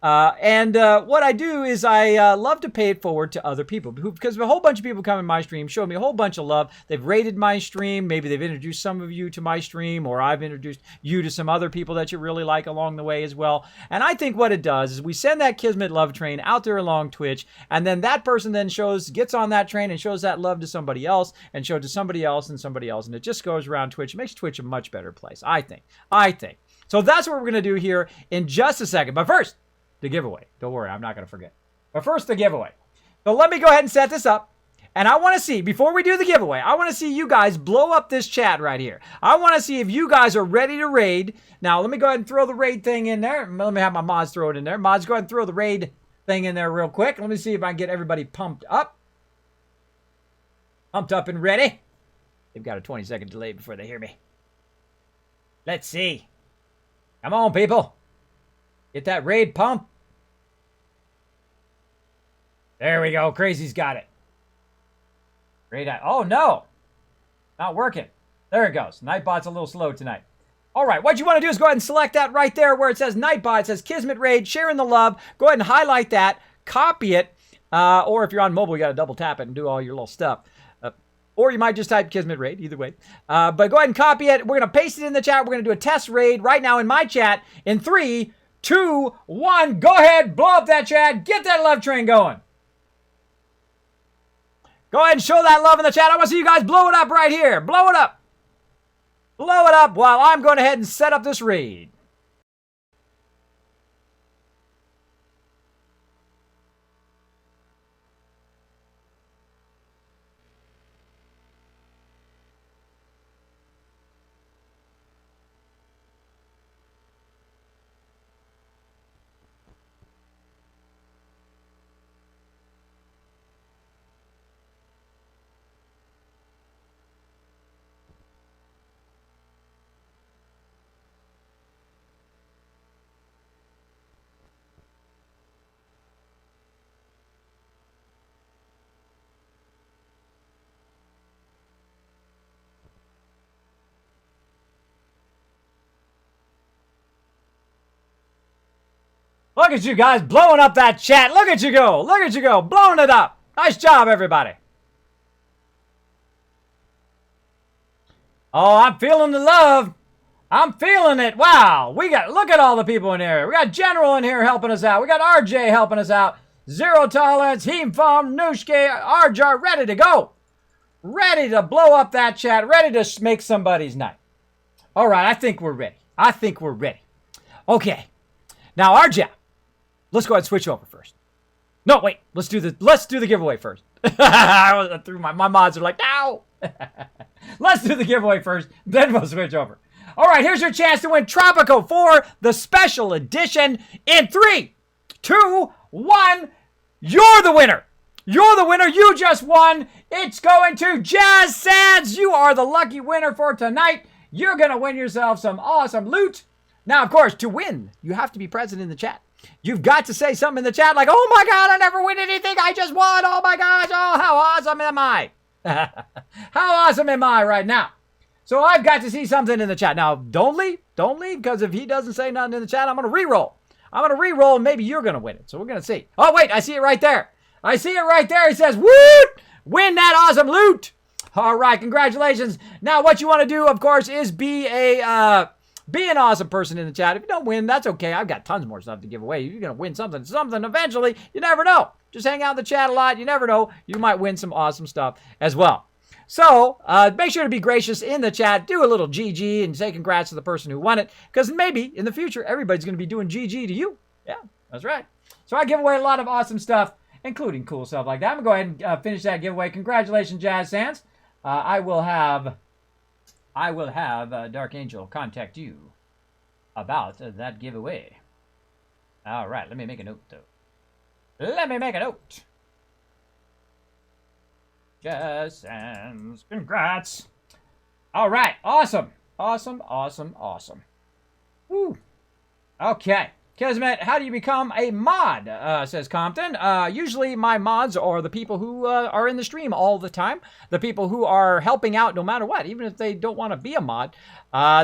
What I do is I love to pay it forward to other people because a whole bunch of people come in my stream, show me a whole bunch of love. They've rated my stream. Maybe they've introduced some of you to my stream, or I've introduced you to some other people that you really like along the way as well. And I think what it does is we send that Kismet love train out there along Twitch, and then that person then gets on that train and shows that love to somebody else, and shows to somebody else and somebody else, and it just goes around Twitch. It makes Twitch a much better place, I think. So that's what we're going to do here in just a second. But first, the giveaway. Don't worry, I'm not going to forget. But first, the giveaway. So let me go ahead and set this up. And I want to see, before we do the giveaway, I want to see you guys blow up this chat right here. I want to see if you guys are ready to raid. Now, let me go ahead and throw the raid thing in there. Let me have my mods throw it in there. Mods, go ahead and throw the raid thing in there real quick. Let me see if I can get everybody pumped up. Pumped up and ready. They've got a 20-second delay before they hear me. Let's see. Come on, people. Get that raid pump. There we go. Crazy's got it. Raid. Oh, no. Not working. There it goes. Nightbot's a little slow tonight. All right. What you want to do is go ahead and select that right there where it says Nightbot. It says Kismet Raid, sharing the love. Go ahead and highlight that. Copy it. Or if you're on mobile, you got to double tap it and do all your little stuff. Or you might just type Kismet Raid. Either way. But go ahead and copy it. We're going to paste it in the chat. We're going to do a test raid right now in my chat in 3, 2, 1. Go ahead. Blow up that chat. Get that love train going. Go ahead and show that love in the chat. I want to see you guys blow it up right here. Blow it up. Blow it up while I'm going ahead and set up this raid. Look at you guys blowing up that chat. Look at you go. Look at you go. Blowing it up. Nice job, everybody. Oh, I'm feeling the love. I'm feeling it. Wow. Look at all the people in here. We got General in here helping us out. We got RJ helping us out. Zero Tolerance, Heem Farm, Nooshke, Arjar, ready to go. Ready to blow up that chat. Ready to make somebody's night. All right, I think we're ready. I think we're ready. Okay. Now, our job. Let's go ahead and switch over first. No, wait. Let's do the giveaway first. I threw my mods are like, no. Let's do the giveaway first. Then we'll switch over. All right, here's your chance to win Tropico 4, the special edition. In 3, 2, 1. You're the winner. You're the winner. You just won. It's going to Jazz Sands. You are the lucky winner for tonight. You're going to win yourself some awesome loot. Now, of course, to win, you have to be present in the chat. You've got to say something in the chat like, oh my God, I never win anything. I just won. Oh my gosh. Oh, how awesome am I? How awesome am I right now? So I've got to see something in the chat. Now, don't leave. Don't leave, because if he doesn't say nothing in the chat, I'm going to re-roll. I'm going to re-roll, and maybe you're going to win it. So we're going to see. Oh, wait, I see it right there. I see it right there. He says, woot! Win that awesome loot. All right, congratulations. Now, what you want to do, of course, is be an awesome person in the chat. If you don't win, that's okay. I've got tons more stuff to give away. You're going to win something eventually. You never know. Just hang out in the chat a lot. You never know. You might win some awesome stuff as well. So, make sure to be gracious in the chat. Do a little GG and say congrats to the person who won it. Because maybe in the future, everybody's going to be doing GG to you. Yeah, that's right. So I give away a lot of awesome stuff, including cool stuff like that. I'm going to go ahead and finish that giveaway. Congratulations, Jazz Sands. I will have Dark Angel contact you about that giveaway. All right, let me make a note, though. Let me make a note. Jazz Sands, congrats. All right, awesome. Awesome, awesome, awesome. Woo. Okay. Kismet, how do you become a mod, says Compton. Usually my mods are the people who are in the stream all the time. The people who are helping out no matter what, even if they don't want to be a mod.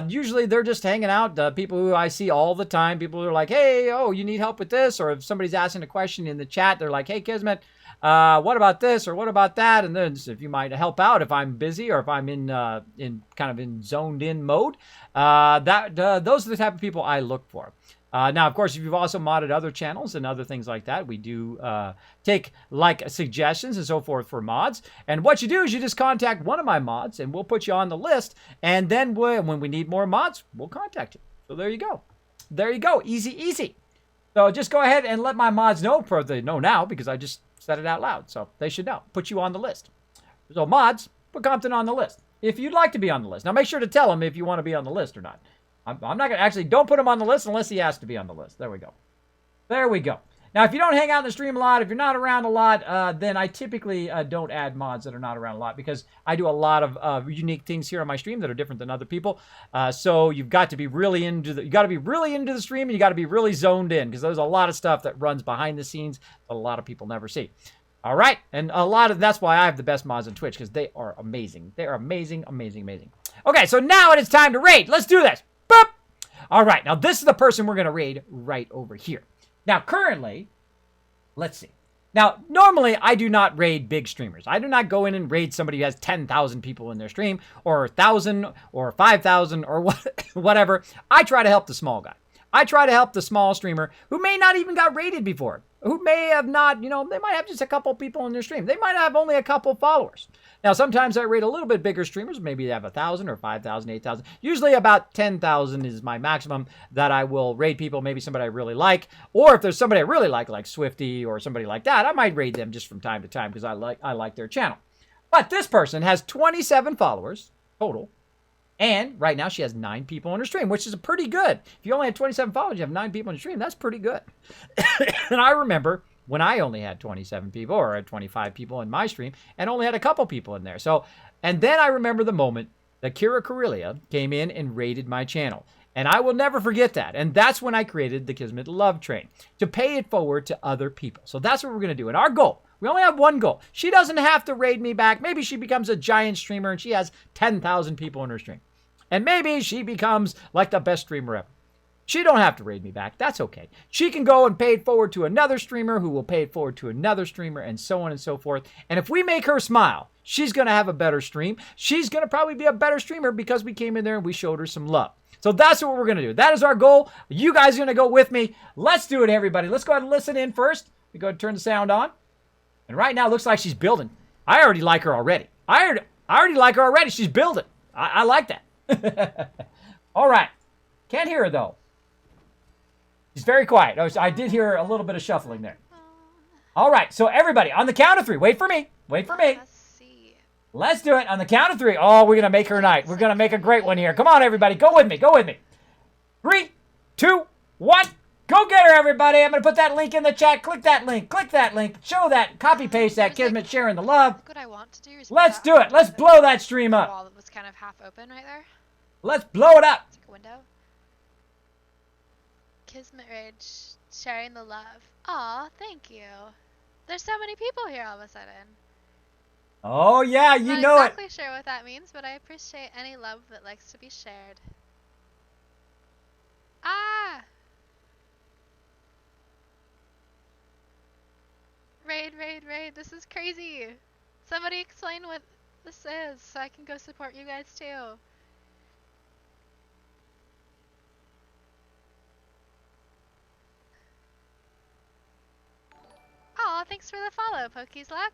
Usually they're just hanging out. The people who I see all the time, people who are like, hey, oh, you need help with this? Or if somebody's asking a question in the chat, they're like, hey, Kismet, what about this or what about that? And then if you might help out if I'm busy or if I'm in kind of zoned in mode, those are the type of people I look for. Now, of course, if you've also modded other channels and other things like that, we do take like suggestions and so forth for mods. And what you do is you just contact one of my mods and we'll put you on the list. And then when we need more mods, we'll contact you. So there you go. There you go. Easy, easy. So just go ahead and let my mods know. They know now because I just said it out loud. So they should know. Put you on the list. So mods, put Compton on the list. If you'd like to be on the list. Now make sure to tell him if you want to be on the list or not. I'm not going to actually, don't put him on the list unless he has to be on the list. There we go. There we go. Now, if you don't hang out in the stream a lot, if you're not around a lot, then I typically don't add mods that are not around a lot because I do a lot of unique things here on my stream that are different than other people. So you've got to be really into the stream and you got to be really zoned in because there's a lot of stuff that runs behind the scenes that a lot of people never see. All right. And that's why I have the best mods on Twitch because they are amazing. They are amazing, amazing, amazing. Okay. So now it is time to raid. Let's do this. Boop. All right, now this is the person we're going to raid right over here. Now, currently, let's see. Now, normally, I do not raid big streamers. I do not go in and raid somebody who has 10,000 people in their stream, or 1,000, or 5,000, or whatever. I try to help the small guy. I try to help the small streamer who may not even got raided before, who may have not, they might have just a couple people in their stream. They might have only a couple followers. Now, sometimes I raid a little bit bigger streamers. Maybe they have 1,000 or 5,000, 8,000. Usually about 10,000 is my maximum that I will raid people, maybe somebody I really like. Or if there's somebody I really like Swifty or somebody like that, I might raid them just from time to time because I like their channel. But this person has 27 followers total. And right now she has 9 people on her stream, which is pretty good. If you only had 27 followers, you have 9 people on your stream. That's pretty good. And I remember when I only had 27 people or 25 people in my stream and only had a couple people in there. So, and then I remember the moment that Kira Karelia came in and raided my channel. And I will never forget that. And that's when I created the Kismet Love Train to pay it forward to other people. So that's what we're going to do. And our goal, we only have one goal. She doesn't have to raid me back. Maybe she becomes a giant streamer and she has 10,000 people in her stream. And maybe she becomes like the best streamer ever. She don't have to raid me back. That's okay. She can go and pay it forward to another streamer who will pay it forward to another streamer and so on and so forth. And if we make her smile, she's going to have a better stream. She's going to probably be a better streamer because we came in there and we showed her some love. So that's what we're going to do. That is our goal. You guys are going to go with me. Let's do it, everybody. Let's go ahead and listen in first. We go ahead and turn the sound on. And right now, it looks like she's building. I already like her already. I already like her already. She's building. I like that. All right. Can't hear her, though. She's very quiet. Oh, I did hear a little bit of shuffling there. All right. So, everybody, on the count of 3. Wait for me. Wait for me. Let's see. Let's do it. On the count of 3. Oh, we're going to make her night. We're going to make a great one here. Come on, everybody. Go with me. Go with me. 3, 2, 1. Go get her, everybody. I'm going to put that link in the chat. Click that link. Click that link. Show that. Copy paste that. Kismet sharing the love. What I want to do is Let's do it. Let's blow that stream up. wall that was kind of half open right there. Let's blow it up. It's like a window. Kismet Ridge sharing the love. Aw, thank you. There's so many people here all of a sudden. Oh, yeah. You I'm know not it. exactly sure what that means, but I appreciate any love that likes to be shared. Ah! Raid, raid, raid. This is crazy. Somebody explain what this is so I can go support you guys too. Aw, thanks for the follow, Pokey's Luck.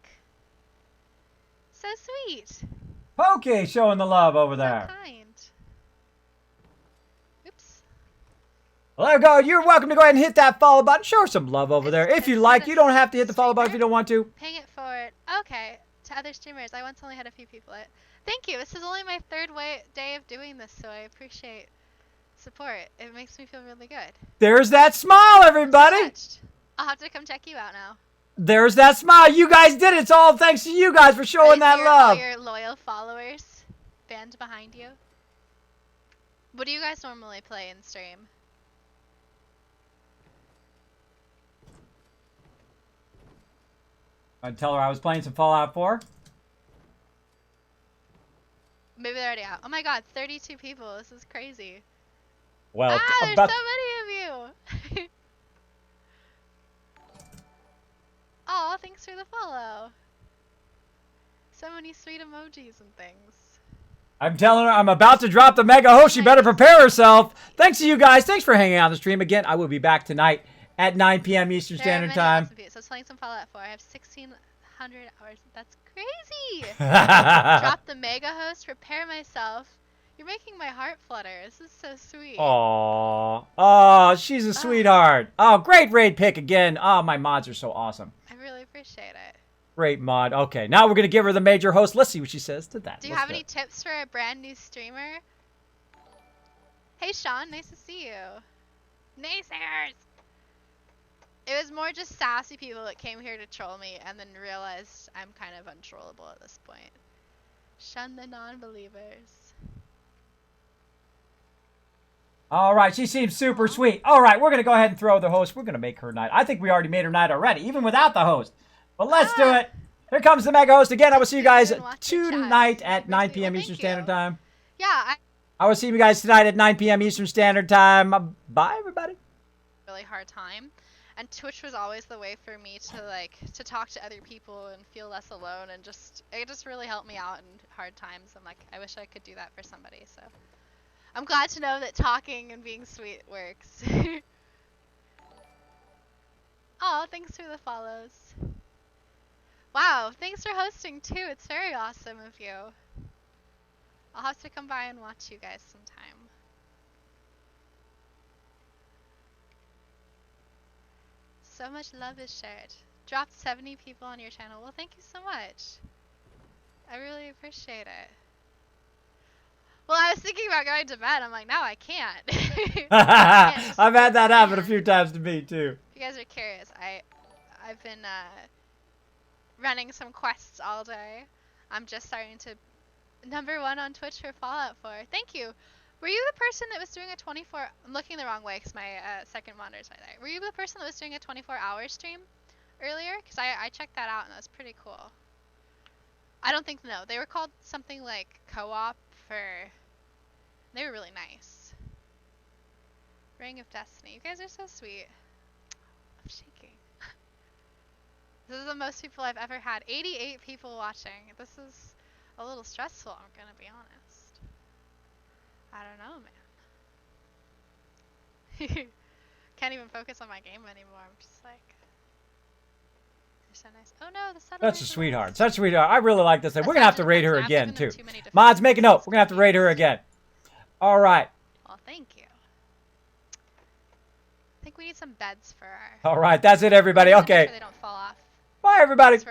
So sweet. Okay, showing the love over So there. kind. Oops. Well, there we go. You're welcome to go ahead and hit that follow button. Show her some love over there. If you like, you don't have to hit the follow button if you don't want to. Paying it forward. Okay. To other streamers. I once only had a few people. Thank you. This is only my third day of doing this, so I appreciate support. It makes me feel really good. There's that smile, everybody. Touched. I'll have to come check you out now. There's that smile. You guys did it. It's all thanks to you guys for showing that love. All your loyal followers band behind you. What do you guys normally play in stream? I'd tell her I was playing some Fallout 4. Maybe they're already out. Oh my god, 32 people. This is crazy. Well, There's so many of you. Aw, thanks for the follow. So many sweet emojis and things. I'm telling her I'm about to drop the mega host. She better prepare herself. Thanks to you guys. Thanks for hanging out on the stream. Again, I will be back tonight at 9 p.m. Eastern Standard Time. So I was playing some Fallout 4. I have 1,600 hours. That's crazy. Drop the mega host. Prepare myself. You're making my heart flutter. This is so sweet. Aww. Oh, she's a sweetheart. Oh, great raid pick again. Oh, my mods are so awesome. I really appreciate it. Great mod. Okay, now we're going to give her the major host. Let's see what she says to that. Do you have any tips for a brand new streamer? Hey, Sean. Nice to see you. Naysayers. It was more just sassy people that came here to troll me and then realized I'm kind of untrollable at this point. Shun the non-believers. All right, she seems super sweet. All right, we're going to go ahead and throw the host. We're going to make her night. I think we already made her night already, even without the host. But let's do it. Here comes the mega host again. I will see you guys tonight at 9 p.m. Eastern Standard Time. Yeah, I will see you guys tonight at 9 p.m. Eastern Standard Time. Bye, everybody. really hard time. And Twitch was always the way for me to talk to other people and feel less alone, and it just really helped me out in hard times. I'm like, I wish I could do that for somebody. So I'm glad to know that talking and being sweet works. Oh, thanks for the follows. Wow, thanks for hosting too. It's very awesome of you. I'll have to come by and watch you guys sometime. So much love is shared. Dropped 70 people on your channel. Well, thank you so much. I really appreciate it. Well, I was thinking about going to bed. I'm like, no, I can't. I've had that happen a few times to me too. If you guys are curious, I've been running some quests all day. I'm just starting to #1 on Twitch for Fallout 4. Thank you. Were you the person that was doing a 24? I'm looking the wrong way because my second monitor's right there. Were you the person that was doing a 24-hour stream earlier? Because I checked that out and that was pretty cool. I don't think, no, they were called something like co-op for. They were really nice. Ring of Destiny. You guys are so sweet. I'm shaking. This is the most people I've ever had. 88 people watching. This is a little stressful, I'm gonna be honest. I don't know, man. Can't even focus on my game anymore. I'm just like, there's so nice. Oh no, the Such a settlements. sweetheart. Such a sweetheart. I really like this thing. The We're going to have to settlement raid her maps, again, giving them too. too many Mods, make a note. defenses, We're going to have to raid her please. again. All right. Well, thank you. I think we need some beds for our. All right. That's it, everybody. Make sure Okay. they don't fall off. Bye, everybody. Thanks for